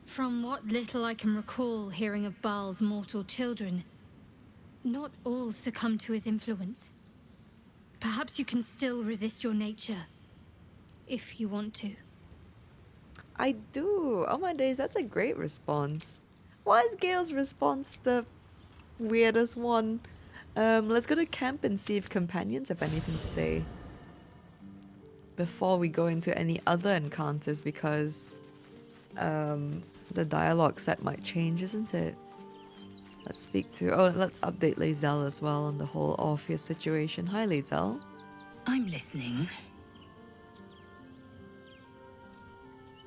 From what little I can recall hearing of Baal's mortal children, not all succumb to his influence. Perhaps you can still resist your nature, if you want to. I do. Oh my days, that's a great response. Why is Gale's response the weirdest one? Let's go to camp and see if companions have anything to say before we go into any other encounters, because the dialogue set might change, isn't it? Let's let's update Lae'zel as well on the whole Orpheus situation. Hi, Lae'zel. I'm listening.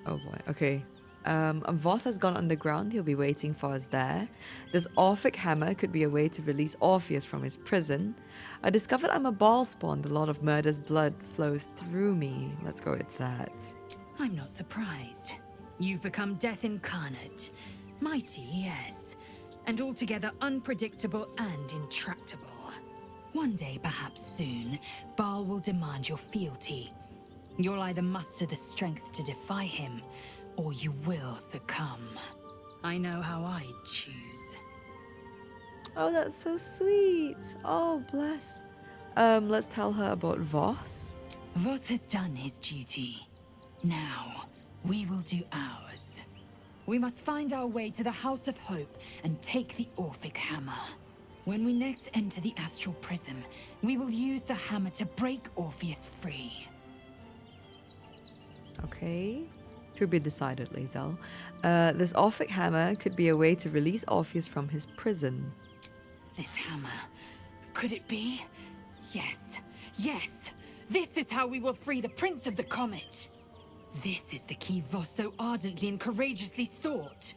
Oh boy, okay. Voss has gone underground. He'll be waiting for us there. This Orphic hammer could be a way to release Orpheus from his prison. I discovered I'm a Baal spawn. The Lord of Murder's blood flows through me. Let's go with that. I'm not surprised. You've become death incarnate. Mighty, yes. And altogether unpredictable and intractable. One day, perhaps soon, Baal will demand your fealty. You'll either muster the strength to defy him, or you will succumb. I know how I'd choose. Oh, that's so sweet. Oh, bless. Let's tell her about Voss. Voss has done his duty. Now, we will do ours. We must find our way to the House of Hope and take the Orphic hammer. When we next enter the Astral Prism, we will use the hammer to break Orpheus free. Okay. To be decided, Lae'zel. This Orphic hammer could be a way to release Orpheus from his prison. This hammer. Could it be? Yes. Yes! This is how we will free the Prince of the Comet! This is the key Voss so ardently and courageously sought.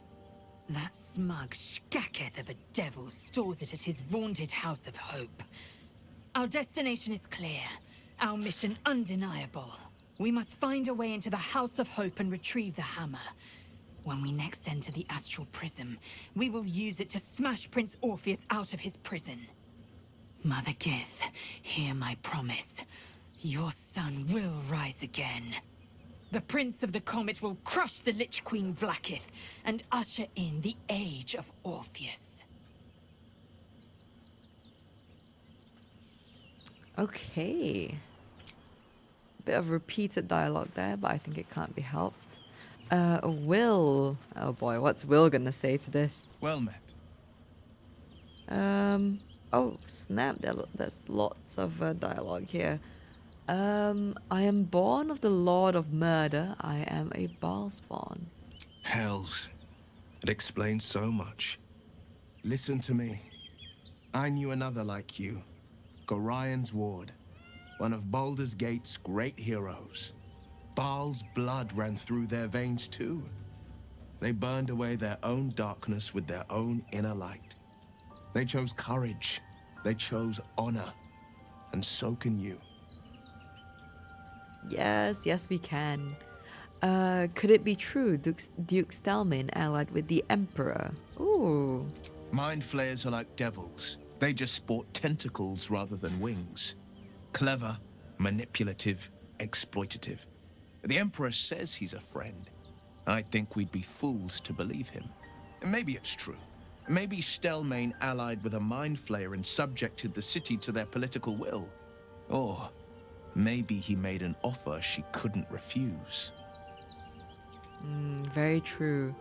That smug shkaketh of a devil stores it at his vaunted House of Hope. Our destination is clear. Our mission undeniable. We must find a way into the House of Hope and retrieve the hammer. When we next enter the astral prism, we will use it to smash Prince Orpheus out of his prison. Mother Gith, hear my promise. Your son will rise again. The Prince of the Comet will crush the Lich Queen Vlaakith and usher in the Age of Orpheus. Okay. Bit of repeated dialogue there, but I think it can't be helped. Will. Oh boy, what's Will gonna say to this? Well met. Oh, snap. There's lots of dialogue here. I am born of the Lord of Murder. I am a Balspawn. Hells. It explains so much. Listen to me. I knew another like you. Gorion's Ward. One of Baldur's Gate's great heroes. Baal's blood ran through their veins too. They burned away their own darkness with their own inner light. They chose courage. They chose honor. And so can you. Yes, yes we can. Could it be true Duke Stelmane allied with the Emperor? Ooh. Mind flayers are like devils. They just sport tentacles rather than wings. Clever, manipulative, exploitative. The Emperor says he's a friend. I think we'd be fools to believe him. And maybe it's true. Maybe Stelmane allied with a mind flayer and subjected the city to their political will. Or maybe he made an offer she couldn't refuse. Very true.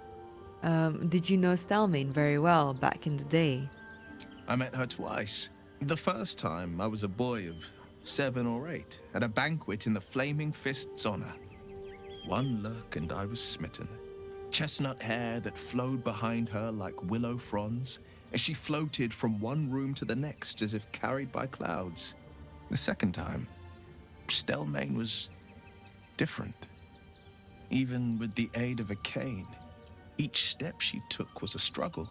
Did you know Stelmane very well back in the day? I met her twice. The first time I was a boy of 7 or 8 at a banquet in the Flaming Fist's honor. One look and I was smitten. Chestnut hair that flowed behind her like willow fronds as she floated from one room to the next as if carried by clouds. The second time, Stelmane was different. Even with the aid of a cane, each step she took was a struggle.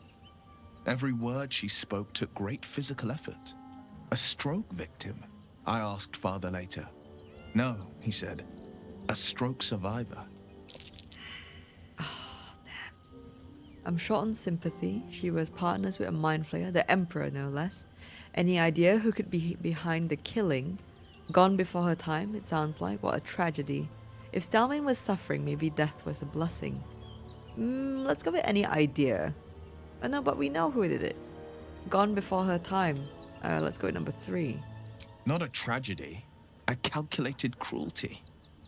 Every word she spoke took great physical effort. A stroke victim, I asked father later. No, he said, a stroke survivor. I'm short on sympathy. She was partners with a mind flayer, the Emperor no less. Any idea who could be behind the killing? Gone before her time, it sounds like. What a tragedy. If Stelmane was suffering, maybe death was a blessing. Let's go with any idea. No, but we know who did it. Gone before her time. Let's go with number 3. Not a tragedy, a calculated cruelty.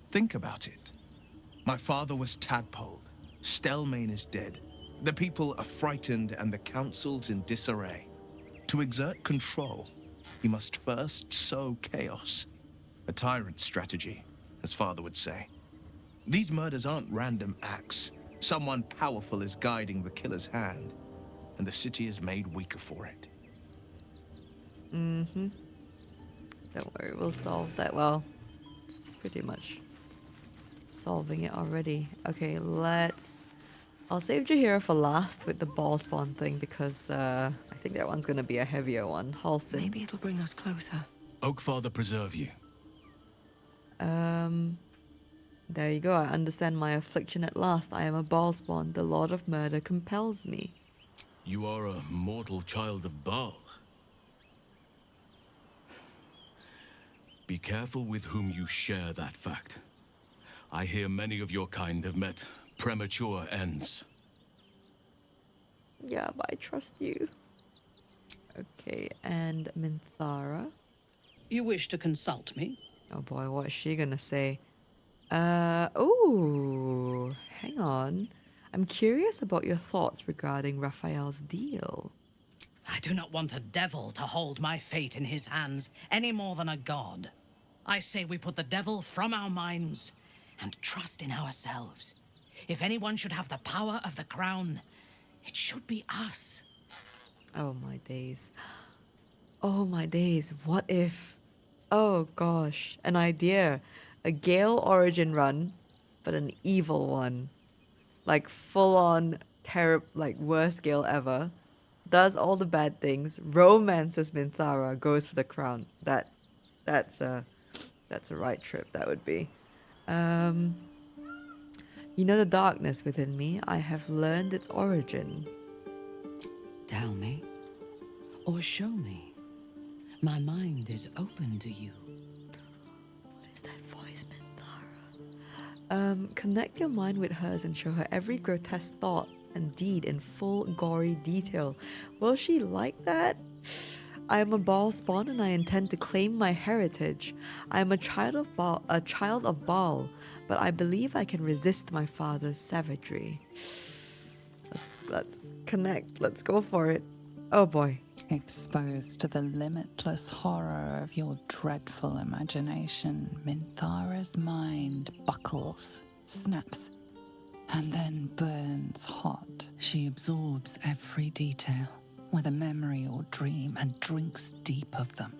Think about it. My father was tadpoled. Stelmane is dead. The people are frightened and the council's in disarray. To exert control, he must first sow chaos. A tyrant's strategy, as father would say. These murders aren't random acts. Someone powerful is guiding the killer's hand, and the city is made weaker for it. Don't worry, we'll solve that. Well, pretty much solving it already. Okay, I'll save Shirra for last with the ball spawn thing because I think that one's gonna be a heavier one. Halsin. Maybe it'll bring us closer. Oakfather preserve you. There you go. I understand my affliction at last. I am a ball spawn. The Lord of Murder compels me. You are a mortal child of Baal. Be careful with whom you share that fact. I hear many of your kind have met premature ends. Yeah, but I trust you. Okay, and Minthara. You wish to consult me? Oh boy, what is she gonna say? Oh, hang on. I'm curious about your thoughts regarding Raphael's deal. I do not want a devil to hold my fate in his hands any more than a god. I say we put the devil from our minds and trust in ourselves. If anyone should have the power of the crown, it should be us. Oh my days. Oh my days. What if... Oh gosh. An idea. A Gale origin run, but an evil one. Like full on like worst Gale ever. Does all the bad things. Romances Minthara. Goes for the crown. That's a right trip. That would be. You know the darkness within me. I have learned its origin. Tell me, or show me. My mind is open to you. What is that voice, Minthara? Connect your mind with hers and show her every grotesque thought and deed in full gory detail. Will she like that? I am a Baal spawn and I intend to claim my heritage. I am a child of Baal, but I believe I can resist my father's savagery. Let's connect. Let's go for it. Oh boy. Exposed to the limitless horror of your dreadful imagination, Minthara's mind buckles, snaps, and then burns hot. She absorbs every detail, whether memory or dream, and drinks deep of them.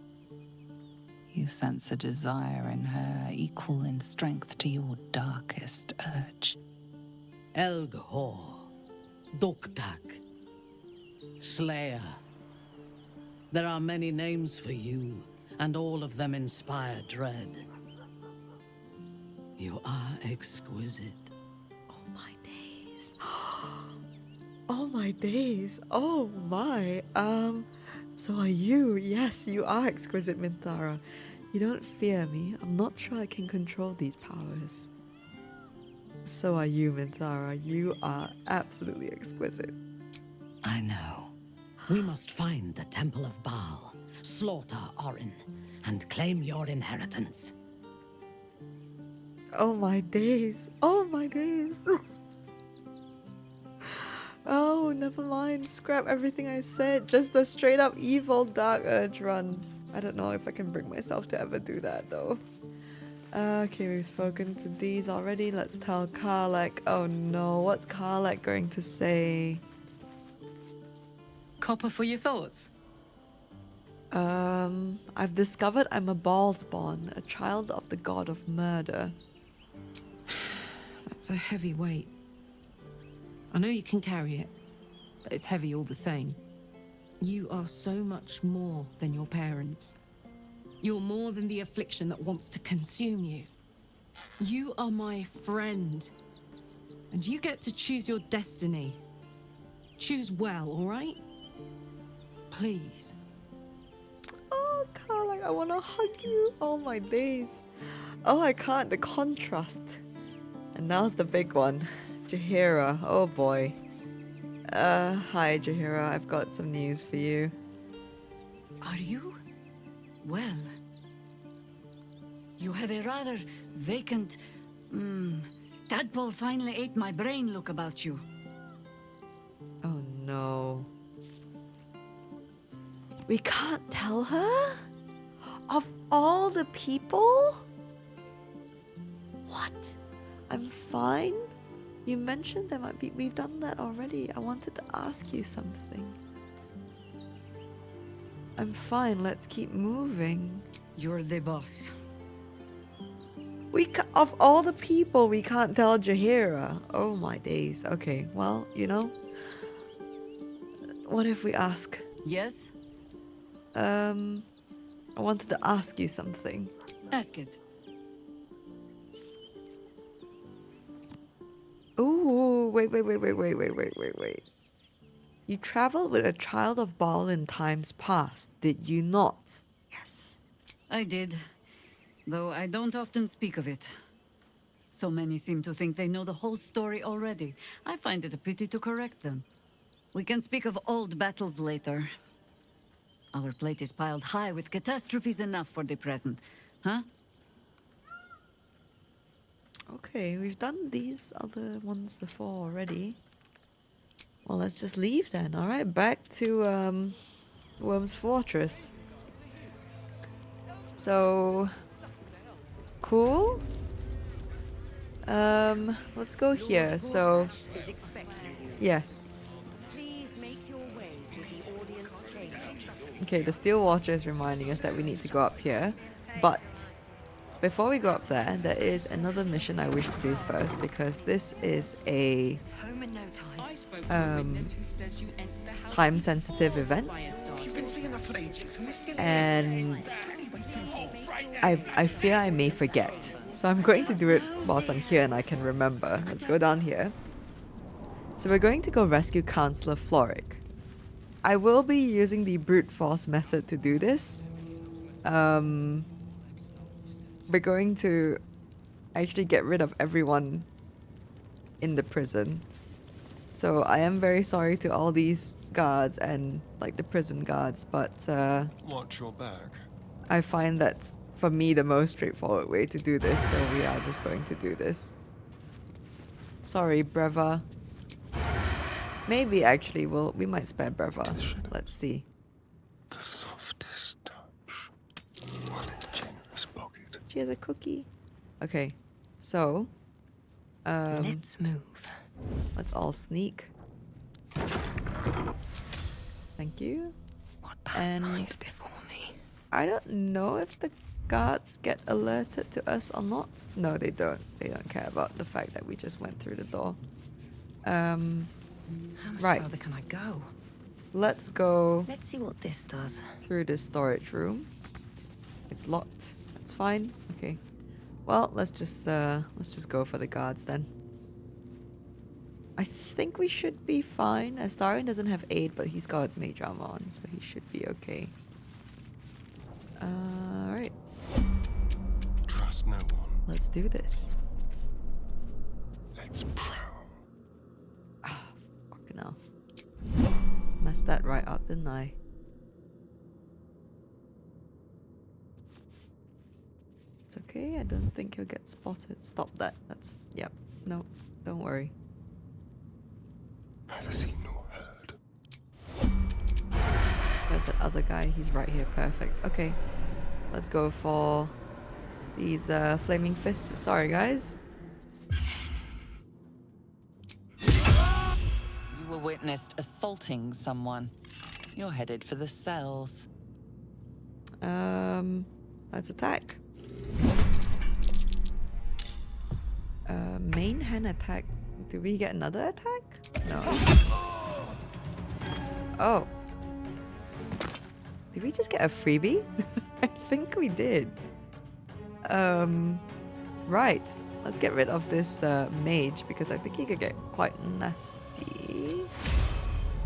You sense a desire in her equal in strength to your darkest urge. Elgor, Doktak, Slayer. There are many names for you, and all of them inspire dread. You are exquisite. Oh my days. Oh my days. Oh my. So are you. Yes, you are exquisite, Minthara. You don't fear me. I'm not sure I can control these powers. So are you, Minthara. You are absolutely exquisite. I know. We must find the Temple of Baal, slaughter Orin, and claim your inheritance. Oh my days. Oh my days. Oh, never mind. Scrap everything I said. Just the straight up evil dark urge run. I don't know if I can bring myself to ever do that though. Okay, we've spoken to these already. Let's tell Karlek. Oh no, what's Karlek going to say? Copper for your thoughts? I've discovered I'm a Baal spawn, a child of the god of murder. That's a heavy weight. I know you can carry it, but it's heavy all the same. You are so much more than your parents. You're more than the affliction that wants to consume you. You are my friend, and you get to choose your destiny. Choose well, all right? Please. Oh, Karlek, I want to hug you. Oh my days. Oh, I can't. The contrast. And now's the big one. Jaheira. Oh boy. Hi Jaheira. I've got some news for you. Are you? Well. You have a rather vacant... tadpole finally ate my brain look about you. Oh no. We can't tell her? Of all the people? What? I'm fine? You mentioned there might be... We've done that already. I wanted to ask you something. I'm fine. Let's keep moving. You're the boss. Of all the people, we can't tell Jaheira. Oh my days. Okay, well, you know. What if we ask? Yes? I wanted to ask you something. Ask it. Ooh, wait. You traveled with a child of Baal in times past, did you not? Yes. I did, though I don't often speak of it. So many seem to think they know the whole story already. I find it a pity to correct them. We can speak of old battles later. Our plate is piled high with catastrophes enough for the present, huh? Okay, we've done these other ones before already. Well, let's just leave then. Alright, back to Wyrm's Fortress. So, cool. Let's go here. So, yes. Please make your way to the audience chamber. Okay, the Steel Watcher is reminding us that we need to go up here. But before we go up there, there is another mission I wish to do first, because this is a time-sensitive event. And I fear I may forget. So I'm going to do it whilst I'm here and I can remember. Let's go down here. So we're going to go rescue Counsellor Florrick. I will be using the brute force method to do this. We're going to actually get rid of everyone in the prison. So I am very sorry to all these guards and like the prison guards, but Watch your back. I find that's for me the most straightforward way to do this, so we are just going to do this. Sorry, Breva. Maybe actually we might spare Breva. Let's see. The softest touch. What a generous pocket. She has a cookie. Okay, so let's move. Let's all sneak. Thank you. What path lies before me? I don't know if the guards get alerted to us or not. No, they don't. They don't care about the fact that we just went through the door. How much Right. further can I go? Let's go. Let's see what this does. Through this storage room. It's locked. That's fine. Okay. Well, let's just go for the guards then. I think we should be fine. Astarion doesn't have aid, but he's got mage armor on, so he should be okay. Alright. Trust no one. Let's do this. Let's prowl. Ah, fucking hell. Messed that right up, didn't I? It's okay, I don't think he'll get spotted. Stop that. That's... Yep. No, don't worry. Neither seen nor heard. Where's that other guy? He's right here. Perfect. Okay. Let's go for these flaming fists. Sorry, guys. You were witnessed assaulting someone. You're headed for the cells. Let's attack. Main hand attack. Do we get another attack? No. Oh. Did we just get a freebie? I think we did. Right. Let's get rid of this mage because I think he could get quite nasty.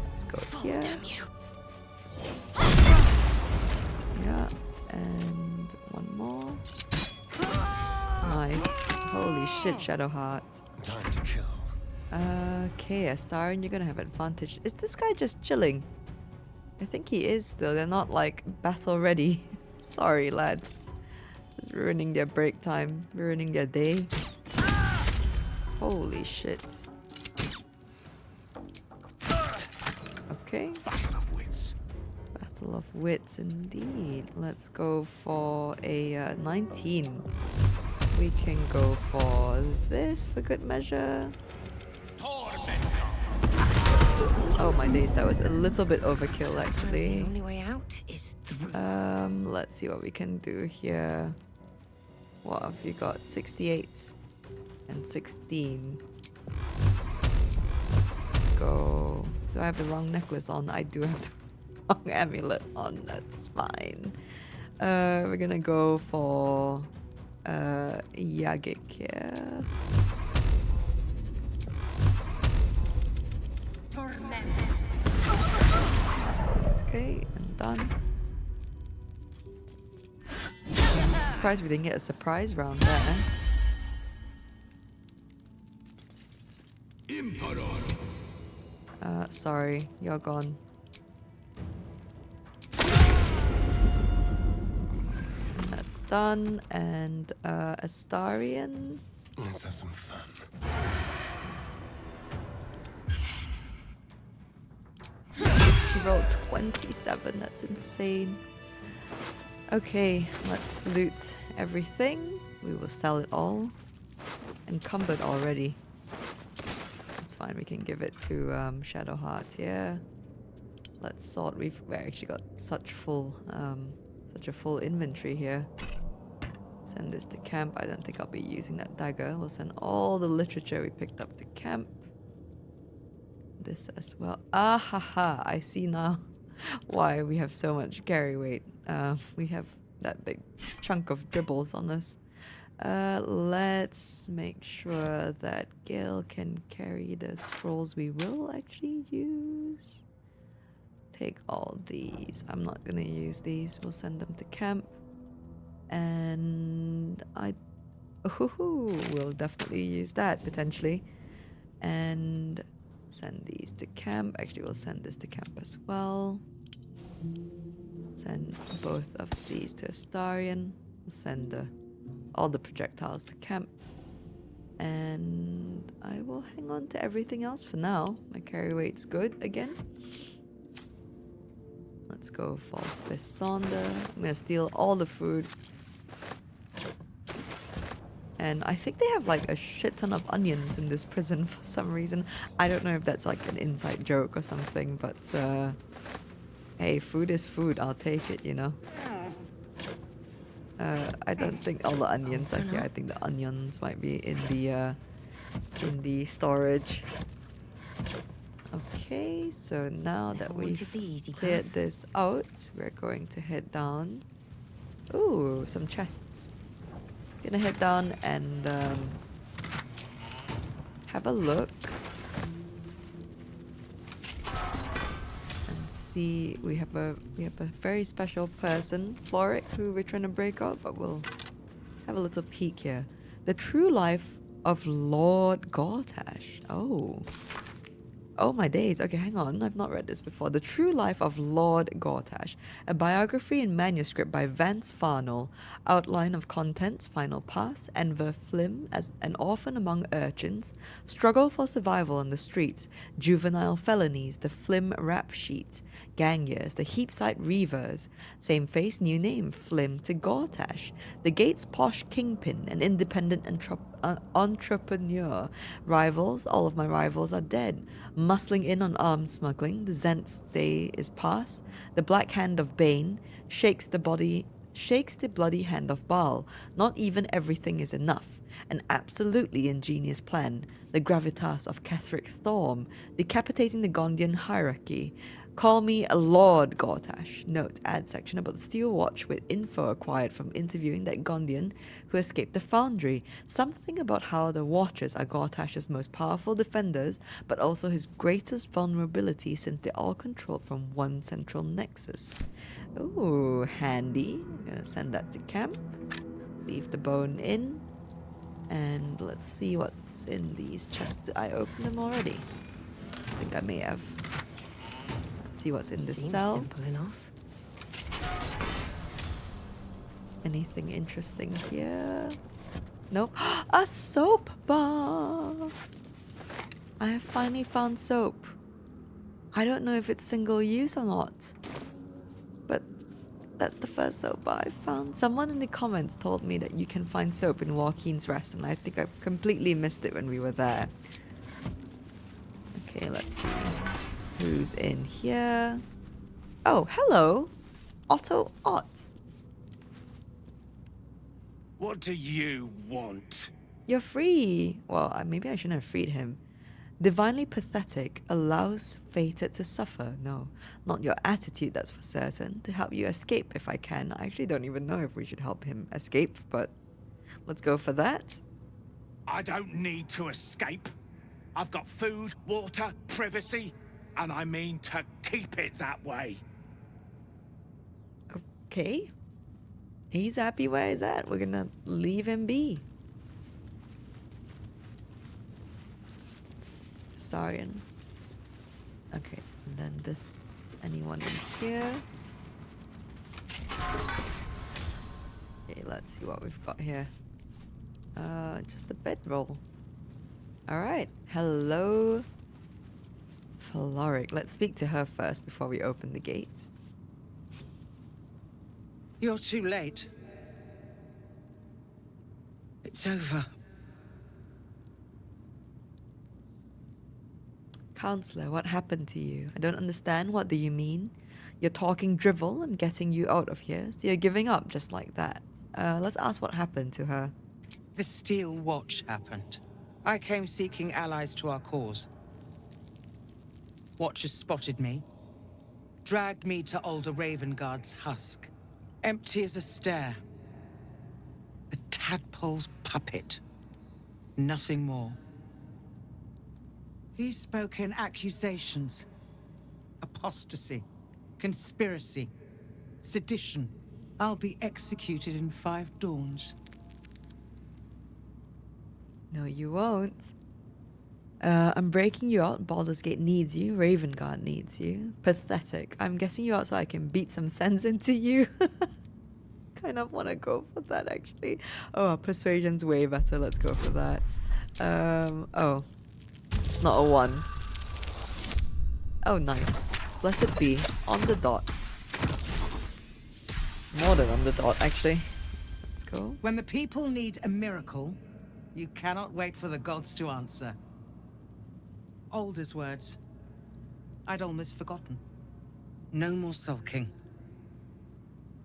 Let's go here. Damn you. Yeah, and one more. Nice. Holy shit, Shadowheart. Time to kill. Okay, Astarion, you're gonna have advantage. Is this guy just chilling? I think he is still. They're not like battle ready. Sorry, lads. Just ruining their break time, ruining their day. Holy shit. Okay. Battle of wits. Battle of wits, indeed. Let's go for a 19. We can go for this for good measure. Oh my days, that was a little bit overkill actually. The only way out is through. Let's see what we can do here. What have you got? 68 and 16. Let's go. Do I have the wrong necklace on? I do have the wrong amulet on. That's fine. We're gonna go for Yagik here. Okay, I'm done. Surprised we didn't get a surprise round there. Sorry, you're gone. That's done, and Astarion. Let's have some fun. She rolled 27, that's insane. Okay, let's loot everything. We will sell it all. Encumbered already. That's fine, we can give it to Shadowheart here. Let's sort. We've actually got such a full inventory here. Send this to camp. I don't think I'll be using that dagger. We'll send all the literature we picked up to camp. This as well. Ah ha ha! I see now why we have so much carry weight. We have that big chunk of dribbles on us. Let's make sure that Gale can carry the scrolls we will actually use. Take all these. I'm not gonna use these. We'll send them to camp. And we'll definitely use that potentially. And send these to camp. Actually, we'll send this to camp as well. Send both of these to Astarion. We'll send all the projectiles to camp. And I will hang on to everything else for now. My carry weight's good again. Let's go for Fisander. I'm gonna steal all the food. And I think they have like a shit ton of onions in this prison for some reason. I don't know if that's like an inside joke or something, but hey, food is food. I'll take it, you know. I don't think all the onions are here. I think the onions might be in the storage. Okay, so now that we've cleared this out, we're going to head down. Ooh, some chests. Gonna head down and have a look and see. We have a very special person, Florrick, who we're trying to break out, but we'll have a little peek here. The true life of Lord Gortash. Oh my days. Okay, hang on. I've not read this before. The True Life of Lord Gortash. A biography in manuscript by Vance Farnell. Outline of contents, final pass. Enver Flim as an orphan among urchins. Struggle for survival on the streets. Juvenile felonies, the Flim rap sheet. Gang years, the Heapside Reavers. Same face, new name, Flim to Gortash. The Gate's posh kingpin, an independent entrepreneur. Rivals, all of my rivals are dead. Muscling in on arms smuggling, the Zent's day is past. The Black Hand of Bane shakes the bloody hand of Baal. Not even everything is enough. An absolutely ingenious plan. The gravitas of Ketheric Thorm, decapitating the Gondian hierarchy. Call me a Lord Gortash. Note, add section about the Steel Watch with info acquired from interviewing that Gondian who escaped the Foundry. Something about how the Watchers are Gortash's most powerful defenders, but also his greatest vulnerability since they're all controlled from one central nexus. Ooh, handy. I'm gonna send that to camp. Leave the bone in. And let's see what's in these chests. I opened them already. I think I may have. See what's in this cell. Simple enough. Anything interesting here? Nope. A soap bar! I have finally found soap. I don't know if it's single use or not, but that's the first soap bar I found. Someone in the comments told me that you can find soap in Joaquin's Rest, and I think I completely missed it when we were there. Okay, let's see. Who's in here? Oh, hello. Otto Ott. What do you want? You're free. Well, maybe I shouldn't have freed him. Divinely pathetic, allows fated to suffer. No, not your attitude, that's for certain. To help you escape if I can. I actually don't even know if we should help him escape, but let's go for that. I don't need to escape. I've got food, water, privacy, and I mean to keep it that way. Okay. He's happy where he's at. We're gonna leave him be. Astarion. Okay, and then this. Anyone in here? Okay, let's see what we've got here. Just a bedroll. Alright. Hello, Florrick. Let's speak to her first before we open the gate. You're too late. It's over. Counsellor, what happened to you? I don't understand. What do you mean? You're talking drivel. I'm getting you out of here. So you're giving up just like that. Let's ask what happened to her. The Steel Watch happened. I came seeking allies to our cause. Watchers spotted me, dragged me to Alder Ravengard's husk, Empty as a stare. A tadpole's puppet. Nothing more. He's spoken accusations. Apostasy. Conspiracy. Sedition. I'll be executed in 5 dawns. No, you won't. I'm breaking you out. Baldur's Gate needs you. Ravengard needs you. Pathetic. I'm guessing you out so I can beat some sense into you. Kind of want to go for that, actually. Oh, persuasion's way better. Let's go for that. Oh. It's not a 1. Oh, nice. Blessed be. On the dot. More than on the dot, actually. Let's go. When the people need a miracle, you cannot wait for the gods to answer. Alder's words. I'd almost forgotten. No more sulking.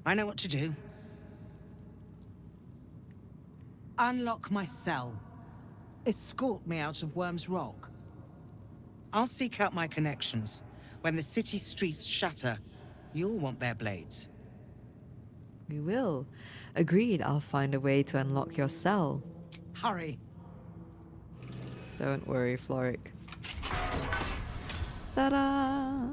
I know what to do. Unlock my cell. Escort me out of Wyrm's Rock. I'll seek out my connections. When the city streets shatter, you'll want their blades. We will. Agreed, I'll find a way to unlock your cell. Hurry. Don't worry, Florrick. Ta-da!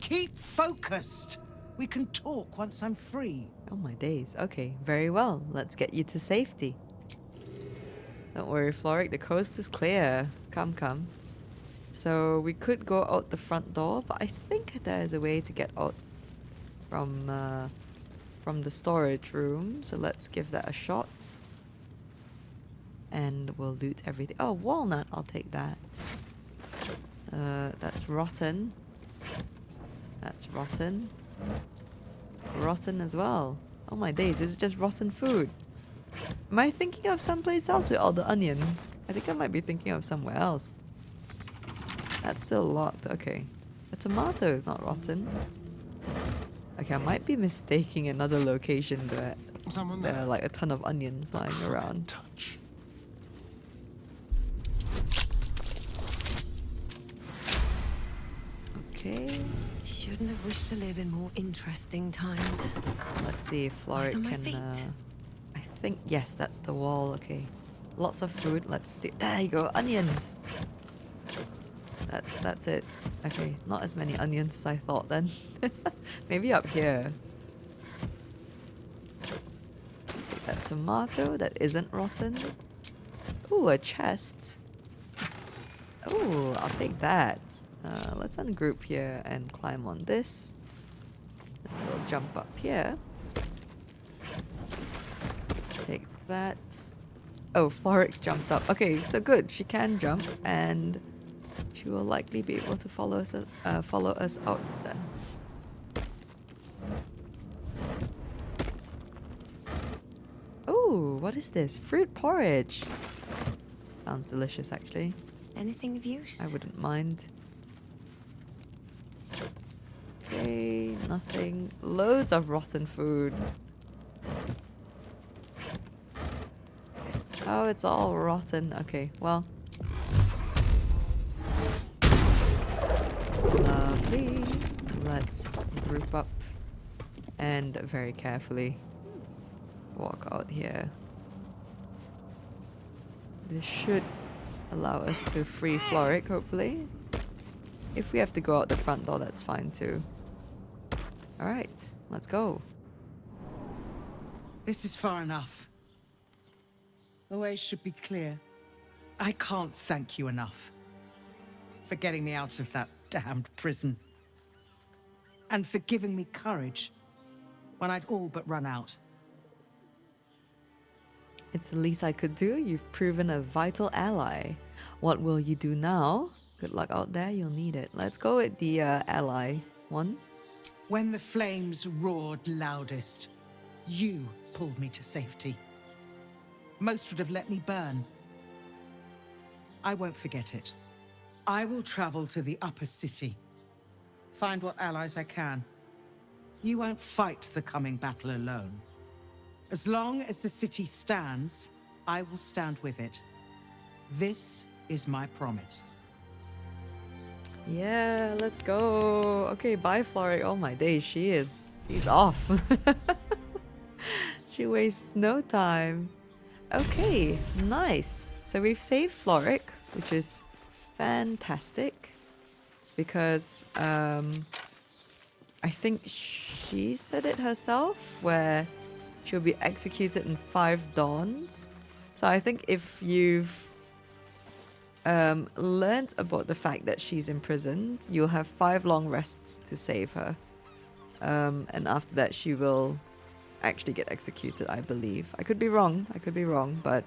Keep focused. We can talk once I'm free. Oh my days. Okay, very well. Let's get you to safety. Don't worry, Florrick. The coast is clear. Come, come. So we could go out the front door, but I think there's a way to get out from the storage room. So let's give that a shot. And we'll loot everything. Oh, walnut. I'll take that. That's rotten. That's rotten. Rotten as well. Oh my days, is it just rotten food? Am I thinking of someplace else with all the onions? I think I might be thinking of somewhere else. That's still locked. Okay. A tomato is not rotten. Okay, I might be mistaking another location where there are like a ton of onions lying around. Touch. Okay. Shouldn't have wished to live in more interesting times. Let's see if Florrick can. I think yes, that's the wall. Okay, lots of food. Let's see. There you go, onions. That's it. Okay, not as many onions as I thought then. Maybe up here. Take that tomato that isn't rotten. Ooh, a chest. Ooh, I'll take that. Let's ungroup here and climb on this. And we'll jump up here. Take that. Oh, Florrick's jumped up. Okay, so good. She can jump, and she will likely be able to follow us out then. Oh, what is this? Fruit porridge. Sounds delicious, actually. Anything of use? I wouldn't mind. Okay, nothing. Loads of rotten food. Oh, it's all rotten. Okay, well. Lovely. Let's group up and very carefully walk out here. This should allow us to free Florrick, hopefully. If we have to go out the front door, that's fine too. Alright, let's go. This is far enough. The way should be clear. I can't thank you enough for getting me out of that damned prison. And for giving me courage when I'd all but run out. It's the least I could do. You've proven a vital ally. What will you do now? Good luck out there, you'll need it. Let's go with the ally one. When the flames roared loudest, you pulled me to safety. Most would have let me burn. I won't forget it. I will travel to the upper city. Find what allies I can. You won't fight the coming battle alone. As long as the city stands, I will stand with it. This is my promise. Yeah, let's go. Okay, bye Florrick. Oh my days, she is She's off. She wastes no time. Okay, nice. So we've saved Florrick, which is fantastic. Because I think she said it herself, where she'll be executed in 5 dawns. So I think if you've learned about the fact that she's imprisoned, you'll have 5 long rests to save her. And after that, she will actually get executed, I believe. I could be wrong, but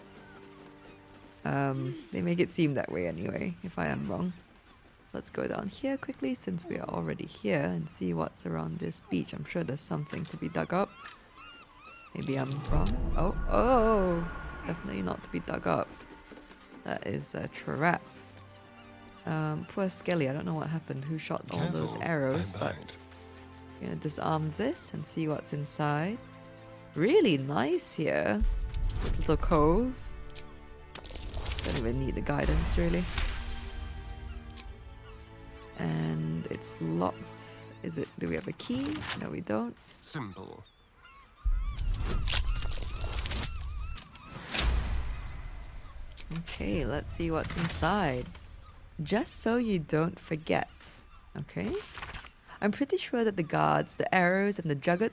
they make it seem that way anyway, if I am wrong. Let's go down here quickly, since we are already here, and see what's around this beach. I'm sure there's something to be dug up. Maybe I'm wrong. Oh, definitely not to be dug up. That is a trap. Poor Skelly, I don't know what happened, who shot all those arrows, but I'm gonna disarm this and see what's inside. Really nice here. This little cove. Don't even need the guidance, really. And it's locked. Is it? Do we have a key? No, we don't. Simple. Okay, let's see what's inside. Just so you don't forget. Okay? I'm pretty sure that the guards, the arrows, and the Jugget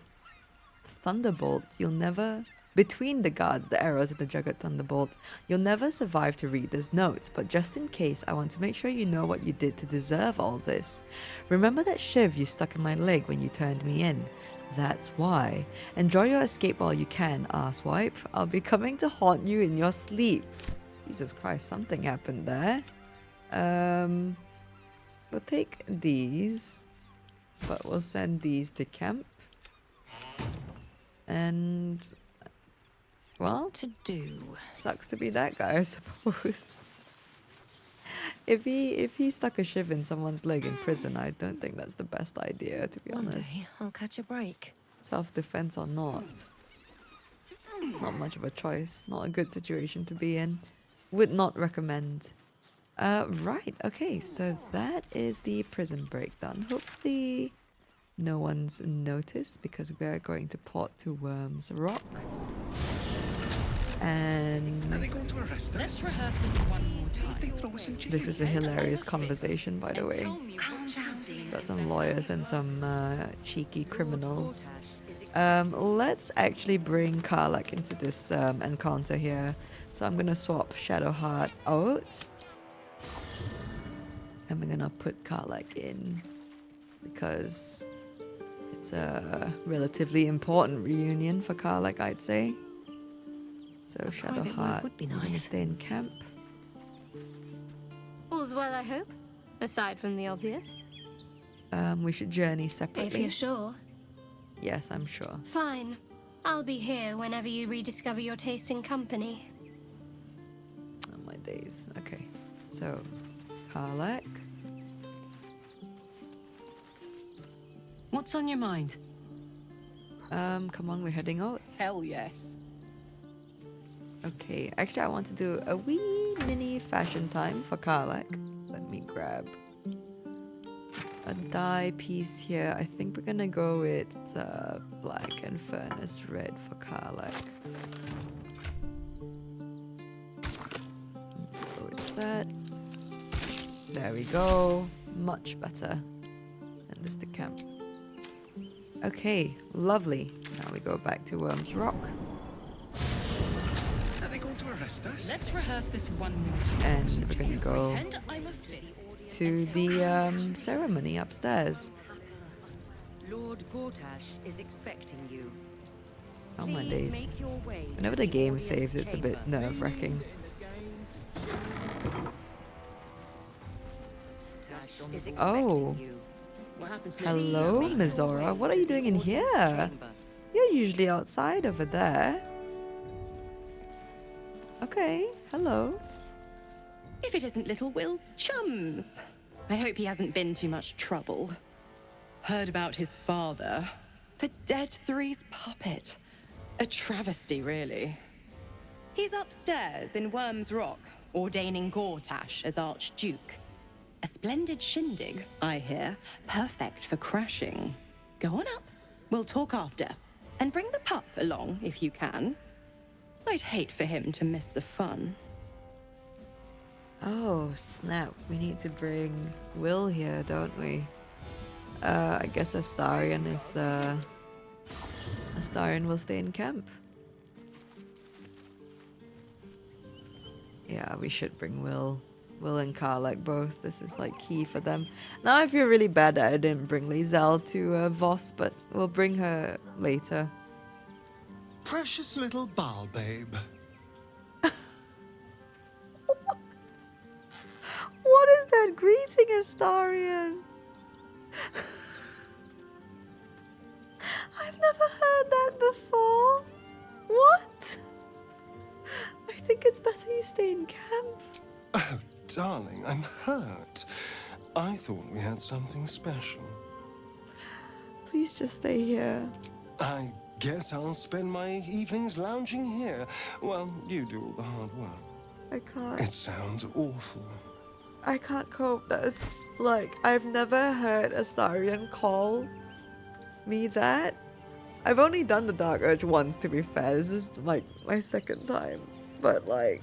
Thunderbolt, you'll never... Between the guards, the arrows, and the Jugget Thunderbolt, you'll never survive to read this note, but just in case, I want to make sure you know what you did to deserve all this. Remember that shiv you stuck in my leg when you turned me in? That's why. Enjoy your escape while you can, asswipe. I'll be coming to haunt you in your sleep. Jesus Christ, something happened there. We'll take these, but we'll send these to camp. And... well, to do. Sucks to be that guy, I suppose. If he stuck a shiv in someone's leg in prison, I don't think that's the best idea, to be honest. One day I'll catch a break. Self-defense or not. Not much of a choice. Not a good situation to be in. Would not recommend. Right, okay, so that is the prison break done. Hopefully no one's noticed, because we are going to port to Wyrm's Rock. And Are they going to arrest us? Let's rehearse this one more time. If they throw us in jail. this is a hilarious conversation, by the way. Got some lawyers and some cheeky criminals. Let's actually bring Karlak into this encounter here. So I'm gonna swap Shadowheart out. And we're gonna put Karlak in, because it's a relatively important reunion for Karlak, I'd say. So Shadowheart would be nice. Gonna stay in camp. All's well, I hope. Aside from the obvious. We should journey separately. If you're sure. Yes, I'm sure. Fine. I'll be here whenever you rediscover your taste in company. Oh my days. Okay. So, Karlak. What's on your mind? Come on, we're heading out. Hell yes. Okay, actually I want to do a wee mini fashion time for Karlak. Let me grab a dye piece here. I think we're gonna go with black and furnace red for Karlak. Let's go with that. There we go. Much better. Send this to camp. Okay, lovely. Now we go back to Wyrm's Rock. Are they going to arrest us? Let's rehearse this one more time. And we're gonna go Pretend I'm a fifth. to the ceremony upstairs. Lord Gortash is expecting you. Oh my Please days. make your way Whenever to the the game audience saves, it's a bit chamber. nerve-wracking. Gortash is expecting Oh. you. Hello, Mizora. What are you doing in here? You're usually outside over there. Okay, hello. If it isn't little Will's chums. I hope he hasn't been too much trouble. Heard about his father. The Dead Three's puppet. A travesty, really. He's upstairs in Wyrm's Rock, ordaining Gortash as Archduke. A splendid shindig, I hear. Perfect for crashing. Go on up. We'll talk after. And bring the pup along, if you can. I'd hate for him to miss the fun. Oh, snap. We need to bring Will here, don't we? I guess Astarion will stay in camp. Yeah, we should bring Will and Karlak both. This is like key for them. Now I feel really bad that I didn't bring Lizelle to Voss, but we'll bring her later. Precious little Baal babe. What is that greeting, Astarion? I've never heard that before. What? I think it's better you stay in camp. Oh, darling, I'm hurt. I thought we had something special. Please just stay here. I guess I'll spend my evenings lounging here while you do all the hard work. I can't. It sounds awful. I can't cope. That's like, I've never heard Astarion call me that. I've only done the Dark Urge once, to be fair. This is like my second time. But like,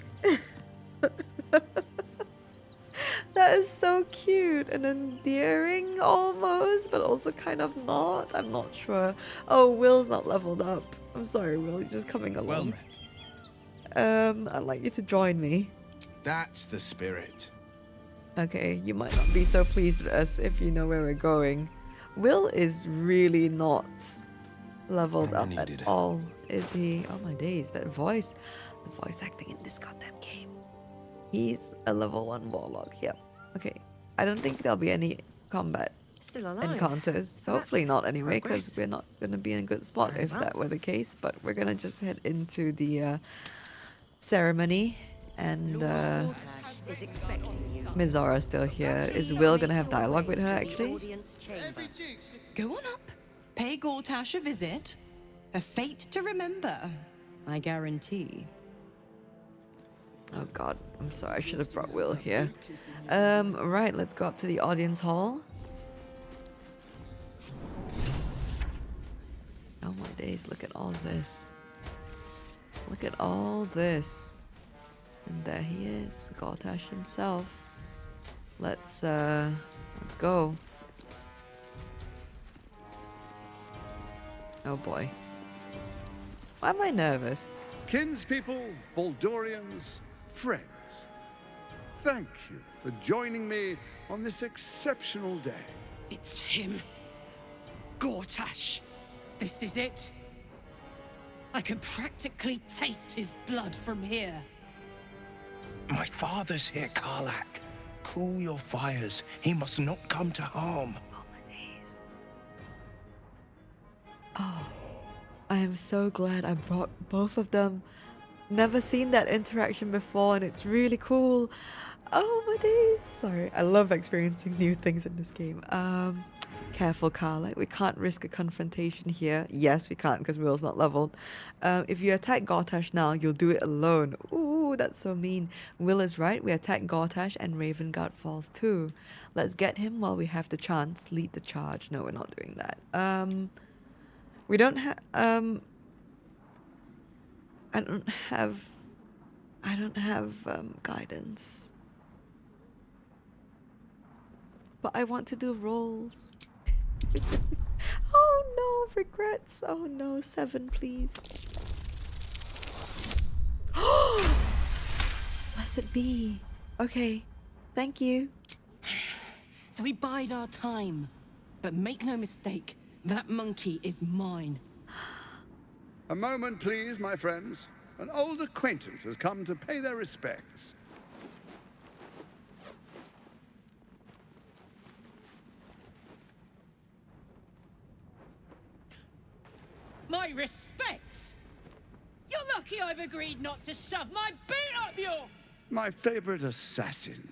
that is so cute and endearing almost, but also kind of not. I'm not sure. Oh, Will's not leveled up. I'm sorry, Will. You're just coming along. Well met. I'd like you to join me. That's the spirit. Okay, you might not be so pleased with us if you know where we're going. Will is really not leveled up at all, is he? Oh my days, that voice. The voice acting in this goddamn game. He's a level 1 warlock, yep. Okay, I don't think there'll be any combat encounters. Hopefully not anyway, because we're not going to be in a good spot if that were the case. But we're going to just head into the ceremony. And Minthara's still here. Is Will gonna have dialogue with her actually? Go on up. Pay Gortash a visit. A fate to remember, I guarantee. Oh god, I'm sorry, I should have brought Will here. Right, let's go up to the audience hall. Oh my days, look at all this. Look at all this. And there he is, Gortash himself. Let's go. Oh boy. Why am I nervous? Kinspeople, Baldurians, friends. Thank you for joining me on this exceptional day. It's him. Gortash. This is it. I can practically taste his blood from here. My father's here, Karlak. Cool your fires. He must not come to harm. Oh my days. Oh, I am so glad I brought both of them. Never seen that interaction before and it's really cool. Oh my days. Sorry, I love experiencing new things in this game. Careful, Karlak. We can't risk a confrontation here. Yes, we can't because Will's not leveled. If you attack Gortash now, you'll do it alone. Ooh, that's so mean. Will is right. We attack Gortash and Ravengard falls too. Let's get him while we have the chance. Lead the charge. No, we're not doing that. We don't have... I don't have guidance. But I want to do rolls. Oh no, regrets. Oh no, 7 please. Blessed be. Okay, thank you. So we bide our time. But make no mistake, that monkey is mine. A moment, please, my friends. An old acquaintance has come to pay their respects. My respects? You're lucky I've agreed not to shove my boot up your... My favorite assassin.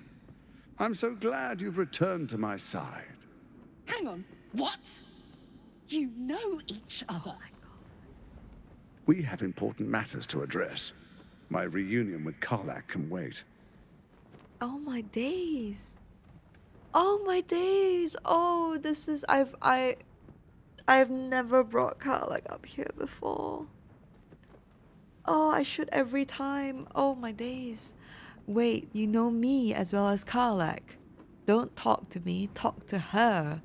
I'm so glad you've returned to my side. Hang on, what? You know each other? We have important matters to address. My reunion with Karlak can wait. Oh my days. Oh my days. Oh, this is... I've never brought Karlak up here before. Oh, I should every time. Oh, my days. Wait, you know me as well as Karlak. Don't talk to me, talk to her.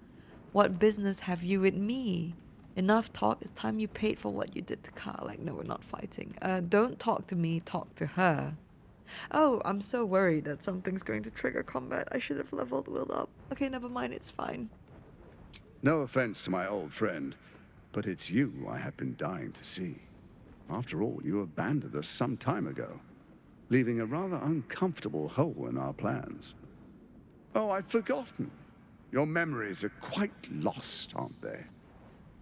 What business have you with me? Enough talk, it's time you paid for what you did to Karlak. No, we're not fighting. Don't talk to me, talk to her. Oh, I'm so worried that something's going to trigger combat. I should have leveled Will up. Okay, never mind, it's fine. No offense to my old friend, but it's you I have been dying to see. After all, you abandoned us some time ago, leaving a rather uncomfortable hole in our plans. Oh, I'd forgotten. Your memories are quite lost, aren't they?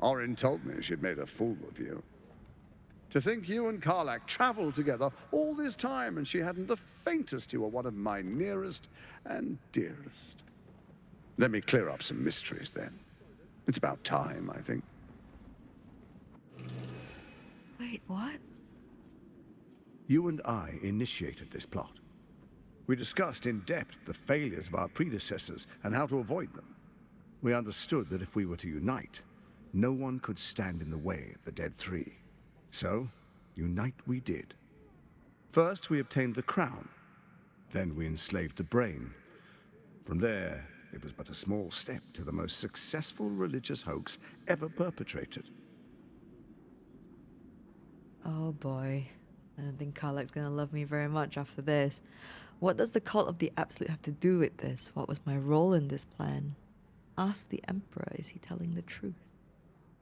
Orin told me she'd made a fool of you. To think you and Karlak traveled together all this time and she hadn't the faintest you were one of my nearest and dearest. Let me clear up some mysteries then. It's about time, I think. Wait, what? You and I initiated this plot. We discussed in depth the failures of our predecessors and how to avoid them. We understood that if we were to unite, no one could stand in the way of the Dead Three. So, unite we did. First, we obtained the crown. Then we enslaved the brain. From there, it was but a small step to the most successful religious hoax ever perpetrated. Oh boy. I don't think Karlak's gonna love me very much after this. What does the cult of the Absolute have to do with this? What was my role in this plan? Ask the Emperor, is he telling the truth?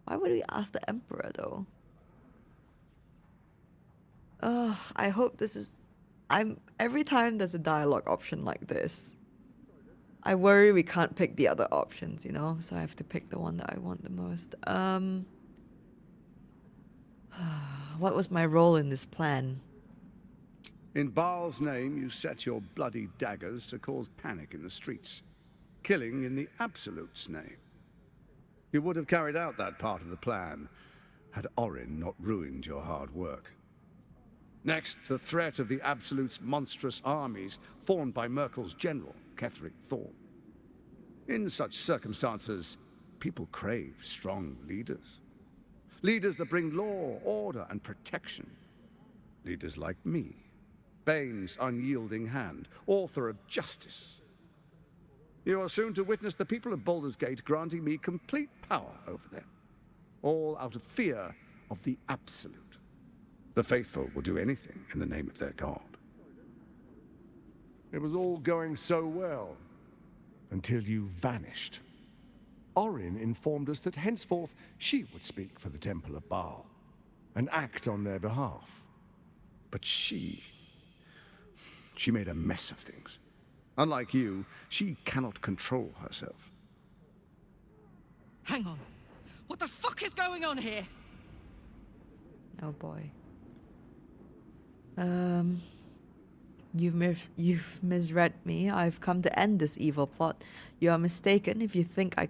Why would we ask the Emperor though? Ugh, I hope this is... Every time there's a dialogue option like this, I worry we can't pick the other options, you know? So I have to pick the one that I want the most. What was my role in this plan? In Baal's name, you set your bloody daggers to cause panic in the streets, killing in the Absolute's name. You would have carried out that part of the plan had Orin not ruined your hard work. Next, the threat of the Absolute's monstrous armies formed by Merkel's general, Ketheric Thorn. In such circumstances, people crave strong leaders. Leaders that bring law, order, and protection. Leaders like me, Bane's unyielding hand, author of justice. You are soon to witness the people of Baldur's Gate granting me complete power over them, all out of fear of the Absolute. The faithful will do anything in the name of their god. It was all going so well, until you vanished. Orin informed us that henceforth she would speak for the Temple of Baal, and act on their behalf. But she made a mess of things. Unlike you, she cannot control herself. Hang on. What the fuck is going on here? Oh boy. You've misread me. I've come to end this evil plot. You are mistaken if you think I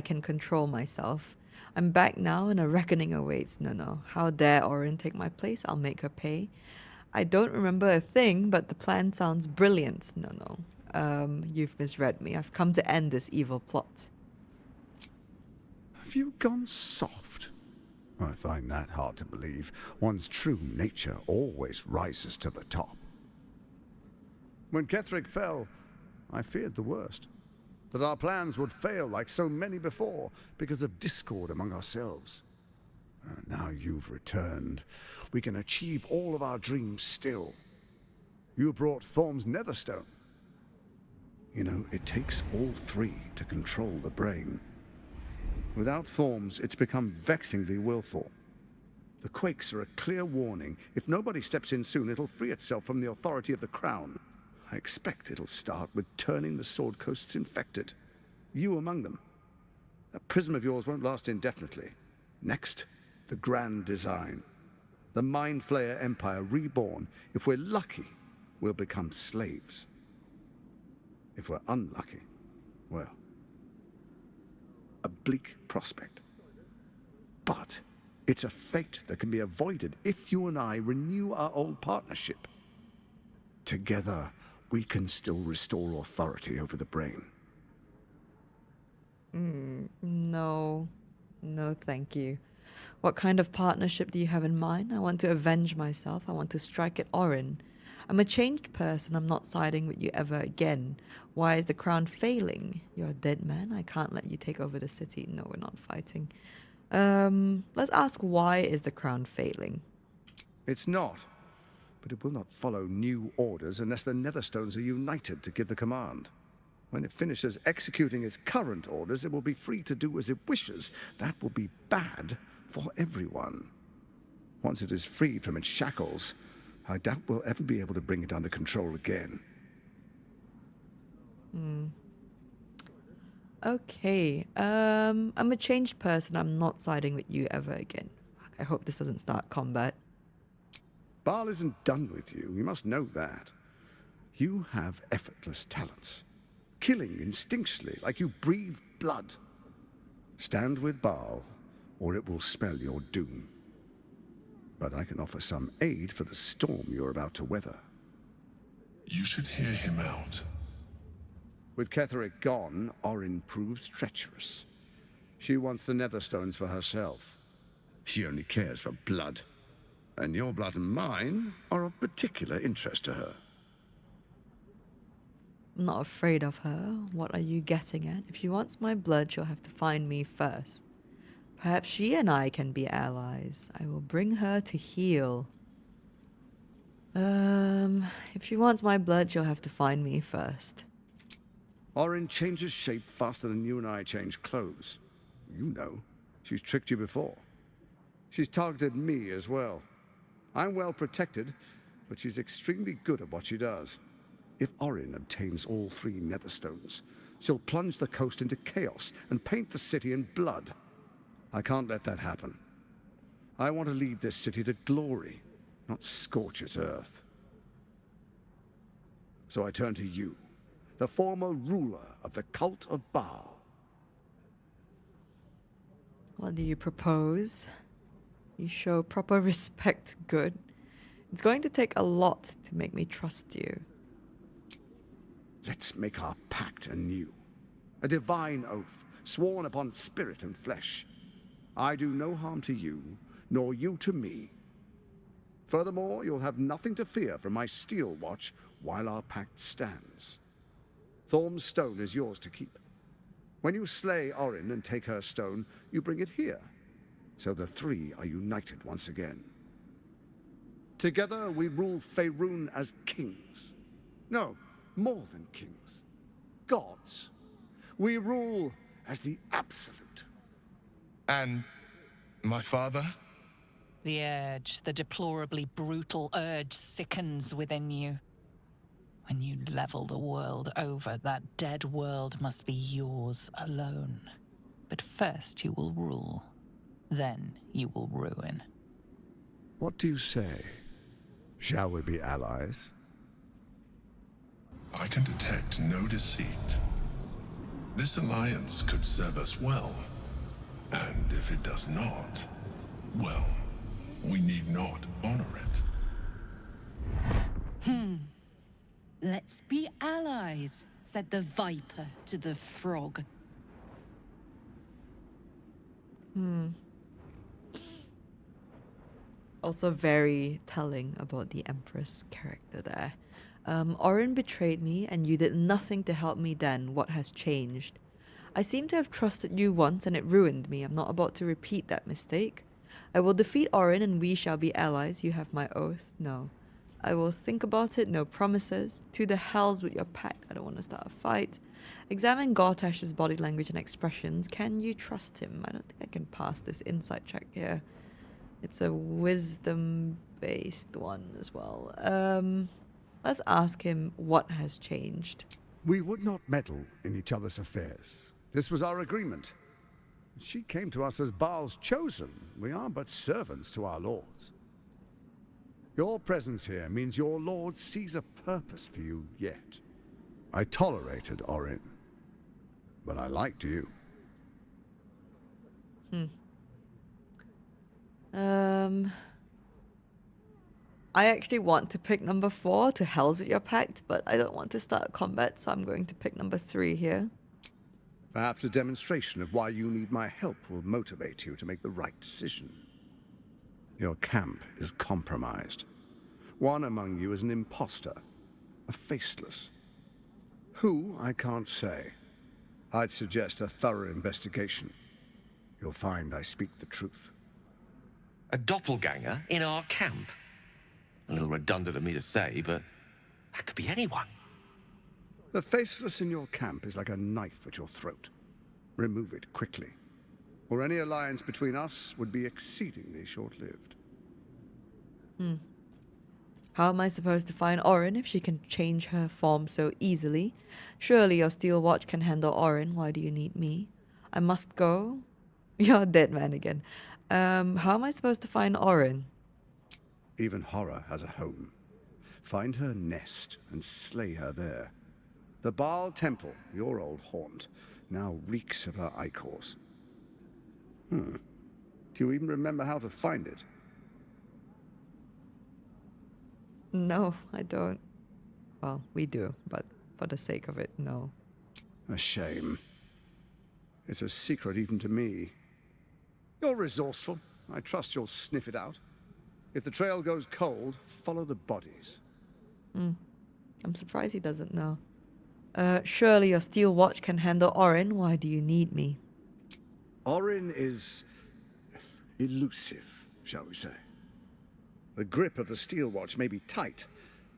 can control myself. I'm back now and a reckoning awaits. No. How dare Orin take my place? I'll make her pay. I don't remember a thing, but the plan sounds brilliant. No. You've misread me. I've come to end this evil plot. Have you gone soft? I find that hard to believe. One's true nature always rises to the top. When Ketheric fell, I feared the worst. That our plans would fail like so many before because of discord among ourselves. Now you've returned. We can achieve all of our dreams still. You brought Thorm's Netherstone. You know, it takes all three to control the brain. Without Thorm's, it's become vexingly willful. The quakes are a clear warning. If nobody steps in soon, it'll free itself from the authority of the Crown. I expect it'll start with turning the Sword Coasts infected. You among them. That prism of yours won't last indefinitely. Next, the grand design. The Mind Flayer Empire reborn. If we're lucky, we'll become slaves. If we're unlucky, well, a bleak prospect. But it's a fate that can be avoided if you and I renew our old partnership. Together, we can still restore authority over the brain. No. No, thank you. What kind of partnership do you have in mind? I want to avenge myself. I want to strike at Orin. I'm a changed person. I'm not siding with you ever again. Why is the crown failing? You're a dead man. I can't let you take over the city. No, we're not fighting. Let's ask, why is the crown failing? It's not. But it will not follow new orders unless the Netherstones are united to give the command. When it finishes executing its current orders, it will be free to do as it wishes. That will be bad for everyone. Once it is freed from its shackles, I doubt we'll ever be able to bring it under control again. Okay. I'm a changed person. I'm not siding with you ever again. I hope this doesn't start combat. Baal isn't done with you. You must know that. You have effortless talents. Killing instinctually, like you breathe blood. Stand with Baal, or it will spell your doom. But I can offer some aid for the storm you're about to weather. You should hear him out. With Ketheric gone, Orin proves treacherous. She wants the Netherstones for herself. She only cares for blood. And your blood and mine are of particular interest to her. I'm not afraid of her. What are you getting at? If she wants my blood, she'll have to find me first. Perhaps she and I can be allies. I will bring her to heel. If she wants my blood, she'll have to find me first. Orin changes shape faster than you and I change clothes. You know, she's tricked you before. She's targeted me as well. I'm well protected, but she's extremely good at what she does. If Orin obtains all 3 Netherstones, she'll plunge the coast into chaos and paint the city in blood. I can't let that happen. I want to lead this city to glory, not scorch its earth. So I turn to you, the former ruler of the cult of Baal. What do you propose? You show proper respect, good. It's going to take a lot to make me trust you. Let's make our pact anew. A divine oath, sworn upon spirit and flesh. I do no harm to you, nor you to me. Furthermore, you'll have nothing to fear from my steel watch while our pact stands. Thorm's stone is yours to keep. When you slay Orin and take her stone, you bring it here, so the 3 are united once again. Together we rule Faerun as kings. No, more than kings. Gods. We rule as the absolute. And my father? The urge, the deplorably brutal urge sickens within you. When you level the world over, that dead world must be yours alone. But first you will rule. Then you will ruin. What do you say? Shall we be allies? I can detect no deceit. This alliance could serve us well. And if it does not, well, we need not honor it. Let's be allies, said the viper to the frog. Also very telling about the Empress character there. Orin betrayed me, and you did nothing to help me then. What has changed? I seem to have trusted you once, and it ruined me. I'm not about to repeat that mistake. I will defeat Orin, and we shall be allies. You have my oath. No. I will think about it. No promises. To the hells with your pact. I don't want to start a fight. Examine Gortash's body language and expressions. Can you trust him? I don't think I can pass this insight check here. It's a wisdom-based one as well. Let's ask him what has changed. We would not meddle in each other's affairs. This was our agreement. She came to us as Baal's chosen. We are but servants to our lords. Your presence here means your lord sees a purpose for you yet. I tolerated Orin, but I liked you. I actually want to pick number 4, to hells with your pact, but I don't want to start combat, so I'm going to pick number 3 here. Perhaps a demonstration of why you need my help will motivate you to make the right decision. Your camp is compromised. One among you is an imposter, a faceless. Who, I can't say. I'd suggest a thorough investigation. You'll find I speak the truth. A doppelganger in our camp? A little redundant of me to say, but that could be anyone. The faceless in your camp is like a knife at your throat. Remove it quickly, or any alliance between us would be exceedingly short-lived. How am I supposed to find Orin if she can change her form so easily? Surely your steel watch can handle Orin. Why do you need me? I must go. You're a dead man again. How am I supposed to find Orin? Even horror has a home. Find her nest and slay her there. The Baal Temple, your old haunt, now reeks of her ichors. Do you even remember how to find it? No, I don't. Well, we do, but for the sake of it, no. A shame. It's a secret even to me. You're resourceful. I trust you'll sniff it out. If the trail goes cold, follow the bodies. I'm surprised he doesn't know. Surely your steel watch can handle Orin. Why do you need me? Orin is elusive, shall we say. The grip of the steel watch may be tight,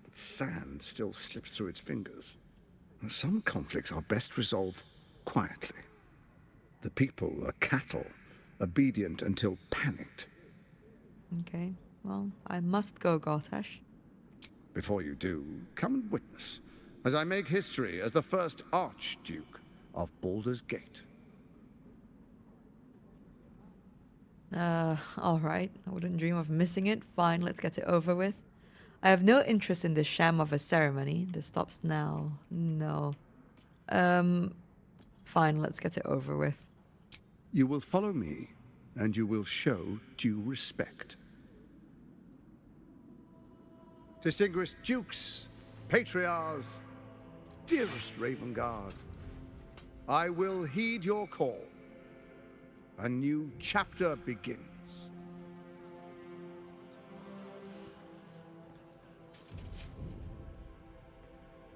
but sand still slips through its fingers. Some conflicts are best resolved quietly. The people are cattle, obedient until panicked. Okay, well, I must go, Gortash. Before you do, come and witness, as I make history as the first Archduke of Baldur's Gate. Alright. I wouldn't dream of missing it. Fine, let's get it over with. I have no interest in this sham of a ceremony. This stops now. No. Fine, let's get it over with. You will follow me, and you will show due respect. Distinguished dukes, patriarchs, dearest Raven Guard, I will heed your call. A new chapter begins.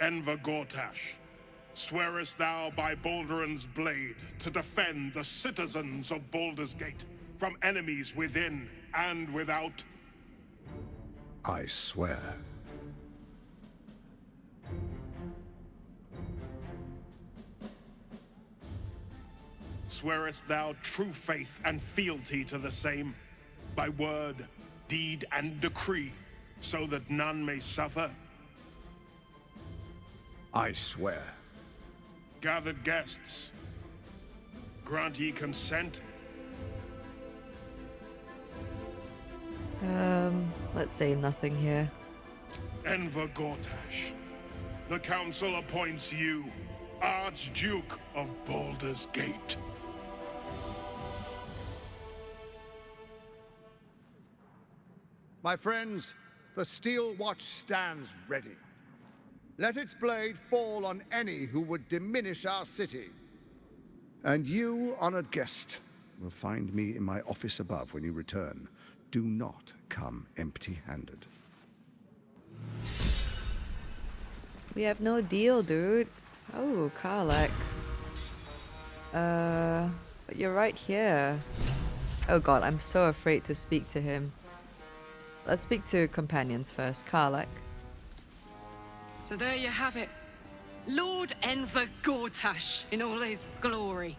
Enver Gortash, swearest thou by Balduran's blade to defend the citizens of Baldur's Gate from enemies within and without? I swear. Swearest thou true faith and fealty to the same, by word, deed, and decree, so that none may suffer? I swear. Gathered guests, grant ye consent? Let's say nothing here. Enver Gortash, the council appoints you Archduke of Baldur's Gate. My friends, the steel watch stands ready. Let its blade fall on any who would diminish our city. And you, honored guest, will find me in my office above when you return. Do not come empty-handed. We have no deal, dude. Oh, Karlek. But you're right here. Oh god, I'm so afraid to speak to him. Let's speak to companions first. Karlek. So there you have it. Lord Enver Gortash in all his glory.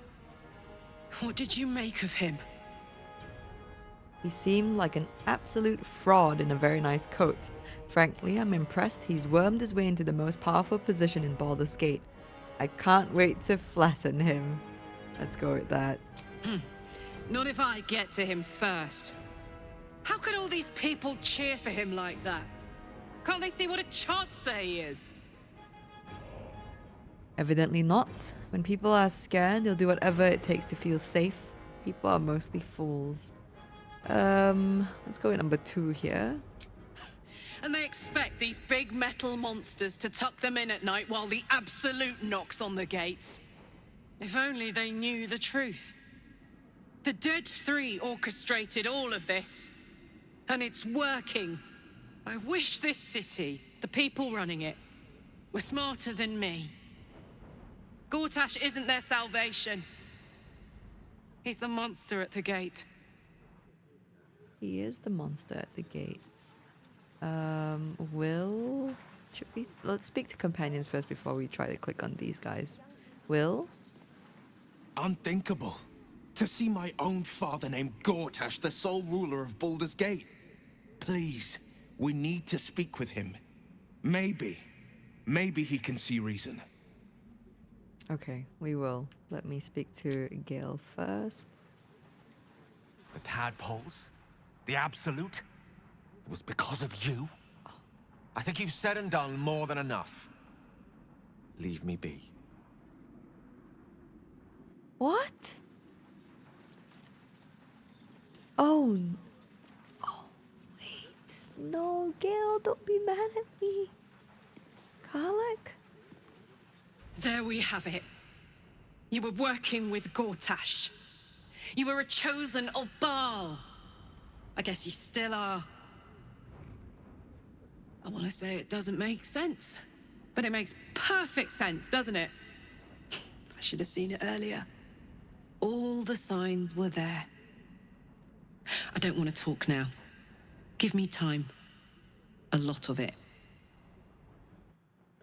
What did you make of him? He seemed like an absolute fraud in a very nice coat. Frankly, I'm impressed he's wormed his way into the most powerful position in Baldur's Gate. I can't wait to flatten him. Let's go with that. Not if I get to him first. How could all these people cheer for him like that? Can't they see what a chancer he is? Evidently not. When people are scared, they'll do whatever it takes to feel safe. People are mostly fools. Let's go with number 2 here. And they expect these big metal monsters to tuck them in at night while the Absolute knocks on the gates. If only they knew the truth. The Dead Three orchestrated all of this. And it's working. I wish this city, the people running it, were smarter than me. Gortash isn't their salvation. He's the monster at the gate. He is the monster at the gate. Let's speak to companions first before we try to click on these guys. Will? Unthinkable. To see my own father named Gortash, the sole ruler of Baldur's Gate. Please, we need to speak with him. Maybe he can see reason. Okay, we will. Let me speak to Gale first. The tadpoles? The Absolute? It was because of you? I think you've said and done more than enough. Leave me be. What? Oh, wait. No, Gale, don't be mad at me. Karmic? There we have it. You were working with Gortash. You were a chosen of Baal. I guess you still are. I want to say it doesn't make sense, but it makes perfect sense, doesn't it? I should have seen it earlier. All the signs were there. I don't want to talk now. Give me time. A lot of it.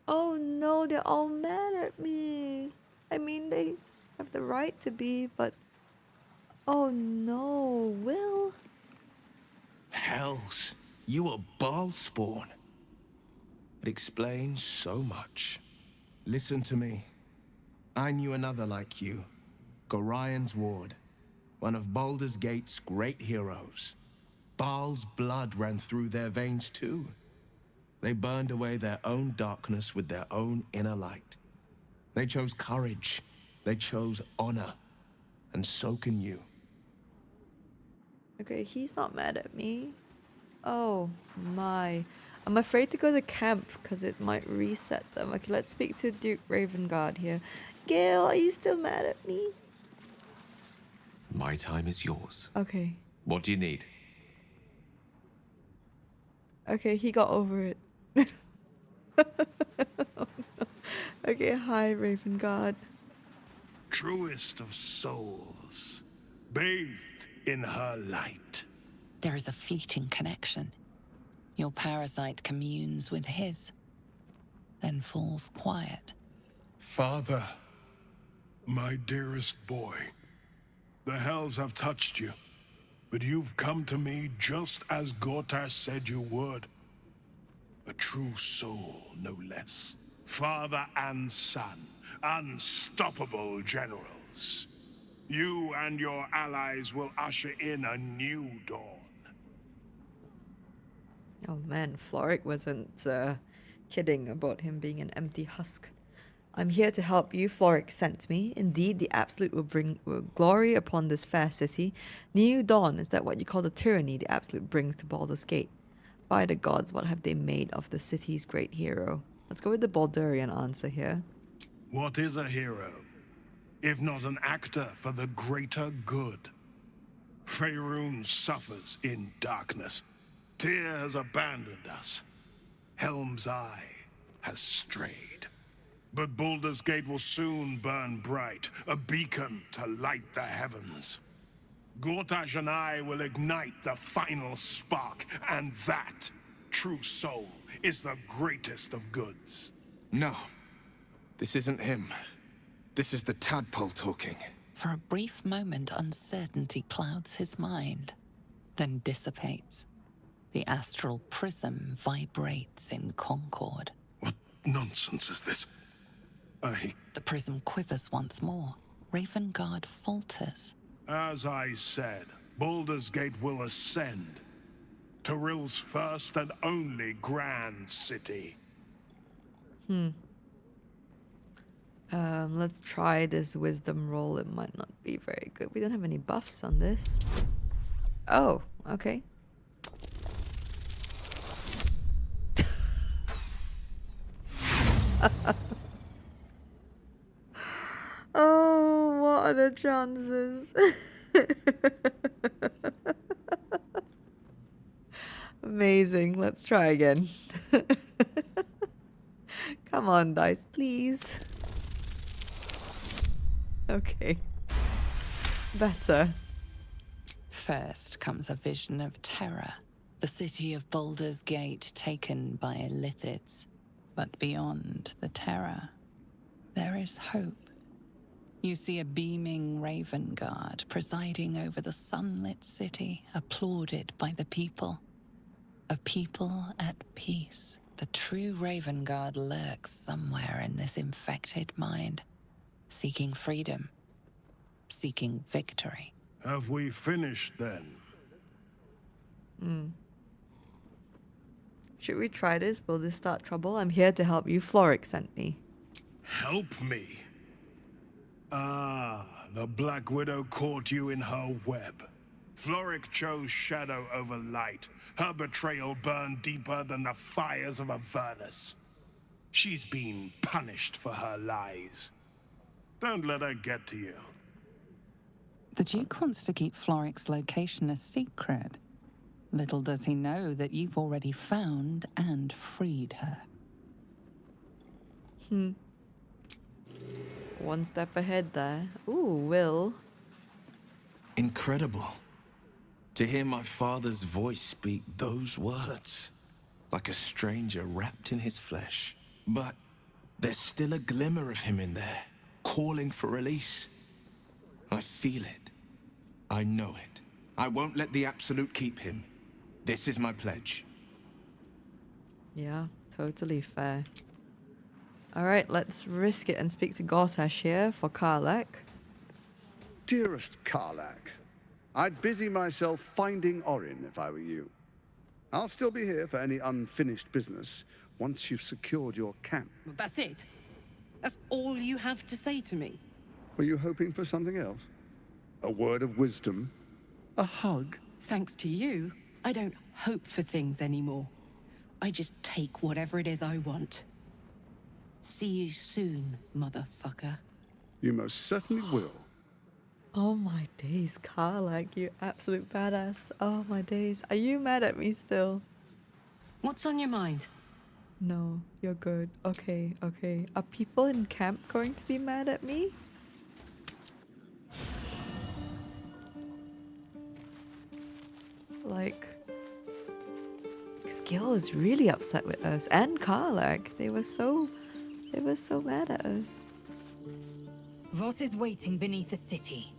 Oh no, they're all mad at me. I mean, they have the right to be, but... Oh no, Will? Hells, you are Baal spawn. It explains so much. Listen to me. I knew another like you. Gorion's ward. One of Baldur's Gate's great heroes. Baal's blood ran through their veins too. They burned away their own darkness with their own inner light. They chose courage. They chose honor. And so can you. Okay, he's not mad at me. Oh my. I'm afraid to go to camp because it might reset them. Okay, let's speak to Duke Ravengard here. Gale, are you still mad at me? My time is yours. Okay. What do you need? Okay, he got over it. Oh, no. Okay, hi, Ravengard. Truest of souls, bathed in her light. There is a fleeting connection. Your parasite communes with his, then falls quiet. Father, my dearest boy, the hells have touched you, but you've come to me just as Gortash said you would. A true soul, no less. Father and son, unstoppable generals. You and your allies will usher in a new dawn. Oh man, Florrick wasn't kidding about him being an empty husk. I'm here to help you, Florrick sent me. Indeed, the Absolute will bring glory upon this fair city. New dawn, is that what you call the tyranny the Absolute brings to Baldur's Gate? By the gods, what have they made of the city's great hero? Let's go with the Baldurian answer here. What is a hero, if not an actor for the greater good? Faerun suffers in darkness. Tyr has abandoned us. Helm's Eye has strayed. But Baldur's Gate will soon burn bright, a beacon to light the heavens. Gortash and I will ignite the final spark, and that, true soul, is the greatest of goods. No, this isn't him. This is the tadpole talking. For a brief moment, uncertainty clouds his mind, then dissipates. The astral prism vibrates in concord. What nonsense is this? The prism quivers once more. Ravengard falters. As I said, Baldur's Gate will ascend. Torill's first and only grand city. Let's try this wisdom roll. It might not be very good. We don't have any buffs on this. Oh, okay. Oh are the chances? Amazing. Let's try again. Come on, dice, please. Okay. Better. First comes a vision of terror. The city of Baldur's Gate taken by Lithids. But beyond the terror, there is hope. You see a beaming Raven Guard presiding over the sunlit city, applauded by the people. A people at peace. The true Raven Guard lurks somewhere in this infected mind, seeking freedom, seeking victory. Have we finished then? Should we try this? Will this start trouble? I'm here to help you. Florrick sent me. Help me? Ah, the Black Widow caught you in her web. Florrick chose shadow over light. Her betrayal burned deeper than the fires of Avernus. She's been punished for her lies. Don't let her get to you. The Duke wants to keep Florrick's location a secret. Little does he know that you've already found and freed her. One step ahead there. Ooh, Will. Incredible. To hear my father's voice speak those words, like a stranger wrapped in his flesh. But there's still a glimmer of him in there, calling for release. I feel it. I know it. I won't let the Absolute keep him. This is my pledge. Yeah, totally fair. Alright, let's risk it and speak to Gortash here for Karlach. Dearest Karlach, I'd busy myself finding Orin if I were you. I'll still be here for any unfinished business once you've secured your camp. That's it? That's all you have to say to me? Were you hoping for something else? A word of wisdom? A hug? Thanks to you, I don't hope for things anymore. I just take whatever it is I want. See you soon, motherfucker. You most certainly will. Oh my days, Karlach, you absolute badass. Oh my days. Are you mad at me still? What's on your mind? No, you're good. Okay, okay. Are people in camp going to be mad at me? Like, Skill is really upset with us, and Karlach. They were so mad at us. Voss is waiting beneath the city.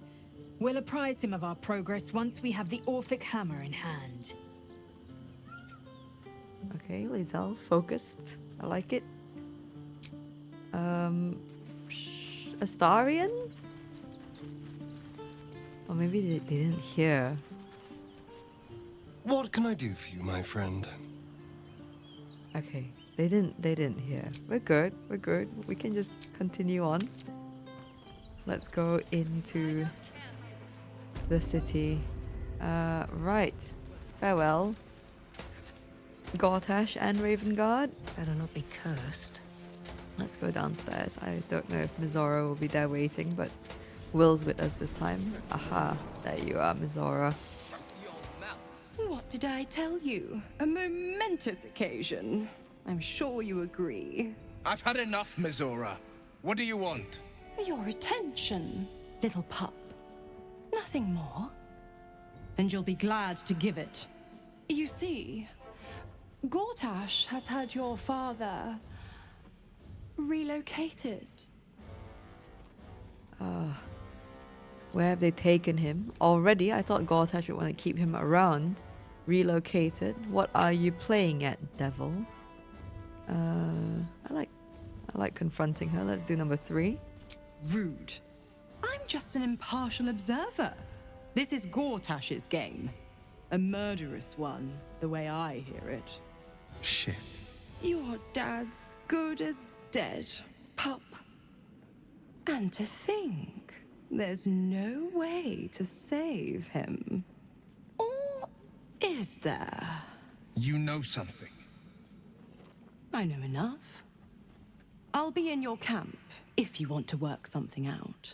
We'll apprise him of our progress once we have the Orphic hammer in hand. Okay, Lizelle, focused. I like it. Astarion? Or maybe they didn't hear. What can I do for you, my friend? Okay, they didn't hear. We're good, we're good. We can just continue on. Let's go into the city. Right. Farewell. Gortash and Ravengard. Better not be cursed. Let's go downstairs. I don't know if Mizora will be there waiting, but Will's with us this time. Aha, there you are, Mizora. What did I tell you? A momentous occasion. I'm sure you agree. I've had enough, Mizora. What do you want? Your attention, little pup. Nothing more. And you'll be glad to give it. You see, Gortash has had your father relocated. Where have they taken him? Already, I thought Gortash would want to keep him around. Relocated. What are you playing at, devil? I like confronting her. Let's do number 3. Rude. I'm just an impartial observer. This is Gortash's game. A murderous one, the way I hear it. Shit. Your dad's good as dead, pup. And to think, there's no way to save him. Or is there? You know something. I know enough. I'll be in your camp if you want to work something out.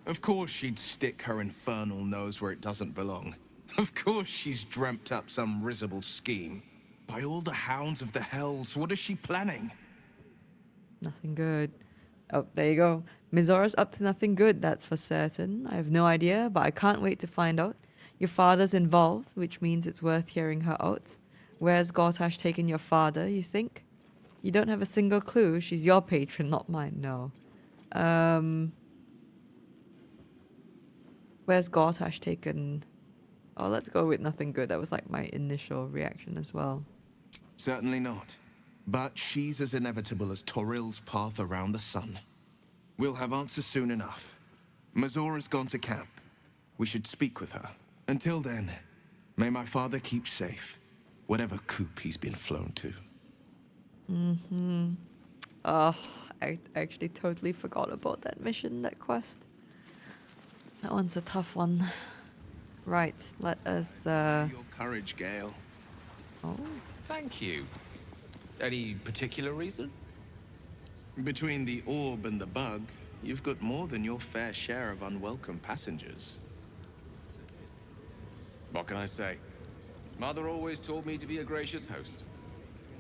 Of course she'd stick her infernal nose where it doesn't belong. Of course she's dreamt up some risible scheme. By all the hounds of the hells, what is she planning? Nothing good. Oh, there you go. Minthara's up to nothing good, that's for certain. I have no idea, but I can't wait to find out. Your father's involved, which means it's worth hearing her out. Where's Gortash taken your father, you think? You don't have a single clue. She's your patron, not mine. No. Where's Gortash taken? Oh, let's go with nothing good. That was like my initial reaction as well. Certainly not. But she's as inevitable as Torril's path around the sun. We'll have answers soon enough. Mazora's gone to camp. We should speak with her. Until then, may my father keep safe, whatever coop he's been flown to. Mm-hmm. Oh, I actually totally forgot about that mission, that quest. That one's a tough one. Right, let us, Your courage, Gale. Oh. Thank you. Any particular reason? Between the orb and the bug, you've got more than your fair share of unwelcome passengers. What can I say? Mother always told me to be a gracious host.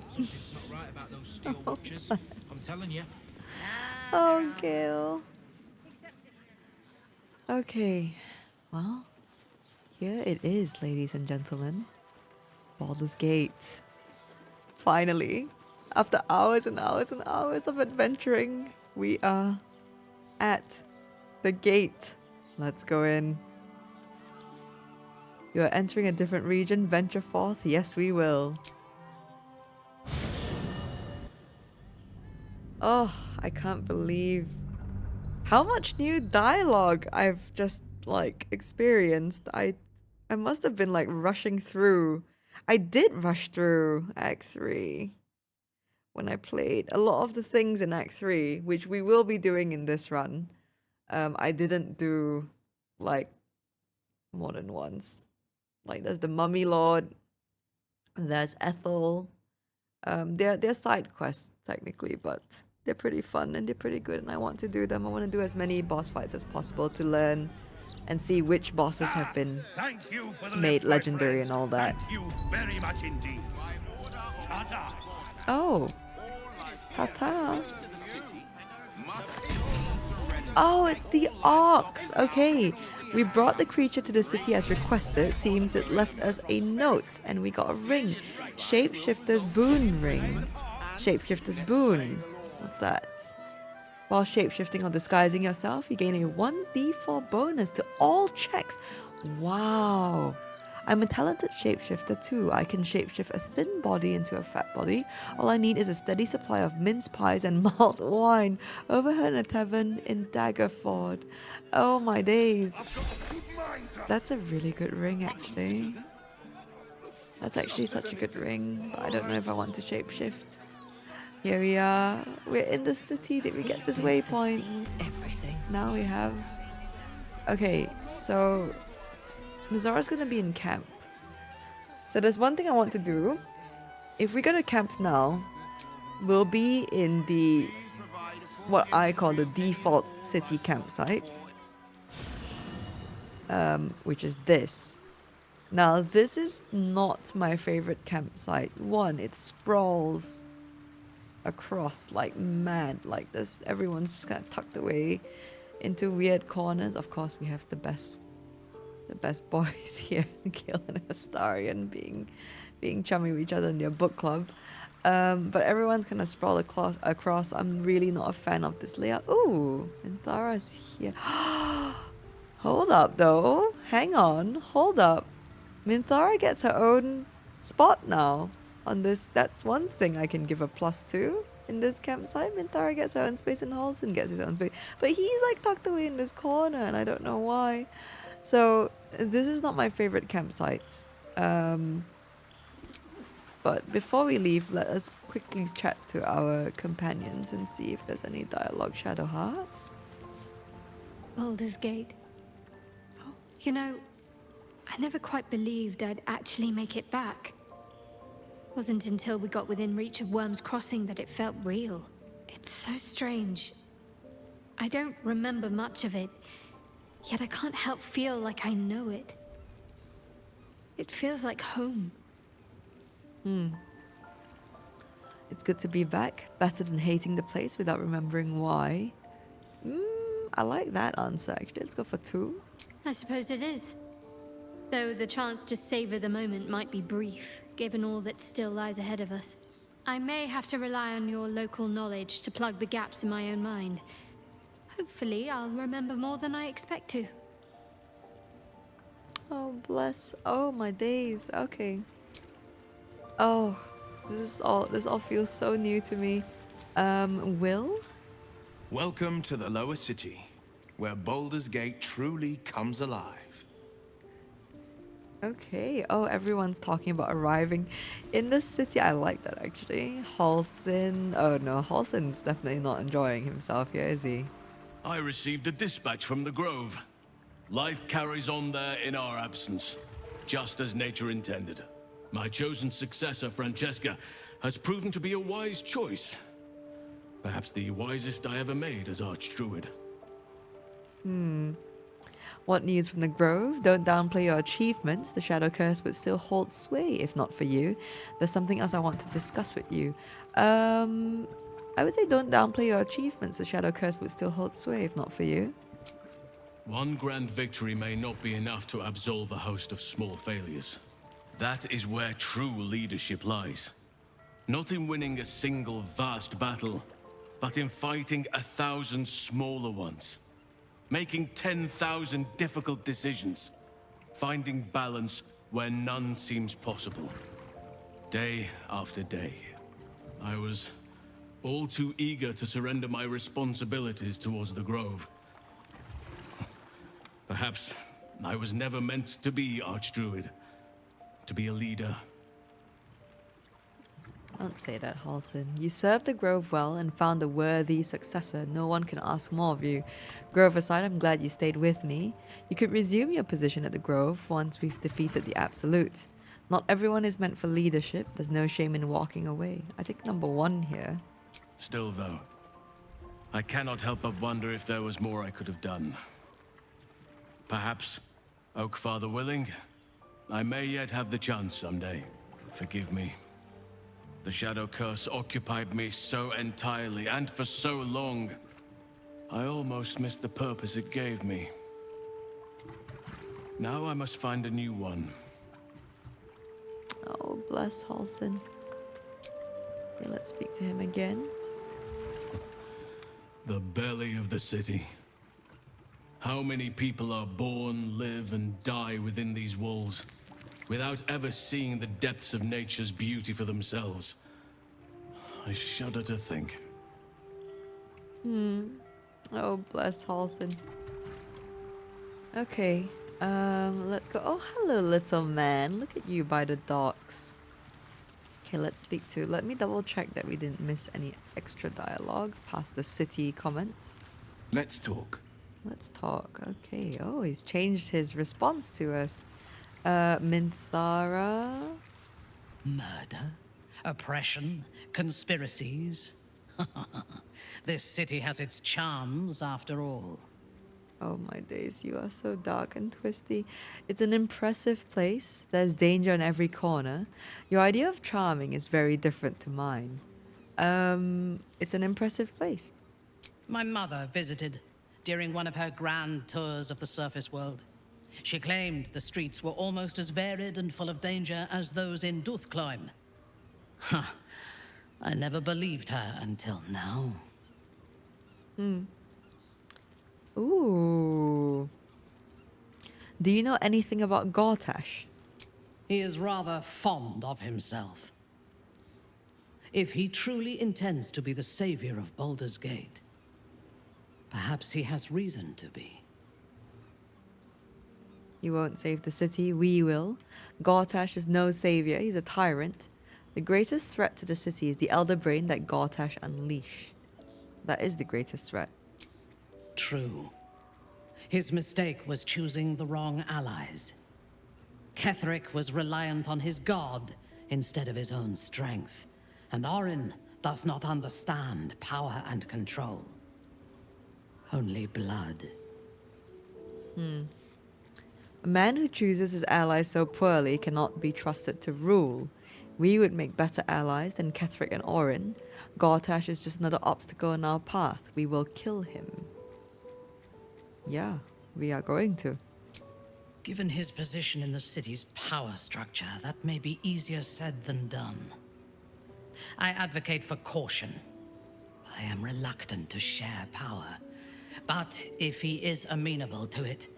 Something's not right about those steel watchers. I'm telling you. Oh, Gale. Okay, well, here it is, ladies and gentlemen. Baldur's Gate. Finally, after hours and hours and hours of adventuring, we are at the gate. Let's go in. You are entering a different region. Venture forth. Yes, we will. Oh, I can't believe how much new dialogue I've just, like, experienced. I must have been, like, rushing through. I did rush through Act 3 when I played. A lot of the things in Act 3, which we will be doing in this run, I didn't do, like, more than once. Like, there's the Mummy Lord, and there's Ethel. They're side quests, technically, but they're pretty fun and they're pretty good, and I want to do them. I want to do as many boss fights as possible to learn and see which bosses have been made legendary and all that. Thank you very much indeed. Ta-ta. Oh. Ta-ta. Oh, it's the ox. Okay. We brought the creature to the city as requested. Seems it left us a note and we got a ring. Shapeshifter's boon ring. Shapeshifter's boon. What's that? While shapeshifting or disguising yourself, you gain a 1d4 bonus to all checks. Wow. I'm a talented shapeshifter too. I can shapeshift a thin body into a fat body. All I need is a steady supply of mince pies and malt wine. Overheard in a tavern in Daggerford. Oh my days. That's a really good ring, actually. That's actually such a good ring, but I don't know if I want to shapeshift. Here we are. We're in the city. Did we get this waypoint? Everything. Now we have... Okay, so... Minthara's gonna be in camp. So there's one thing I want to do. If we go to camp now, we'll be in the... what I call the default city campsite. Which is this. Now, this is not my favorite campsite. One, it sprawls across like mad, like this. Everyone's just kind of tucked away into weird corners. Of course, we have the best boys here, Gale and Astarion being chummy with each other in their book club. But everyone's kind of sprawled across. I'm really not a fan of this layout. Ooh, Minthara's here. Hold up, though. Hang on. Hold up. Minthara gets her own spot now on this. That's one thing I can give a plus to in this campsite. Minthara gets her own space and Halsin gets his own space. But he's like tucked away in this corner and I don't know why. So this is not my favorite campsite. But before we leave, let us quickly chat to our companions and see if there's any dialogue. Shadowheart? Baldur's Gate. You know, I never quite believed I'd actually make it back. Wasn't until we got within reach of Wyrm's Crossing that it felt real. It's so strange. I don't remember much of it. Yet I can't help feel like I know it. It feels like home. It's good to be back. Better than hating the place without remembering why. I like that answer, actually. Let's go for 2. I suppose it is. Though the chance to savor the moment might be brief, given all that still lies ahead of us. I may have to rely on your local knowledge to plug the gaps in my own mind. Hopefully, I'll remember more than I expect to. Oh, bless. Oh, my days. Okay. Oh, this all feels so new to me. Will? Welcome to the lower city, where Baldur's Gate truly comes alive. Okay. Oh, everyone's talking about arriving in the city. I like that, actually. Halsin. Oh, no. Halsin's definitely not enjoying himself here, is he? I received a dispatch from the Grove. Life carries on there in our absence, just as nature intended. My chosen successor, Francesca, has proven to be a wise choice. Perhaps the wisest I ever made as Archdruid. What news from the Grove? Don't downplay your achievements. The Shadow Curse would still hold sway if not for you. There's something else I want to discuss with you. I would say don't downplay your achievements. The Shadow Curse would still hold sway if not for you. One grand victory may not be enough to absolve a host of small failures. That is where true leadership lies. Not in winning a single vast battle, but in fighting 1,000 smaller ones. Making 10,000 difficult decisions. Finding balance where none seems possible. Day after day. I was all too eager to surrender my responsibilities towards the Grove. Perhaps I was never meant to be Archdruid. To be a leader. Don't say that, Halsin. You served the Grove well and found a worthy successor. No one can ask more of you. Grove aside, I'm glad you stayed with me. You could resume your position at the Grove once we've defeated the Absolute. Not everyone is meant for leadership. There's no shame in walking away. I think number 1 here. Still, though, I cannot help but wonder if there was more I could have done. Perhaps, Oak Father willing, I may yet have the chance someday. Forgive me. The Shadow Curse occupied me so entirely and for so long. I almost missed the purpose it gave me. Now I must find a new one. Oh, bless Halsin. Okay, let's speak to him again. The belly of the city. How many people are born, live, and die within these walls, without ever seeing the depths of nature's beauty for themselves? I shudder to think. Oh, bless Halsin. Okay, let's go. Oh, hello, little man. Look at you by the docks. Okay, let's speak to... Let me double check that we didn't miss any extra dialogue past the city comments. Let's talk. Let's talk. Okay. Oh, he's changed his response to us. Minthara. Murder, oppression, conspiracies. This city has its charms, after all. Oh my days, you are so dark and twisty. It's an impressive place. There's danger in every corner. Your idea of charming is very different to mine. It's an impressive place. My mother visited during one of her grand tours of the surface world. She claimed the streets were almost as varied and full of danger as those in Duthcloim. Huh. I never believed her until now. Ooh. Do you know anything about Gortash? He is rather fond of himself. If he truly intends to be the savior of Baldur's Gate, perhaps he has reason to be. You won't save the city, we will. Gortash is no savior, he's a tyrant. The greatest threat to the city is the elder brain that Gortash unleashed. That is the greatest threat. True. His mistake was choosing the wrong allies. Ketheric was reliant on his god instead of his own strength, and Orin does not understand power and control. Only blood. A man who chooses his allies so poorly cannot be trusted to rule. We would make better allies than Ketheric and Orin. Gortash is just another obstacle in our path. We will kill him. Yeah, we are going to. Given his position in the city's power structure, that may be easier said than done. I advocate for caution. I am reluctant to share power. But if he is amenable to it,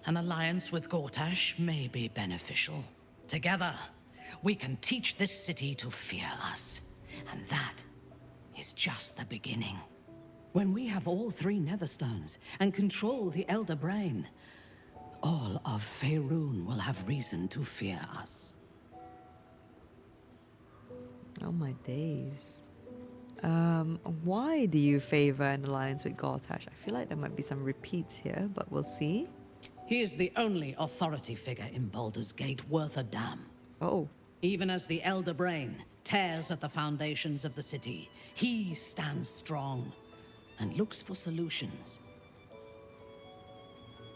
an alliance with Gortash may be beneficial. Together, we can teach this city to fear us. And that is just the beginning. When we have all 3 Netherstones and control the Elder Brain, all of Faerun will have reason to fear us. Oh my days. Why do you favor an alliance with Gortash? I feel like there might be some repeats here, but we'll see. He is the only authority figure in Baldur's Gate worth a damn. Oh. Even as the Elder Brain tears at the foundations of the city, he stands strong and looks for solutions.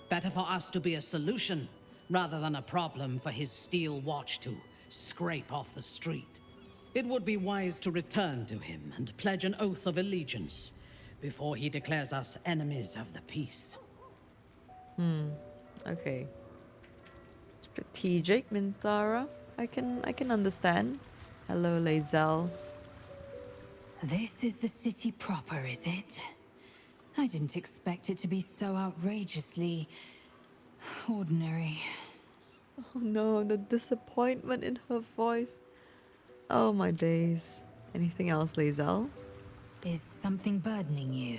Better for us to be a solution rather than a problem for his steel watch to scrape off the street. It would be wise to return to him and pledge an oath of allegiance before he declares us enemies of the peace. Okay. Strategic, Minthara. I can understand. Hello, Lae'zel. This is the city proper, is it? I didn't expect it to be so outrageously ordinary. Oh no, the disappointment in her voice. Oh my days. Anything else, Lae'zel? Is something burdening you?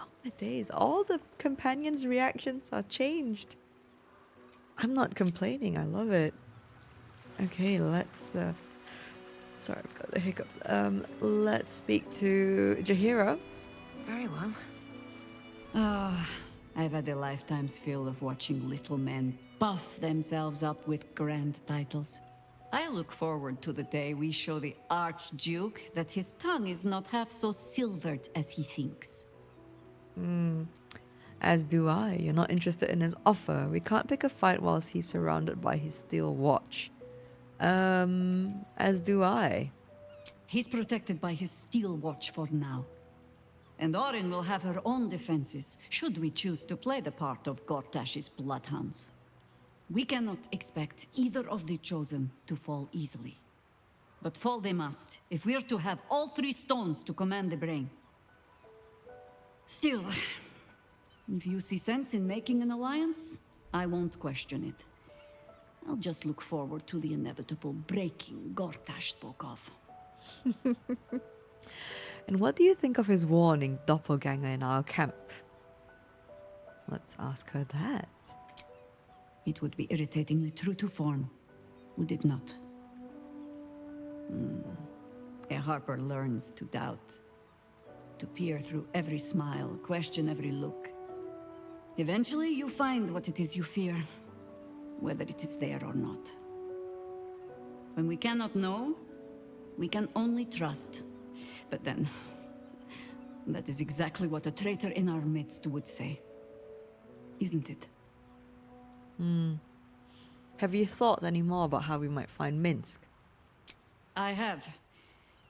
Oh my days. All the companions' reactions are changed. I'm not complaining. I love it. Okay, let's... sorry, I've got the hiccups. Let's speak to Jaheira. Very well. Oh, I've had a lifetime's fill of watching little men buff themselves up with grand titles. I look forward to the day we show the Archduke that his tongue is not half so silvered as he thinks. As do I. You're not interested in his offer. We can't pick a fight whilst he's surrounded by his steel watch. As do I. He's protected by his steel watch for now. And Orin will have her own defenses, should we choose to play the part of Gortash's bloodhounds. We cannot expect either of the chosen to fall easily. But fall they must, if we're to have all 3 stones to command the brain. Still, if you see sense in making an alliance, I won't question it. I'll just look forward to the inevitable breaking Gortash spoke of. And what do you think of his warning, doppelganger in our camp? Let's ask her that. It would be irritatingly true to form, would it not? A Harper learns to doubt, to peer through every smile, question every look. Eventually, you find what it is you fear, whether it is there or not. When we cannot know, we can only trust. But then, that is exactly what a traitor in our midst would say. Isn't it? Have you thought any more about how we might find Minsk? I have.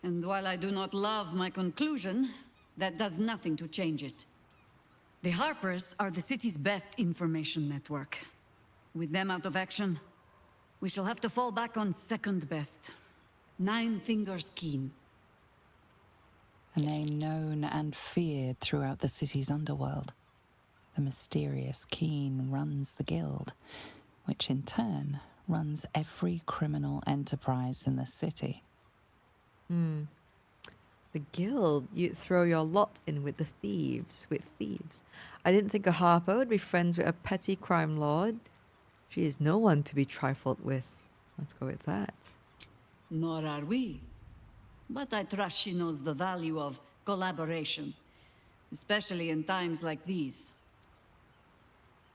And while I do not love my conclusion, that does nothing to change it. The Harpers are the city's best information network. With them out of action, we shall have to fall back on second best. 9 Fingers Keen. A name known and feared throughout the city's underworld. The mysterious Keen runs the guild, which in turn runs every criminal enterprise in the city. The guild, you throw your lot in with the thieves, I didn't think a Harper would be friends with a petty crime lord. She is no one to be trifled with. Let's go with that. Nor are we. But I trust she knows the value of collaboration, especially in times like these.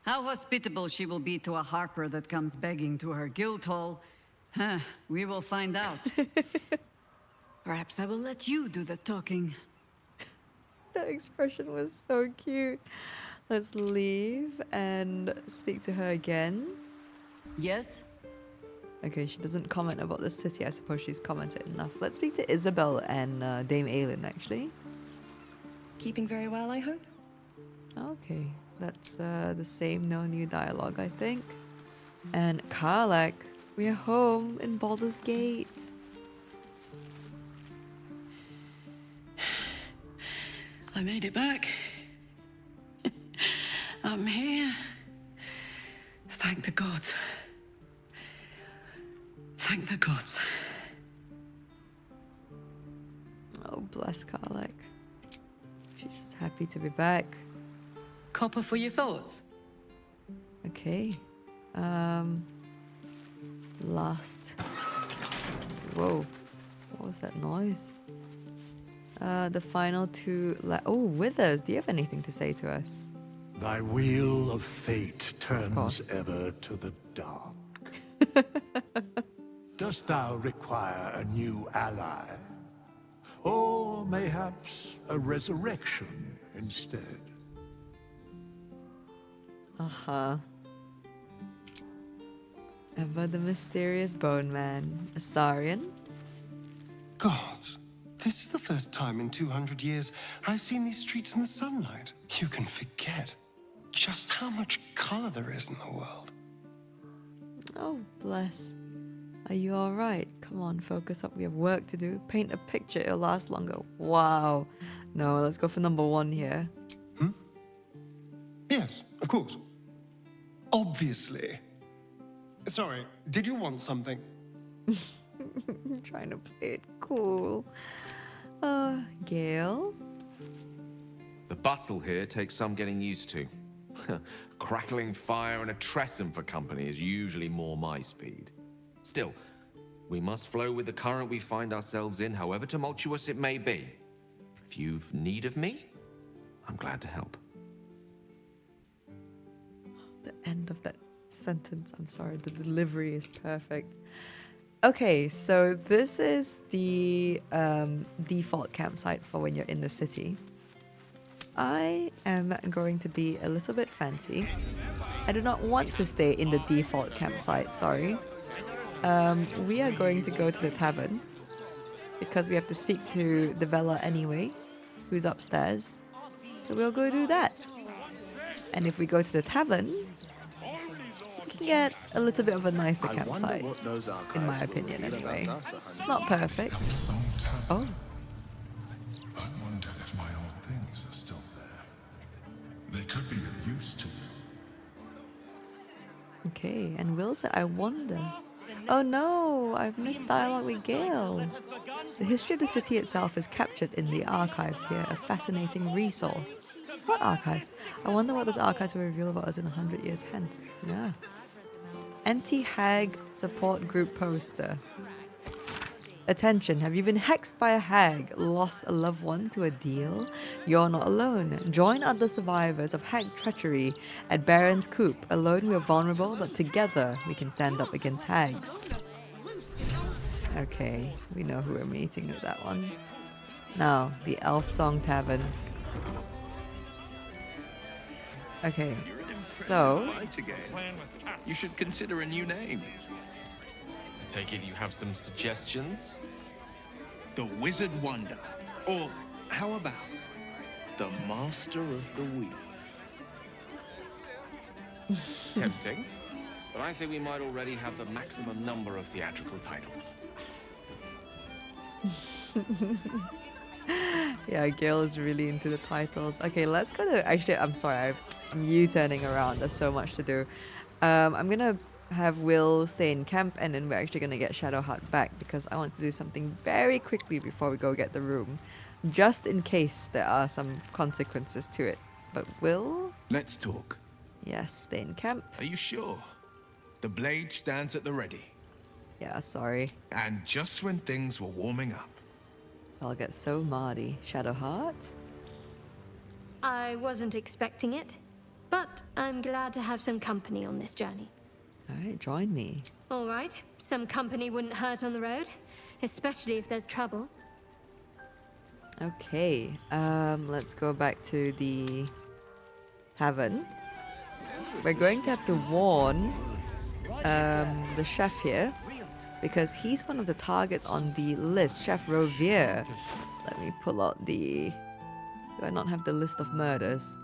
How hospitable she will be to a Harper that comes begging to her guild hall, we will find out. Perhaps I will let you do the talking. That expression was so cute. Let's leave and speak to her again. Yes? Okay, she doesn't comment about the city. I suppose she's commented enough. Let's speak to Isabel and Dame Aelin, actually. Keeping very well, I hope? Okay, that's the same, no new dialogue, I think. And Karlak, we are home in Baldur's Gate. I made it back. I'm here. Thank the gods. Thank the gods. Oh, bless Karlak. She's happy to be back. Copper for your thoughts. Okay. Last. Whoa. What was that noise? The final two. Oh, Withers, do you have anything to say to us? Thy wheel of fate turns ever to the dark. Dost thou require a new ally? Or mayhaps a resurrection instead? Uh-huh. Ever the mysterious bone man. Astarion? Gods, this is the first time in 200 years I've seen these streets in the sunlight. You can forget just how much color there is in the world. Oh, bless. Are you alright? Come on, focus up. We have work to do. Paint a picture, it'll last longer. Wow. No, let's go for number one here. Yes, of course. Obviously. Sorry, did you want something? I'm trying to play it cool. Gale? The bustle here takes some getting used to. Crackling fire and a tresson for company is usually more my speed. Still, we must flow with the current we find ourselves in, however tumultuous it may be. If you've need of me, I'm glad to help. The end of that sentence, I'm sorry, the delivery is perfect. Okay, so this is the default campsite for when you're in the city. I am going to be a little bit fancy. I do not want to stay in the default campsite, sorry. We are going to go to the tavern because we have to speak to Devella anyway, who's upstairs. So we'll go do that. And if we go to the tavern, we can get a little bit of a nicer campsite, in my opinion anyway. It's not perfect. Oh. I wonder if my old things are still there. They could be of use to you. Okay, and Will said, I wonder. Oh no, I've missed dialogue with Gale. The history of the city itself is captured in the archives here, a fascinating resource. What archives? I wonder what those archives will reveal about us in 100 years hence. Yeah. Anti-hag support group poster. Attention, have you been hexed by a hag, lost a loved one to a deal? You're not alone. Join other survivors of hag treachery at Baron's Coop. Alone we are vulnerable, but together we can stand up against hags. Okay, we know who we're meeting with that one. Now, the Elfsong Tavern. Okay, so... You should consider a new name. Take it you have some suggestions? The Wizard Wonder. Or how about the Master of the Weave? Tempting. But I think we might already have the maximum number of theatrical titles. Yeah, Gale is really into the titles. Okay, let's go to... Actually, I'm sorry, I'm U-turning around. There's so much to do. I'm gonna have Will stay in camp, and then we're actually gonna get Shadowheart back because I want to do something very quickly before we go get the room, just in case there are some consequences to it. But Will? Let's talk. Yes, stay in camp. Are you sure? The blade stands at the ready. Yeah, sorry. And just when things were warming up. I'll get so mardy. Shadowheart? I wasn't expecting it, but I'm glad to have some company on this journey. Alright, join me. Alright, some company wouldn't hurt on the road, especially if there's trouble. Okay, let's go back to the Tavern. We're going to have to warn the chef here, because he's one of the targets on the list, Chef Roveer. Let me pull out the... Do I not have the list of murders?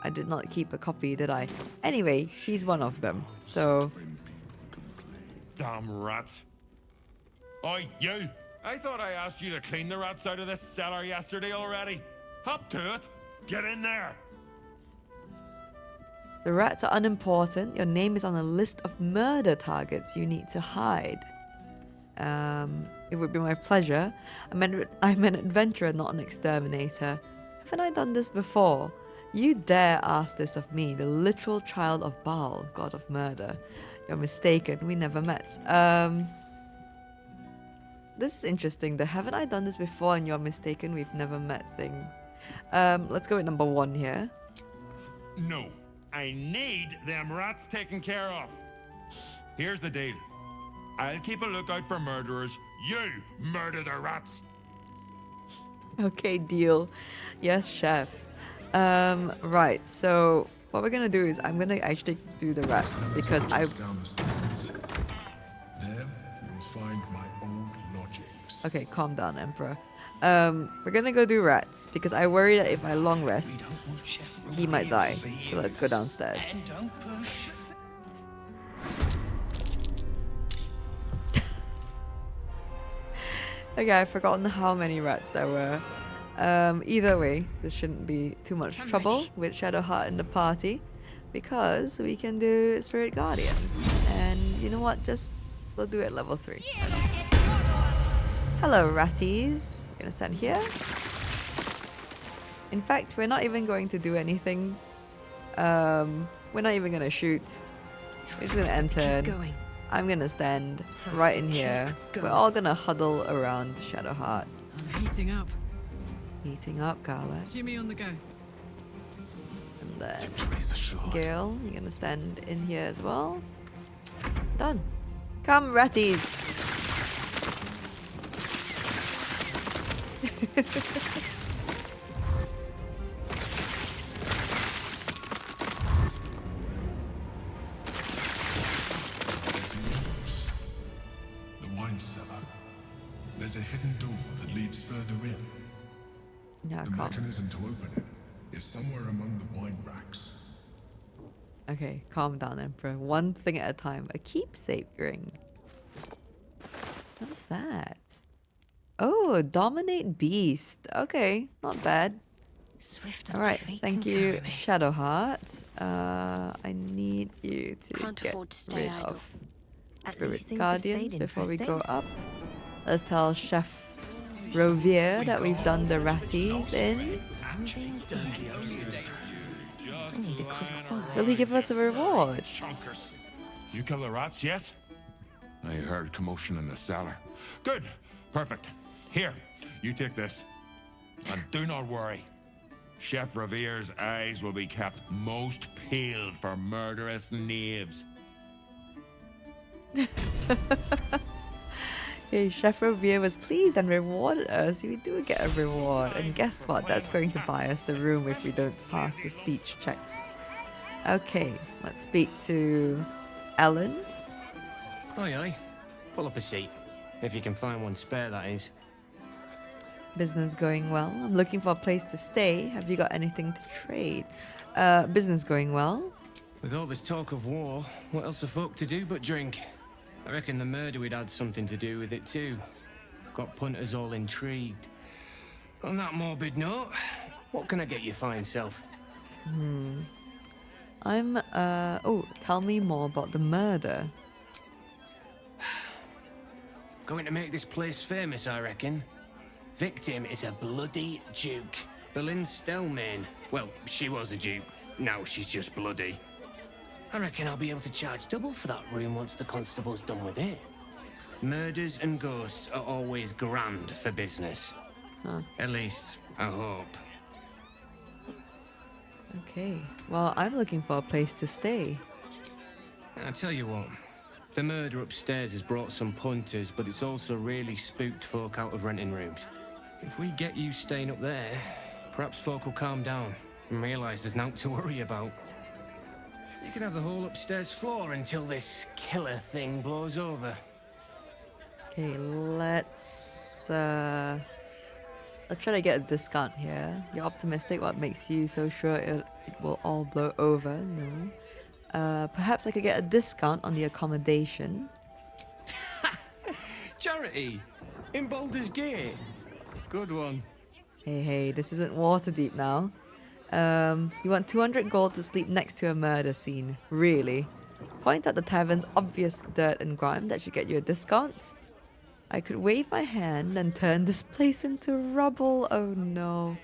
I did not keep a copy, did I? Anyway, he's one of them, so... Damn rats. Oi, you! I thought I asked you to clean the rats out of this cellar yesterday already. Up to it! Get in there! The rats are unimportant. Your name is on a list of murder targets you need to hide. It would be my pleasure. I'm an adventurer, not an exterminator. Haven't I done this before? You dare ask this of me, the literal child of Baal, god of murder. You're mistaken, we never met. This is interesting, the haven't I done this before and you're mistaken, we've never met thing. Let's go with number 1 here. No, I need them rats taken care of. Here's the deal. I'll keep a lookout for murderers. You murder the rats. Okay, deal. Yes, chef. Right, so what we're gonna do is I'm gonna actually do the rats because I... There you'll find my old lodgings. Okay, calm down, Emperor. We're gonna go do rats because I worry that if I long rest, he might die. So let's go downstairs. Okay, I've forgotten how many rats there were. Either way, this shouldn't be too much trouble with Shadowheart in the party because we can do Spirit Guardians. And you know what? We'll do it at level 3. Hello, ratties. We're gonna stand here. In fact, we're not even going to do anything. We're not even gonna shoot. We're just gonna enter. I'm gonna stand right in here. We're all gonna huddle around Shadowheart. I'm heating up. Heating up, Carla. Jimmy on the go. And then Gale, you're gonna stand in here as well. Done. Come, ratties. The wine cellar. There's a hidden door that leads further in. Yeah, the mechanism to open it is somewhere among the wine racks. Okay, calm down, Emperor. One thing at a time. A keepsake ring. What's that? Oh, dominate beast. Okay, not bad. All right, thank you, Shadowheart. I need you to get rid of Spirit Guardians before we go up. Let's tell Chef Roveer that we've done the ratties in. Will he give us a reward? You kill the rats, yes? I heard commotion in the cellar. Good. Perfect. Here, you take this. And do not worry. Chef Roveer's eyes will be kept most peeled for murderous knaves. Okay, Chef Roveer was pleased and rewarded us. We do get a reward. And guess what? That's going to buy us the room if we don't pass the speech checks. Okay, let's speak to Ellen. Aye, aye. Pull up a seat. If you can find one spare, that is. Business going well. I'm looking for a place to stay. Have you got anything to trade? Business going well. With all this talk of war, what else are folk to do but drink? I reckon the murder we'd had something to do with it too. Got punters all intrigued. On that morbid note, what can I get you fine self? Oh, tell me more about the murder. Going to make this place famous, I reckon. Victim is a bloody duke. Boleyn Stelmane. Well, she was a duke. Now she's just bloody. I reckon I'll be able to charge double for that room once the constable's done with it. Murders and ghosts are always grand for business. Huh. At least, I hope. Okay, well, I'm looking for a place to stay. I tell you what, the murder upstairs has brought some punters, but it's also really spooked folk out of renting rooms. If we get you staying up there, perhaps folk will calm down. Realise there's nothing to worry about. You can have the whole upstairs floor until this killer thing blows over. Okay, let's try to get a discount here. You're optimistic. What makes you so sure it will all blow over? No. Perhaps I could get a discount on the accommodation. Charity! In Baldur's Gate! Good one. Hey, this isn't Waterdeep now. You want 200 gold to sleep next to a murder scene. Really? Point at the tavern's obvious dirt and grime. That should get you a discount. I could wave my hand and turn this place into rubble. Oh no.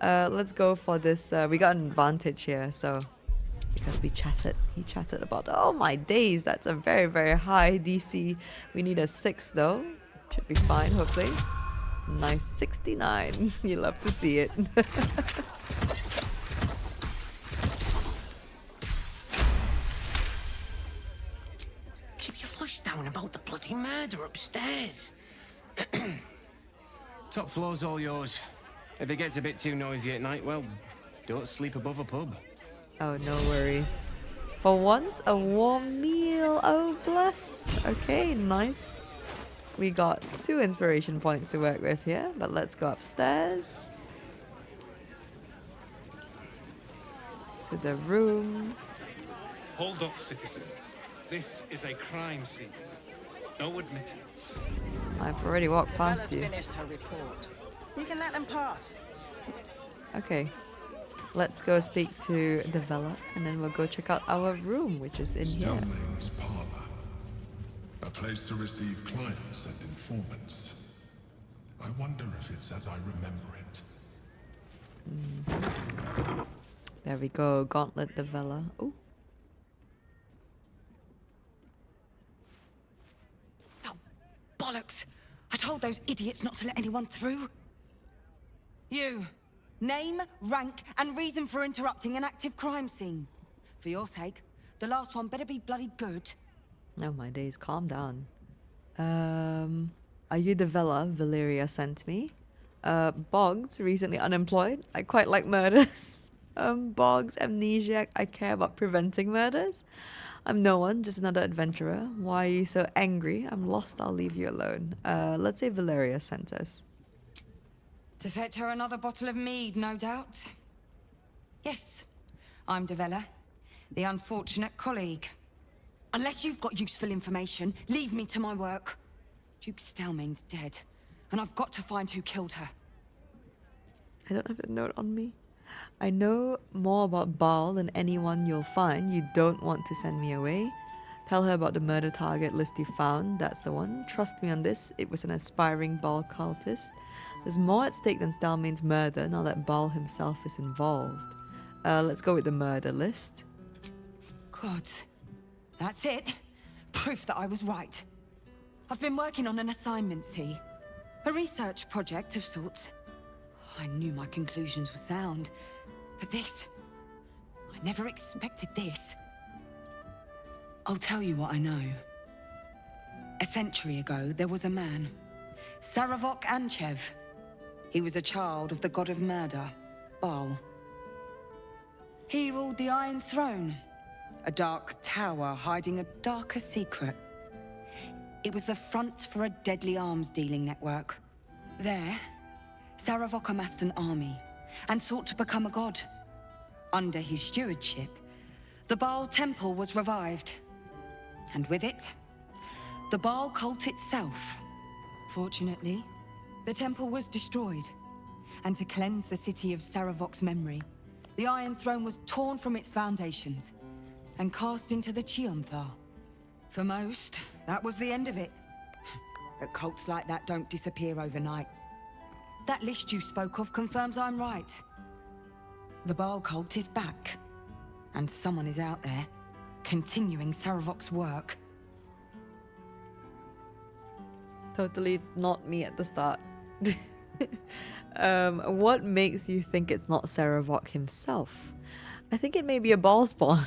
Let's go for this. We got an advantage here, so... Because he chatted about, oh my days, that's a very, very high DC. We need a 6 though. Should be fine, hopefully. Nice 69. You love to see it. Keep your voice down about the bloody murder upstairs. Top floor's all yours. If it gets a bit too noisy at night, well, don't sleep above a pub. Oh, no worries. For once, a warm meal. Oh, bless. Okay, nice. We got 2 inspiration points to work with here, but let's go upstairs. To the room. Hold up, citizen. This is a crime scene. No admittance. I've already walked past you. Finished her report. You can let them pass. Okay. Let's go speak to Devella, and then we'll go check out our room, which is in here. Stelmane's parlor. A place to receive clients and informants. I wonder if it's as I remember it. There we go. Gauntlet Devella. Oh. Bollocks! I told those idiots not to let anyone through. You. Name, rank, and reason for interrupting an active crime scene. For your sake, the last one better be bloody good. Oh my days, calm down. Are you Devella? Dalyria sent me. Boggs, recently unemployed. I quite like murders. Boggs, amnesiac. I care about preventing murders. I'm no one, just another adventurer. Why are you so angry? I'm lost, I'll leave you alone. Let's say Dalyria sent us. To fetch her another bottle of mead, no doubt. Yes, I'm Devella, the unfortunate colleague. Unless you've got useful information, leave me to my work. Duke Stelmane's dead, and I've got to find who killed her. I don't have a note on me. I know more about Baal than anyone you'll find. You don't want to send me away. Tell her about the murder target list you found. That's the one. Trust me on this. It was an aspiring Baal cultist. There's more at stake than Stelmane's murder now that Baal himself is involved. Let's go with the murder list. God, that's it. Proof that I was right. I've been working on an assignment, see? A research project of sorts. I knew my conclusions were sound. But this... I never expected this. I'll tell you what I know. A century ago, there was a man. Saravok Anchev. He was a child of the god of murder, Baal. He ruled the Iron Throne, a dark tower hiding a darker secret. It was the front for a deadly arms-dealing network. There, Saravok amassed an army and sought to become a god. Under his stewardship, the Baal Temple was revived. And with it, the Baal cult itself. Fortunately, the temple was destroyed, and to cleanse the city of Saravok's memory, the Iron Throne was torn from its foundations and cast into the Chionthar. For most, that was the end of it. But cults like that don't disappear overnight. That list you spoke of confirms I'm right. The Baal cult is back, and someone is out there, continuing Saravok's work. Totally not me at the start. What makes you think it's not Saravok himself? I think it may be a ball spawn.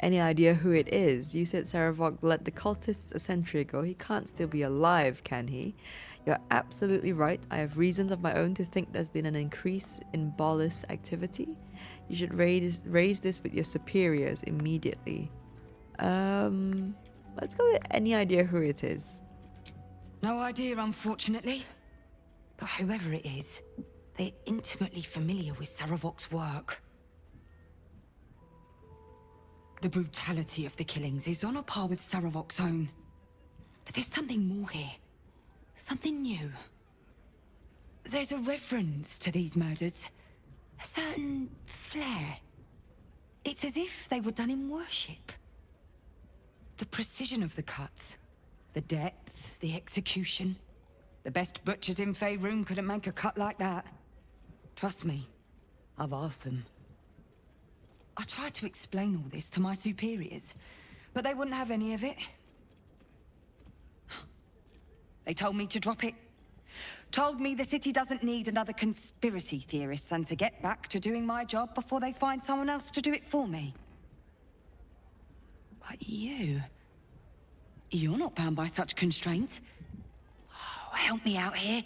Any idea who it is? You said Saravok led the cultists a century ago. He can't still be alive, can he? You're absolutely right. I have reasons of my own to think there's been an increase in Ballis activity. You should raise this with your superiors immediately. Let's go with any idea who it is. No idea, unfortunately. But whoever it is, they're intimately familiar with Saravok's work. The brutality of the killings is on a par with Saravok's own. But there's something more here. Something new. There's a reverence to these murders. A certain flair. It's as if they were done in worship. The precision of the cuts. The depth, the execution. The best butchers in Faerun couldn't make a cut like that. Trust me, I've asked them. I tried to explain all this to my superiors, but they wouldn't have any of it. They told me to drop it. Told me the city doesn't need another conspiracy theorist and to get back to doing my job before they find someone else to do it for me. But you're not bound by such constraints. Oh, help me out here.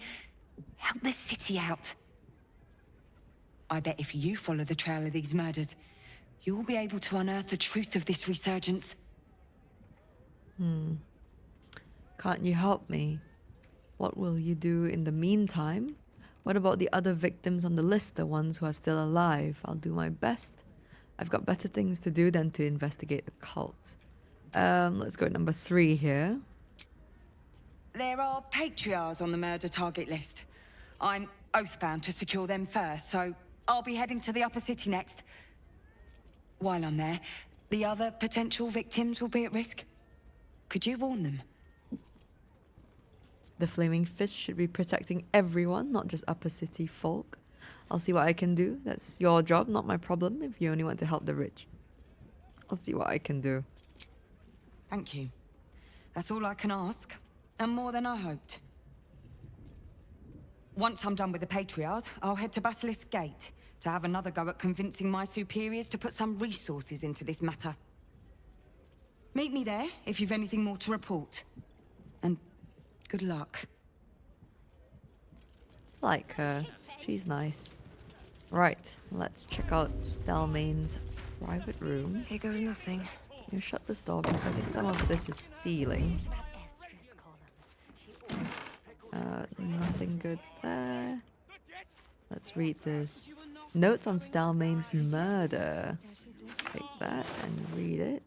Help the city out. I bet if you follow the trail of these murders, you'll be able to unearth the truth of this resurgence. Can't you help me? What will you do in the meantime? What about the other victims on the list, the ones who are still alive? I'll do my best. I've got better things to do than to investigate a cult. Let's go number 3 here. There are patriarchs on the murder target list. I'm oathbound to secure them first, so I'll be heading to the upper city next. While I'm there, the other potential victims will be at risk. Could you warn them? The Flaming Fist should be protecting everyone, not just upper city folk. I'll see what I can do. That's your job, not my problem, if you only want to help the rich. I'll see what I can do. Thank you. That's all I can ask, and more than I hoped. Once I'm done with the Patriarchs, I'll head to Basilisk Gate to have another go at convincing my superiors to put some resources into this matter. Meet me there if you've anything more to report. And good luck. Like her. She's nice. Right, let's check out Stelmane's private room. Here goes nothing. You shut this door because I think some of this is stealing. Nothing good there. Let's read this. Notes on Stelmane's murder. Take that and read it.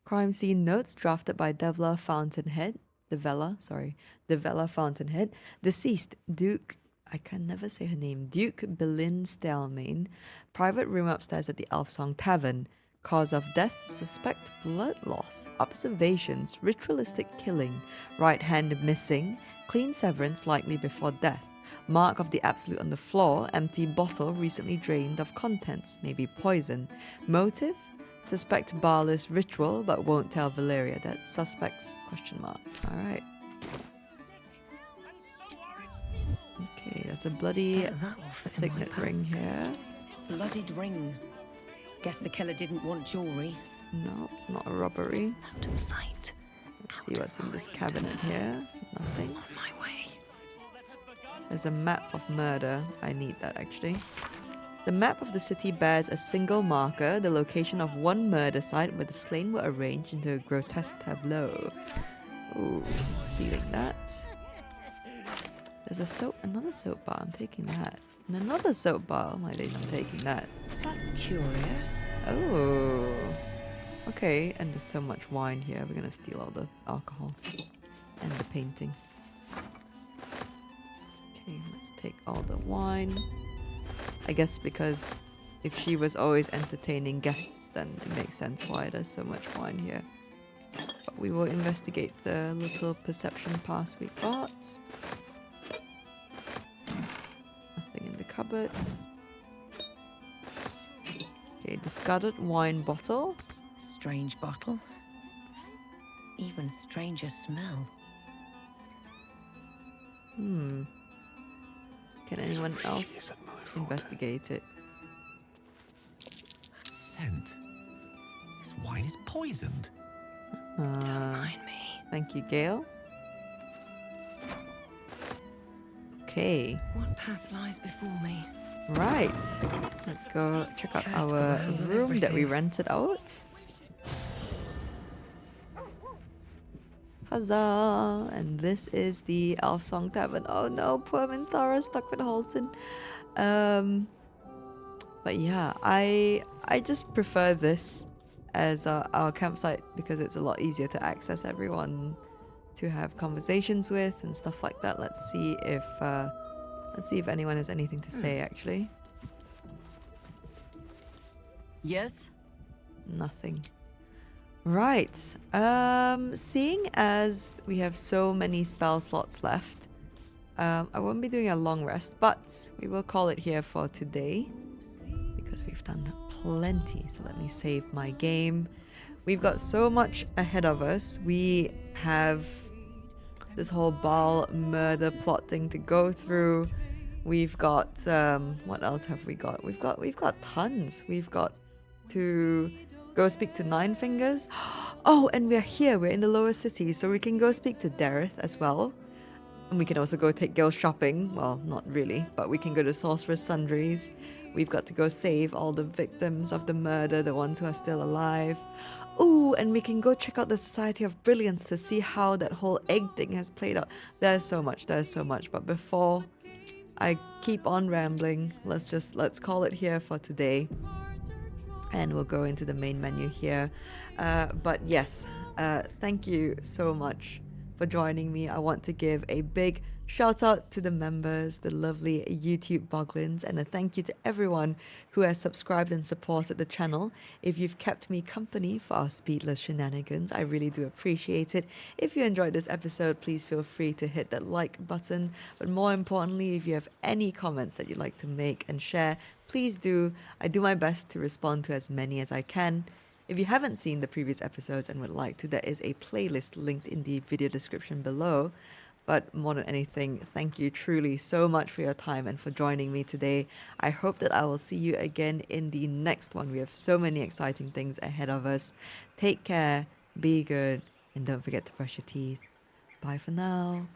Crime scene notes drafted by Devella Fountainhead. Devella Fountainhead. Deceased Duke. I can never say her name. Duke Belin Stelmane. Private room upstairs at the Elfsong Tavern. Cause of death, suspect blood loss. Observations, ritualistic killing. Right hand missing. Clean severance likely before death. Mark of the Absolute on the floor. Empty bottle recently drained of contents. Maybe poison. Motive? Suspect barless ritual, but won't tell Valeria. That's suspects? ? Alright. Okay, that's a bloody signet ring here. Bloodied ring. Guess the killer didn't want jewelry. No, not a robbery. Out of sight. Let's see what's in this cabinet here. Nothing. On my way. There's a map of murder. I need that actually. The map of the city bears a single marker, the location of one murder site where the slain were arranged into a grotesque tableau. Ooh, stealing that. There's another soap bar. I'm taking that. And another soap bar. Oh my days, I'm taking that. That's curious. Oh. Okay, and there's so much wine here. We're gonna steal all the alcohol. And the painting. Okay, let's take all the wine. I guess because if she was always entertaining guests, then it makes sense why there's so much wine here. But we will investigate the little perception pass we got. Nothing in the cupboards. Okay, discarded wine bottle. Strange bottle. Even stranger smell. Can anyone else investigate it? That scent. This wine is poisoned. Don't mind me. Thank you, Gale. Okay. What path lies before me? Right. Let's go check out our room that we rented out. Huzzah! And this is the Elfsong Tavern. Oh no, poor Minthara stuck with Halsin. But yeah, I just prefer this as our campsite because it's a lot easier to access everyone to have conversations with and stuff like that. Let's see if anyone has anything to say actually. Yes? Nothing. Right. Seeing as we have so many spell slots left, I won't be doing a long rest, but we will call it here for today because we've done plenty. So let me save my game. We've got so much ahead of us. We have this whole Baal murder plot thing to go through. We've got what else have we got? We've got tons. We've got to go speak to Nine Fingers. Oh, and we're here. We're in the lower city, so we can go speak to Dareth as well. And we can also go take Gil shopping. Well, not really, but we can go to Sorcerer's Sundries. We've got to go save all the victims of the murder, the ones who are still alive. Ooh, and we can go check out the Society of Brilliance to see how that whole egg thing has played out. There's so much. But before I keep on rambling, let's call it here for today. And we'll go into the main menu here. But yes, thank you so much for joining me. I want to give a big shout out to the members, the lovely YouTube boglins, and a thank you to everyone who has subscribed and supported the channel. If you've kept me company for our Speedless shenanigans, I really do appreciate it. If you enjoyed this episode, please feel free to hit that like button. But more importantly, if you have any comments that you'd like to make and share, please do. I do my best to respond to as many as I can. If you haven't seen the previous episodes and would like to, there is a playlist linked in the video description below. But more than anything, thank you truly so much for your time and for joining me today. I hope that I will see you again in the next one. We have so many exciting things ahead of us. Take care, be good, and don't forget to brush your teeth. Bye for now.